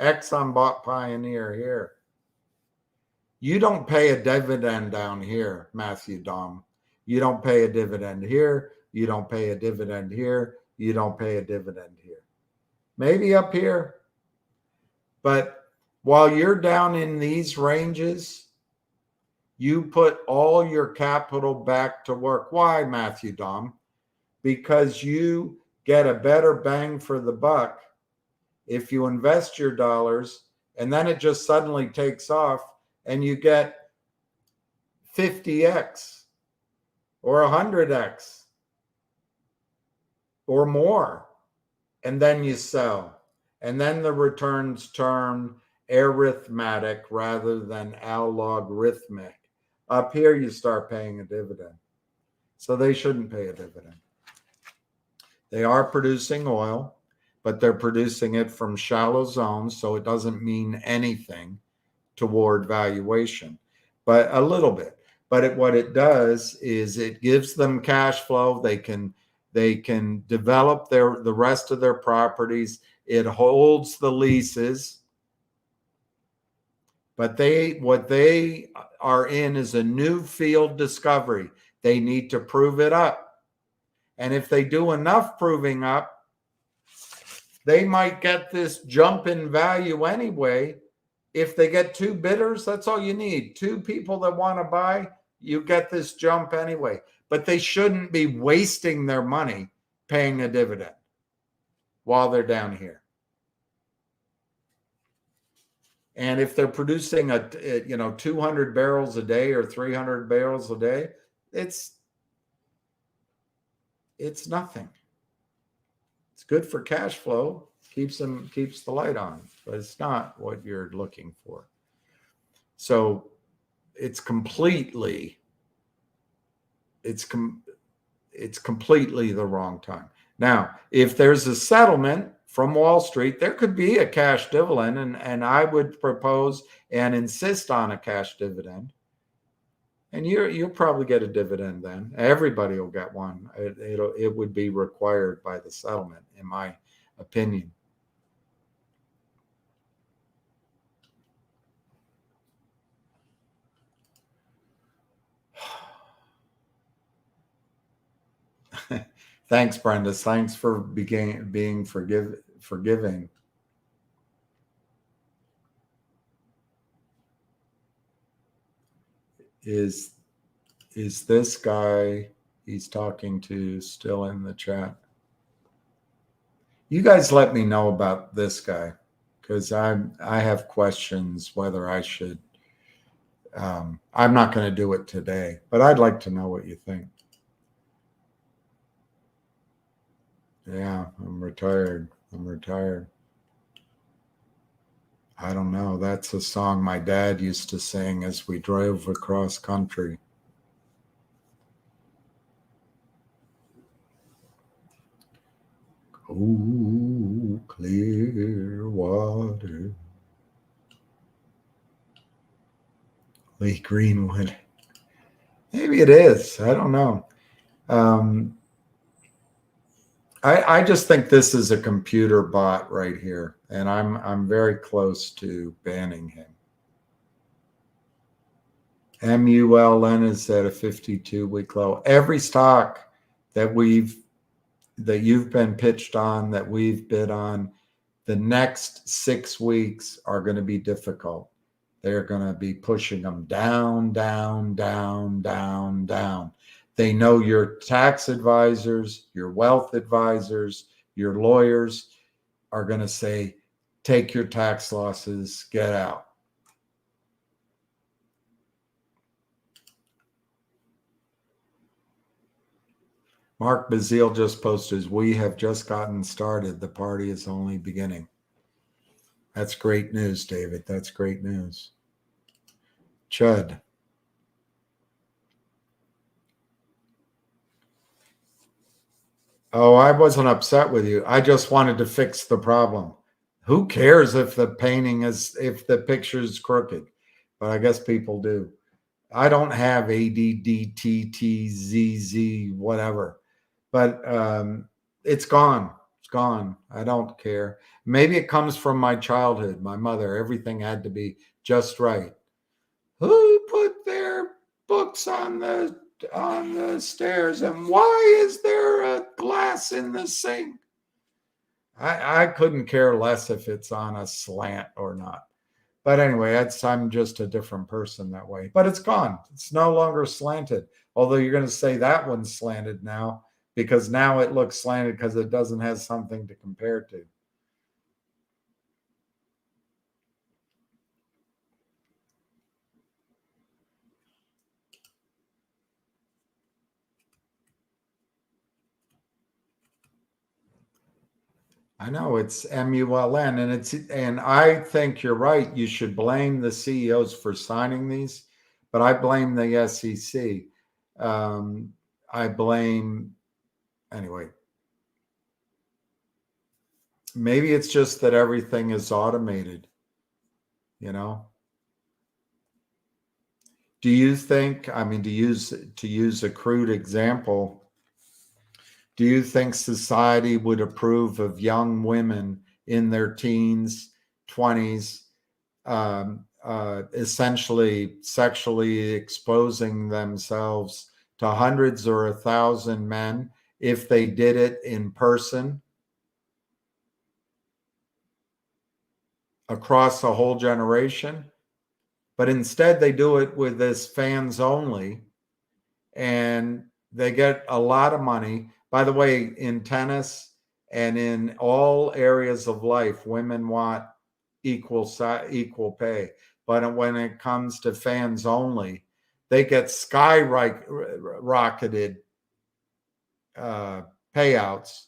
Exxon bought Pioneer here. You don't pay a dividend down here, Matthew Dom. You don't pay a dividend here. You don't pay a dividend here. You don't pay a dividend here. Maybe up here. But while you're down in these ranges, you put all your capital back to work. Why, Matthew Dom? Because you get a better bang for the buck if you invest your dollars and then it just suddenly takes off and you get 50x or 100x or more, and then you sell. And then the returns turn arithmetic rather than logarithmic. Up here, you start paying a dividend. So they shouldn't pay a dividend. They are producing oil, but they're producing it from shallow zones, so it doesn't mean anything toward valuation, but a little bit. But what it does is it gives them cash flow. They can develop the rest of their properties. It holds the leases. But what they are in is a new field discovery. They need to prove it up. And if they do enough proving up, they might get this jump in value anyway. If they get 2 bidders, that's all you need. 2 people that want to buy, you get this jump anyway. But they shouldn't be wasting their money paying a dividend while they're down here. And if they're producing 200 barrels a day or 300 barrels a day, it's nothing. It's good for cash flow, keeps the light on, but it's not what you're looking for. So it's completely the wrong time. Now, if there's a settlement from Wall Street, there could be a cash dividend, and I would propose and insist on a cash dividend. And you'll probably get a dividend then. Everybody will get one. It would be required by the settlement, in my opinion. Thanks, Brenda. Thanks for being forgiving. Is this guy he's talking to still in the chat? You guys let me know about this guy, because I have questions whether I should. I'm not going to do it today, but I'd like to know what you think. Yeah, I'm retired. I don't know. That's a song my dad used to sing as we drove across country. Oh, clear water. Lee Greenwood. Maybe it is. I don't know. I just think this is a computer bot right here, and I'm very close to banning him. MULN is at a 52-week low. Every stock that you've been pitched on, that we've bid on, the next 6 weeks are going to be difficult. They're going to be pushing them down, down, down, down, down. They know your tax advisors, your wealth advisors, your lawyers are going to say, take your tax losses, get out. Mark Bazile just posted, we have just gotten started. The party is only beginning. That's great news, David. That's great news. Chud. Oh, I wasn't upset with you. I just wanted to fix the problem. Who cares if the picture is crooked? But I guess people do. I don't have ADDTTZZ, whatever. But it's gone. It's gone. I don't care. Maybe it comes from my childhood. My mother, everything had to be just right. Who put their books on the stairs, and why is there a glass in the sink? I couldn't care less if it's on a slant or not. But anyway, I'm just a different person that way. But it's gone. It's no longer slanted. Although you're going to say that one's slanted now, because now it looks slanted because it doesn't have something to compare to. I know it's MULN, and I think you're right. You should blame the CEOs for signing these, but I blame the SEC. I blame anyway. Maybe it's just that everything is automated. You know. Do you think? I mean, to use a crude example. Do you think society would approve of young women in their teens, 20s, essentially sexually exposing themselves to hundreds or 1,000 men if they did it in person across a whole generation? But instead, they do it with this fans only, and they get a lot of money. By the way, in tennis and in all areas of life, women want equal pay. But when it comes to fans only, they get skyrocketed payouts,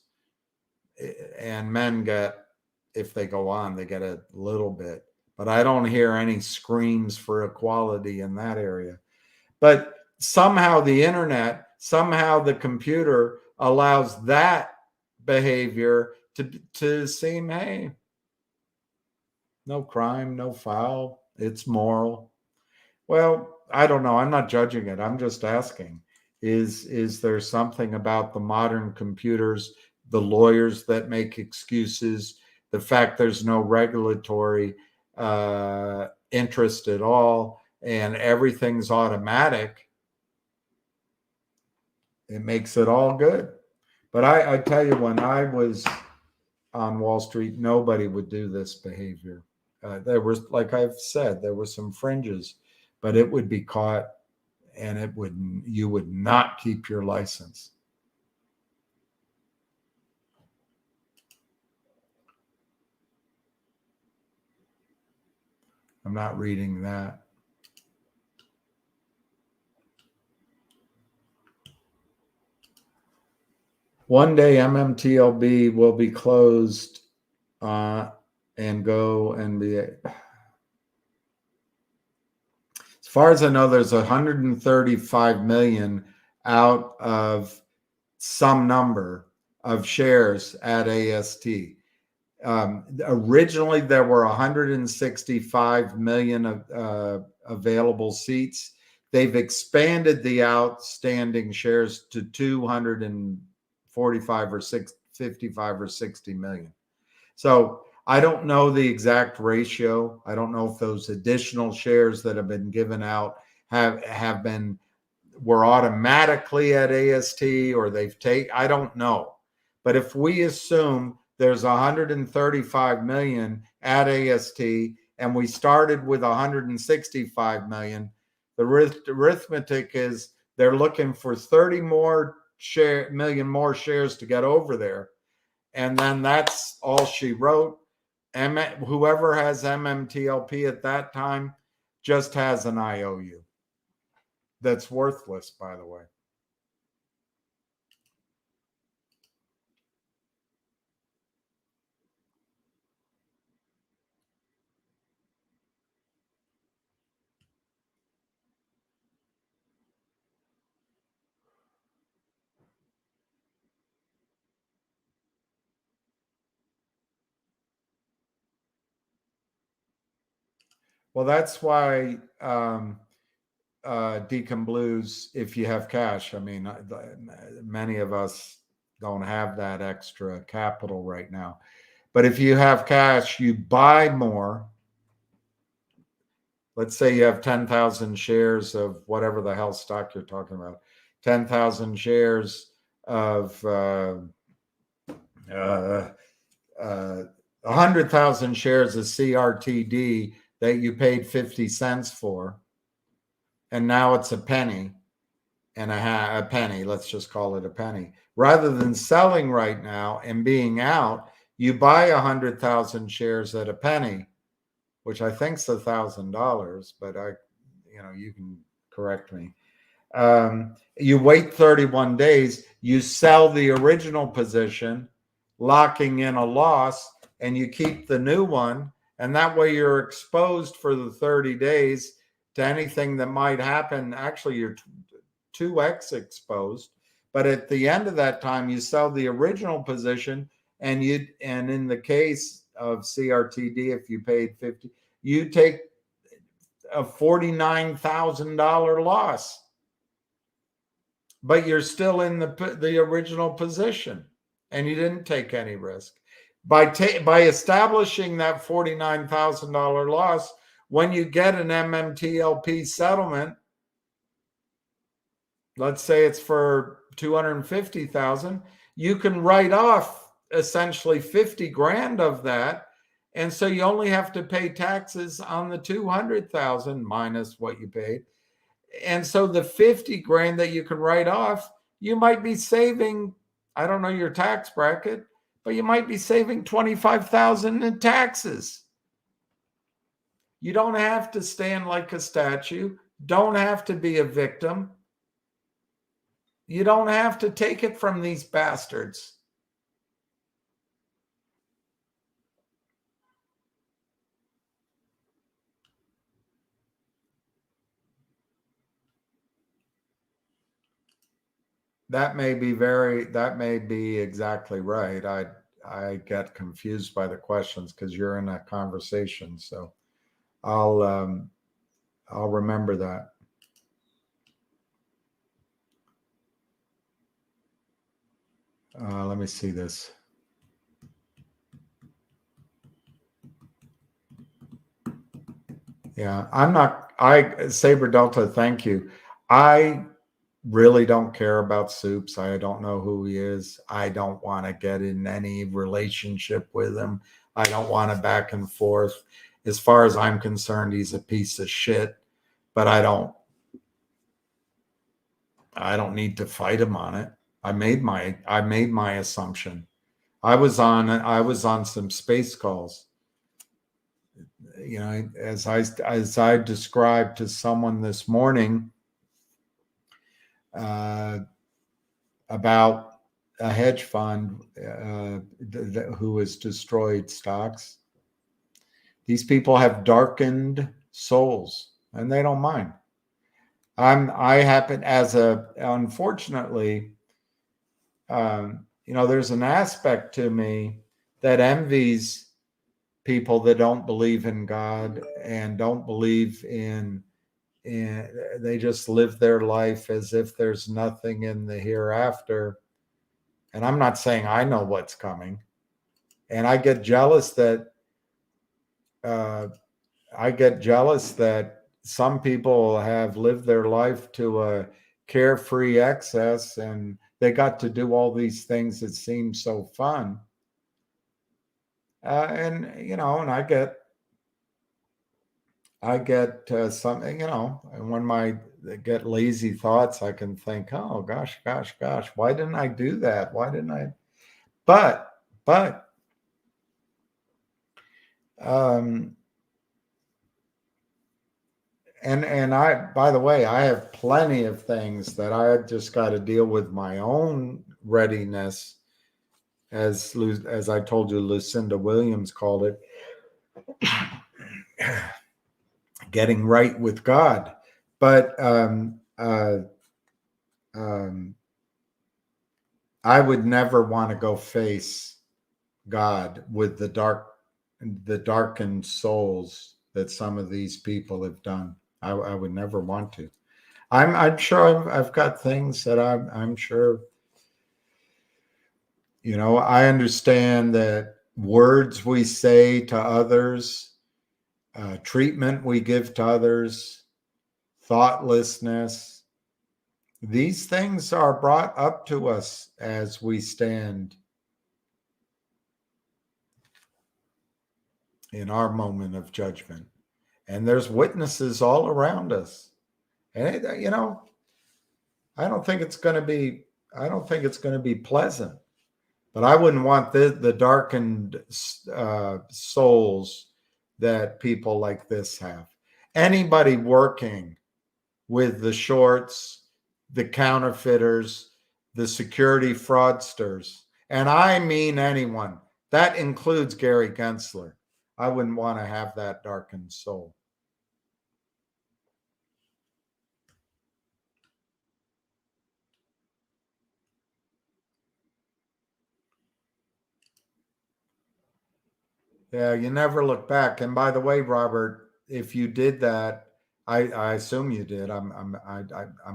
and men get, if they go on, they get a little bit. But I don't hear any screams for equality in that area. But somehow the internet, somehow the computer allows that behavior to seem, hey, no crime, no foul, it's moral. Well, I don't know. I'm not judging it. I'm just asking. Is there something about the modern computers, the lawyers that make excuses, the fact there's no regulatory interest at all, and everything's automatic? It makes it all good. But I tell you, when I was on Wall Street, nobody would do this behavior. There was, like I've said, there were some fringes, but it would be caught, and you would not keep your license. I'm not reading that. One day MMTLB will be closed and go and be. As far as I know, there's 135 million out of some number of shares at AST. Originally, there were 165 million available seats. They've expanded the outstanding shares to 245 or 55 or 60 million. So I don't know the exact ratio. I don't know if those additional shares that have been given out were automatically at AST, or I don't know. But if we assume there's 135 million at AST and we started with 165 million, the arithmetic is they're looking for 30 million more shares to get over there. And then that's all she wrote. Whoever has MMTLP at that time just has an IOU. That's worthless, by the way. Well, that's why Deacon Blues, if you have cash, I mean, many of us don't have that extra capital right now. But if you have cash, you buy more. Let's say you have 10,000 shares of whatever the hell stock you're talking about, 10,000 shares of 100,000 shares of CRTD that you paid 50 cents for, and now it's a penny and a penny. Let's just call it a penny. Rather than selling right now and being out, you buy 100,000 shares at a penny, which I think is $1,000, but you can correct me. You wait 31 days, you sell the original position, locking in a loss, and you keep the new one. And that way you're exposed for the 30 days to anything that might happen. Actually, you're 2x exposed. But at the end of that time, you sell the original position, and in the case of CRTD, if you paid 50, you take a $49,000 loss. But you're still in the original position, and you didn't take any risk. By establishing that $49,000 loss, when you get an MMTLP settlement, let's say it's for $250,000, you can write off essentially 50 grand of that, and so you only have to pay taxes on the 200,000 minus what you paid. And so the 50 grand that you can write off, you might be saving, I don't know your tax bracket, but you might be saving 25,000 in taxes. You don't have to stand like a statue. Don't have to be a victim. You don't have to take it from these bastards. That may be exactly right. I get confused by the questions because you're in a conversation. So I'll remember that. Let me see this. Yeah, Saber Delta, thank you. I really don't care about Soups. I don't know who he is. I don't want to get in any relationship with him. I don't want to back and forth. As far as I'm concerned, he's a piece of shit, but I don't need to fight him on it. I made my assumption. I was on some space calls. You know, as I described to someone this morning, about a hedge fund who has destroyed stocks. These people have darkened souls, and they don't mind. Unfortunately, there's an aspect to me that envies people that don't believe in God and don't believe in they just live their life as if there's nothing in the hereafter. And I'm not saying I know what's coming. And I get jealous that some people have lived their life to a carefree excess, and they got to do all these things that seem so fun. And I get something, and when I get lazy thoughts, I can think, oh gosh, why didn't I do that? Why didn't I? But um, and by the way, I have plenty of things that I just got to deal with my own readiness, as I told you, Lucinda Williams called it, getting right with God. But I would never want to go face God with the darkened souls that some of these people have done. I would never want to. I'm sure I've got things that I'm sure. I understand that words we say to others, treatment we give to others, thoughtlessness, these things are brought up to us as we stand in our moment of judgment. And there's witnesses all around us. And I don't think it's going to be pleasant. But I wouldn't want the darkened souls that people like this have. Anybody working with the shorts, the counterfeiters, the security fraudsters, and I mean anyone, that includes Gary Gensler. I wouldn't want to have that darkened soul. Yeah, you never look back. And by the way, Robert, if you did that, I assume you did. I'm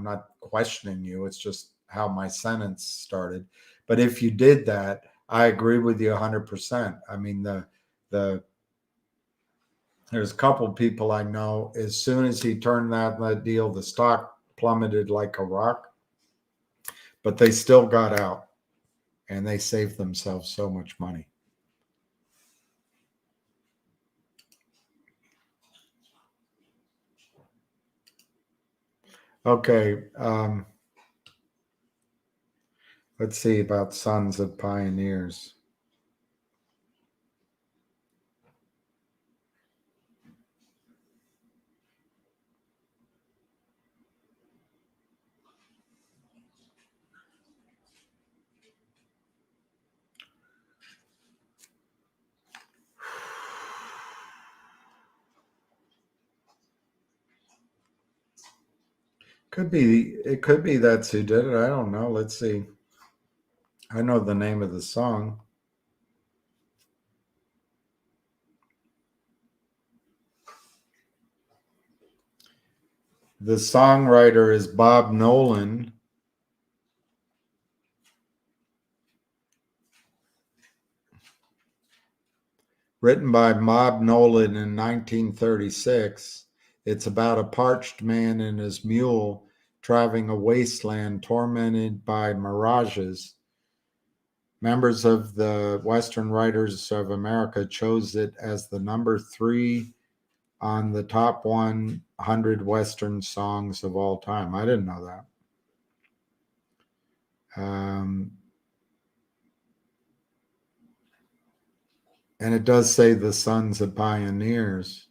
not questioning you. It's just how my sentence started. But if you did that, I agree with you 100%. I mean, there's a couple of people I know. As soon as he turned that deal, the stock plummeted like a rock. But they still got out, and they saved themselves so much money. Okay. Let's see about Sons of Pioneers. It could be that's who did it. I don't know. Let's see. I know the name of the song. The songwriter is Bob Nolan. written by Bob Nolan in 1936. It's about a parched man and his mule traveling a wasteland tormented by mirages. Members of the Western Writers of America chose it as the number 3 on the top 100 Western songs of all time. I didn't know that. And it does say the sons of pioneers.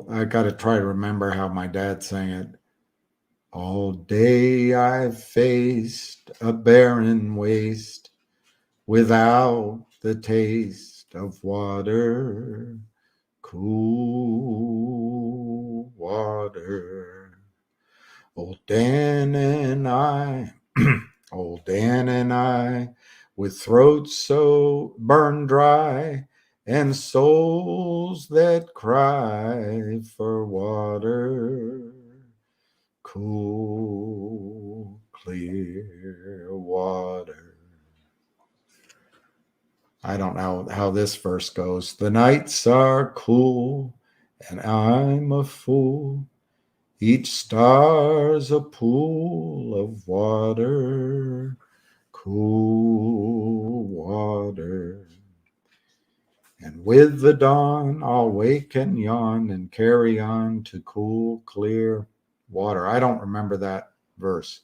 I got to try to remember how my dad sang it. All day I've faced a barren waste without the taste of water, cool water. Old Dan and I, old Dan and I, with throats so burned dry and souls that cry for water, cool, clear water. I don't know how this verse goes. The nights are cool and I'm a fool. Each star's a pool of water, cool water. And with the dawn, I'll wake and yawn and carry on to cool, clear water. I don't remember that verse.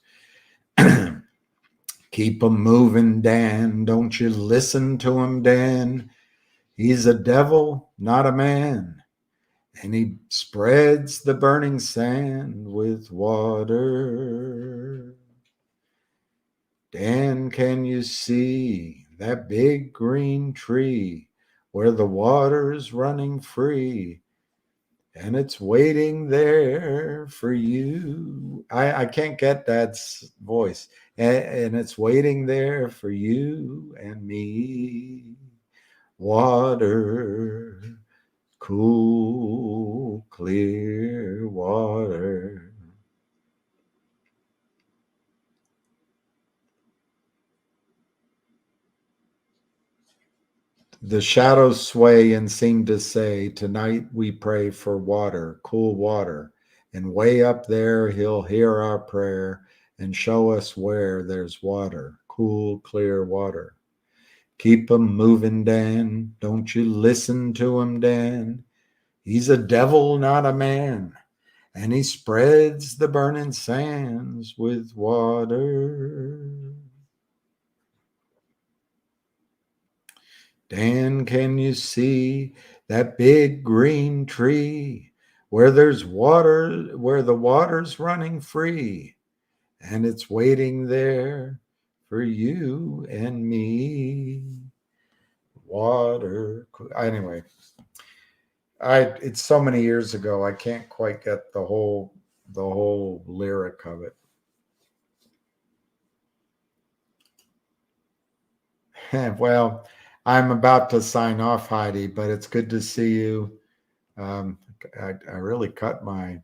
Keep 'em moving, Dan. Don't you listen to him, Dan. He's a devil, not a man. And he spreads the burning sand with water. Dan, can you see that big green tree where the water's running free? And it's waiting there for you. I can't get Dad's voice. And it's waiting there for you and me. Water, cool, clear water. The shadows sway and seem to say, tonight we pray for water, cool water. And way up there, he'll hear our prayer and show us where there's water, cool, clear water. Keep 'em moving, Dan. Don't you listen to him, Dan. He's a devil, not a man. And he spreads the burning sands with water. Dan, can you see that big green tree where there's water, where the water's running free? And it's waiting there for you and me. Water. Anyway, it's so many years ago, I can't quite get the whole lyric of it. Well, I'm about to sign off, Heidi, but it's good to see you. I really cut my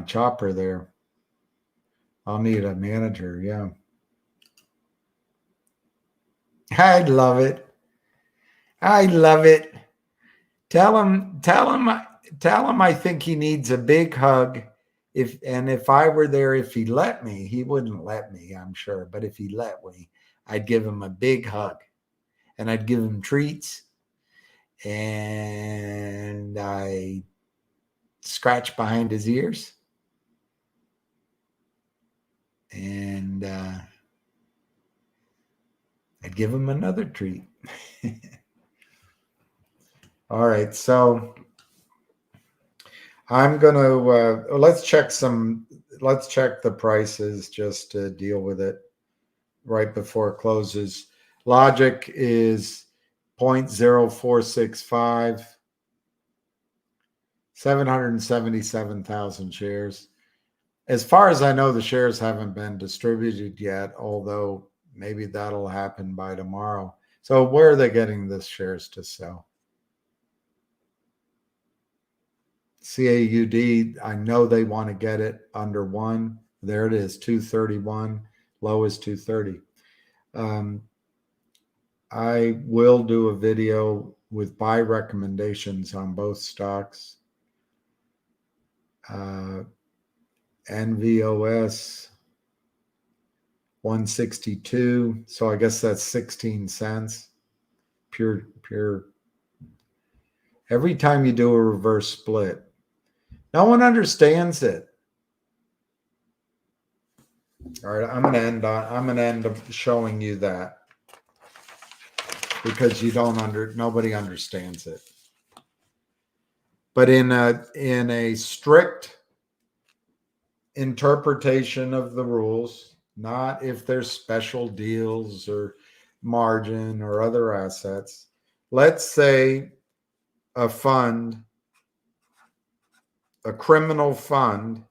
chopper there. I'll need a manager. Yeah, I love it. I love it. Tell him. I think he needs a big hug. If I were there, if he let me, he wouldn't let me, I'm sure. But if he let me, I'd give him a big hug, and I'd give him treats, and I scratch behind his ears, and I'd give him another treat. All right, so I'm gonna let's check the prices just to deal with it right before it closes. Logic is 0.0465, 777,000 shares. As far as I know, the shares haven't been distributed yet, although maybe that'll happen by tomorrow. So where are they getting the shares to sell? CAUD, I know they want to get it under 1. There it is, 231. low is 230. I will do a video with buy recommendations on both stocks. NVOS 162. So I guess that's 16 cents. Pure. Every time you do a reverse split, no one understands it. All right, I'm gonna end up showing you that because nobody understands it. But in a strict interpretation of the rules, not if there's special deals or margin or other assets. Let's say a criminal fund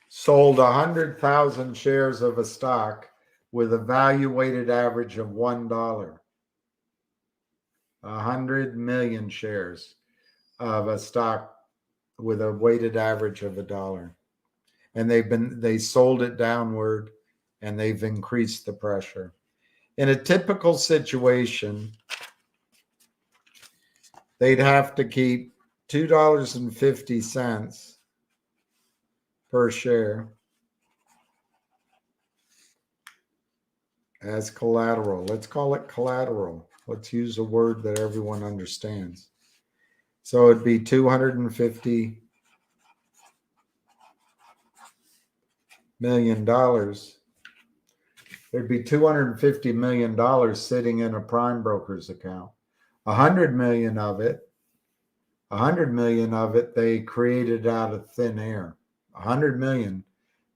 sold 100,000 shares of a stock with a value weighted average of $1. 100 million shares of a stock with a weighted average of $1. And they sold it downward and they've increased the pressure. In a typical situation, they'd have to keep $2.50 per share as collateral. Let's call it collateral. Let's use a word that everyone understands. So it'd be $250 million. There'd be $250 million sitting in a prime broker's account. 100 million of it they created out of thin air. 100 million,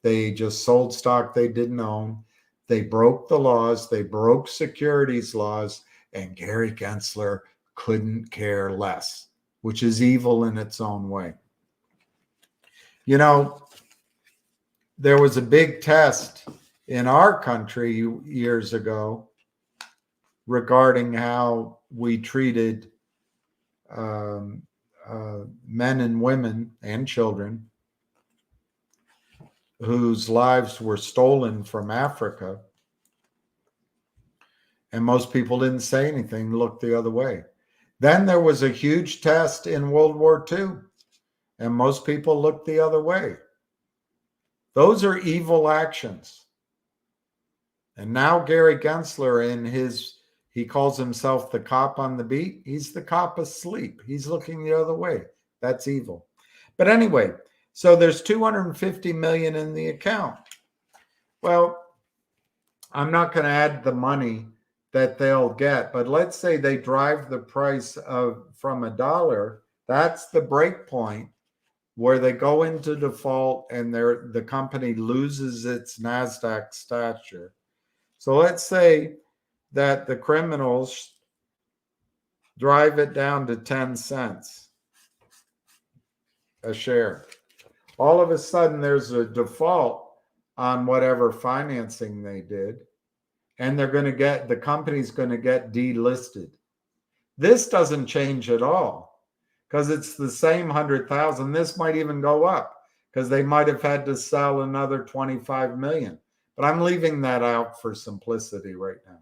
they just sold stock they didn't own. They broke the laws, they broke securities laws, and Gary Gensler couldn't care less, which is evil in its own way. You know, there was a big test in our country years ago regarding how we treated men and women and children whose lives were stolen from Africa. And most people didn't say anything, looked the other way. Then there was a huge test in World War II, and most people looked the other way. Those are evil actions. And now Gary Gensler, he calls himself the cop on the beat. He's the cop asleep. He's looking the other way. That's evil. But anyway, so there's 250 million in the account. Well, I'm not going to add the money that they'll get, but let's say they drive the price from $1. That's the break point where they go into default and the company loses its NASDAQ stature. So let's say that the criminals drive it down to 10 cents a share. All of a sudden, there's a default on whatever financing they did, and the company's going to get delisted. This doesn't change at all because it's the same 100,000. This might even go up because they might have had to sell another 25 million. But I'm leaving that out for simplicity right now.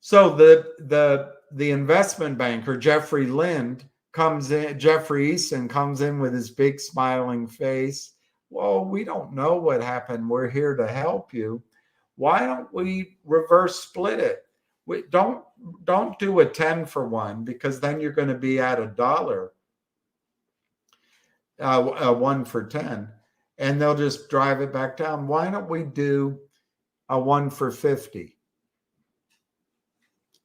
So the investment banker, Jeffrey Eason comes in with his big smiling face. Well, we don't know what happened. We're here to help you. Why don't we reverse split it? Don't do a 10 for 1 because then you're going to be at $1, 1 for 10, and they'll just drive it back down. Why don't we do a 1 for 50?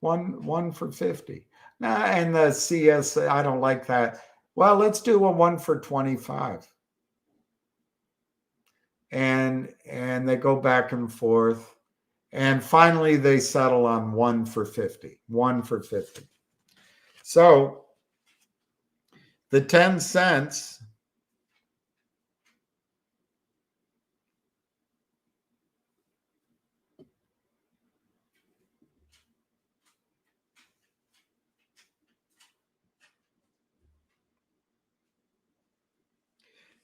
One for 50. Nah, and the CS, I don't like that. Well, let's do a 1 for 25. And they go back and forth. And finally, they settle on 1 for 50. 1 for 50. So the 10 cents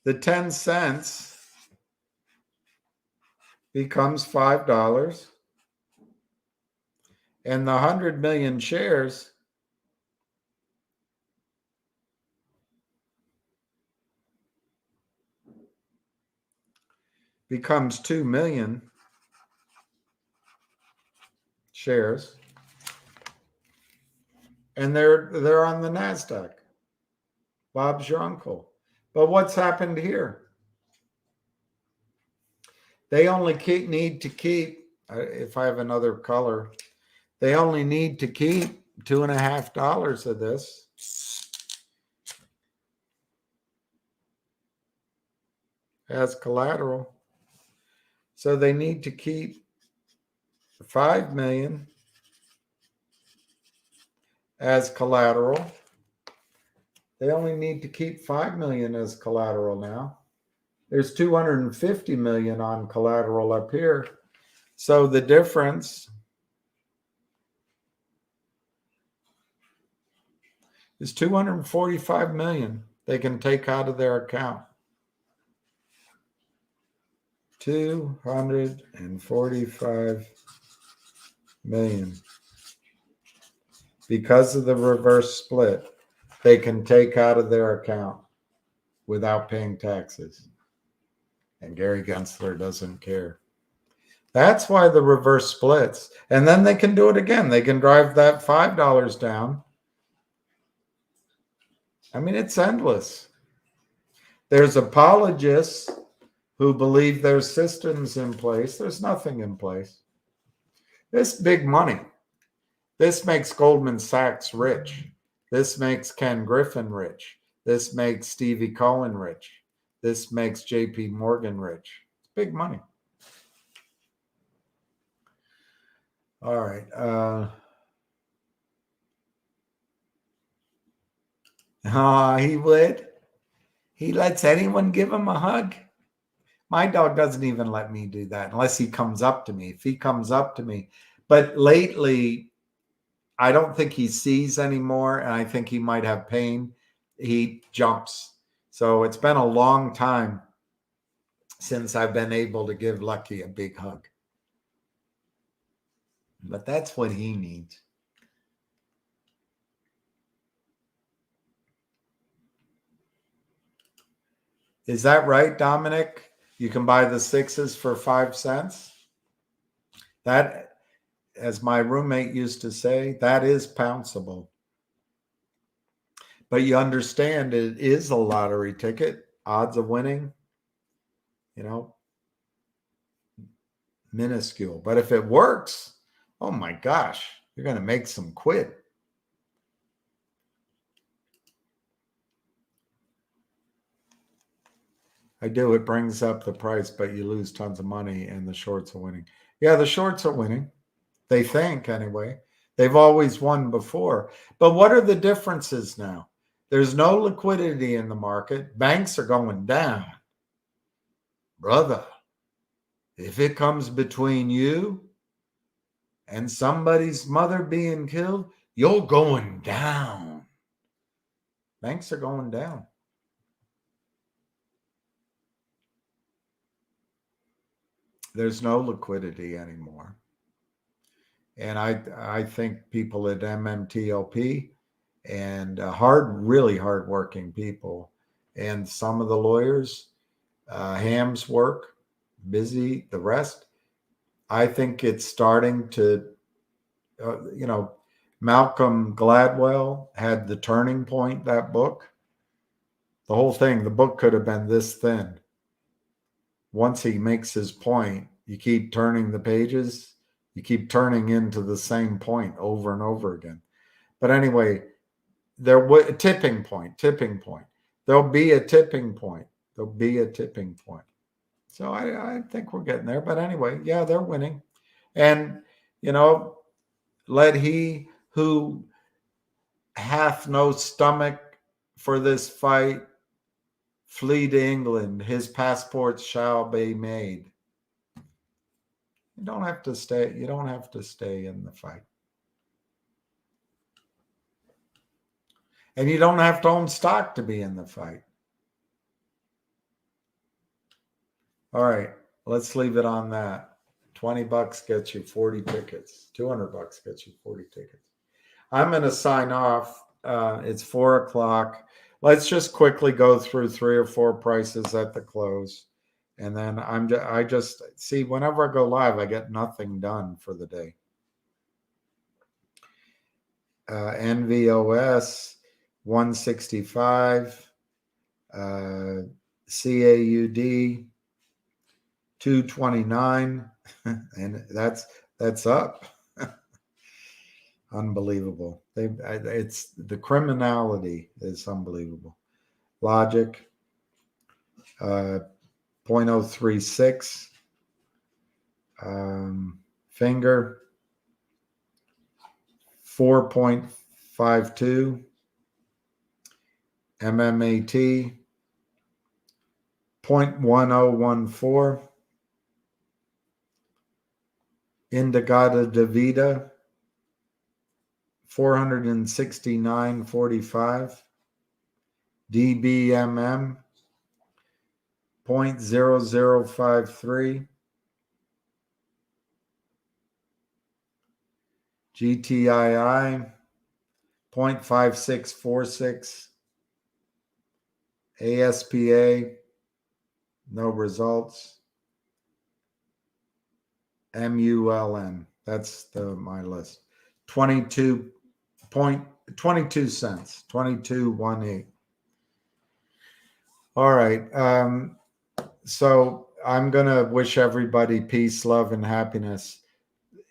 the 10 cents becomes $5, and the 100 million shares becomes 2 million shares, and they're on the NASDAQ. Bob's your uncle. But what's happened here? They only need to keep, if I have another color, they only need to keep $2.50 of this. As collateral. So they need to keep 5 million as collateral. They only need to keep 5 million as collateral now. There's 250 million on collateral up here. So the difference is 245 million they can take out of their account. 245 million. Because of the reverse split, they can take out of their account without paying taxes. And Gary Gensler doesn't care. That's why the reverse splits. And then they can do it again. They can drive that $5 down. I mean, it's endless. There's apologists who believe there's systems in place. There's nothing in place. This big money. This makes Goldman Sachs rich. This makes Ken Griffin rich. This makes Stevie Cohen rich. This makes JP Morgan rich. It's big money. All right. He would. He lets anyone give him a hug. My dog doesn't even let me do that unless he comes up to me. If he comes up to me. But lately, I don't think he sees anymore, and I think he might have pain. He jumps. So it's been a long time since I've been able to give Lucky a big hug. But that's what he needs. Is that right, Dominic? You can buy the 6s for 5 cents? That, as my roommate used to say, that is pounceable. But you understand it is a lottery ticket. Odds of winning, minuscule. But if it works, oh my gosh, you're going to make some quid. I do. It brings up the price, but you lose tons of money and the shorts are winning. Yeah, the shorts are winning. They think anyway. They've always won before. But what are the differences now? There's no liquidity in the market. Banks are going down. Brother, if it comes between you and somebody's mother being killed, you're going down. Banks are going down. There's no liquidity anymore. And I think people at MMTLP and really hardworking people, and some of the lawyers, Ham's work, busy, the rest, I think it's starting to, Malcolm Gladwell had The Turning Point, that book. The whole thing, the book could have been this thin. Once he makes his point, you keep turning the pages, you keep turning into the same point over and over again. But anyway, there was a tipping point. There'll be a tipping point. So I think we're getting there. But anyway, yeah, they're winning. And, let he who hath no stomach for this fight flee to England. His passports shall be made. You don't have to stay. You don't have to stay in the fight. And you don't have to own stock to be in the fight. All right, let's leave it on that. $20 gets you 40 tickets. $200 gets you 40 tickets. I'm going to sign off. It's 4:00. Let's just quickly go through 3 or 4 prices at the close, and then I just see whenever I go live, I get nothing done for the day. NVOS 165, CAUD 229, and that's up. Unbelievable. It's the criminality is unbelievable. Logic 0.036, finger 4.52, MMAT 0.1014, Indigada Davida 469.45, DBMM 0.0053, GTII 0.5646, ASPA no results, MULN that's my list, 22 cents, 22.18. All right. So I'm gonna wish everybody peace, love, and happiness.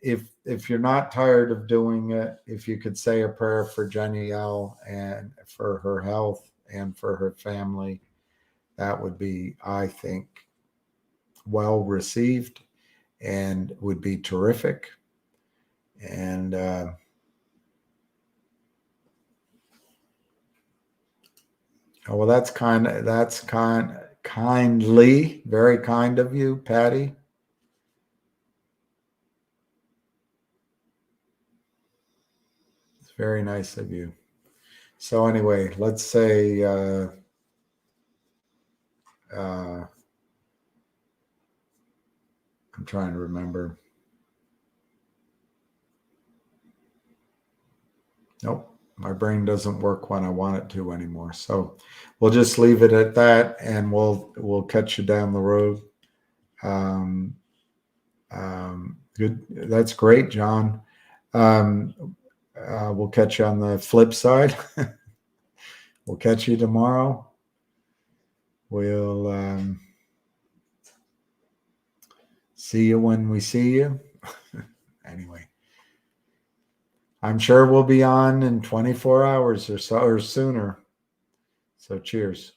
If you're not tired of doing it, if you could say a prayer for Jenny L and for her health and for her family, that would be, I think, well received and would be terrific. And well, that's kindly, very kind of you, Patty. It's very nice of you. So anyway, let's say I'm trying to remember. Nope, my brain doesn't work when I want it to anymore. So we'll just leave it at that, and we'll catch you down the road. Good, that's great, John. We'll catch you on the flip side. We'll catch you tomorrow. We'll see you when we see you. Anyway, I'm sure we'll be on in 24 hours or so or sooner. So cheers.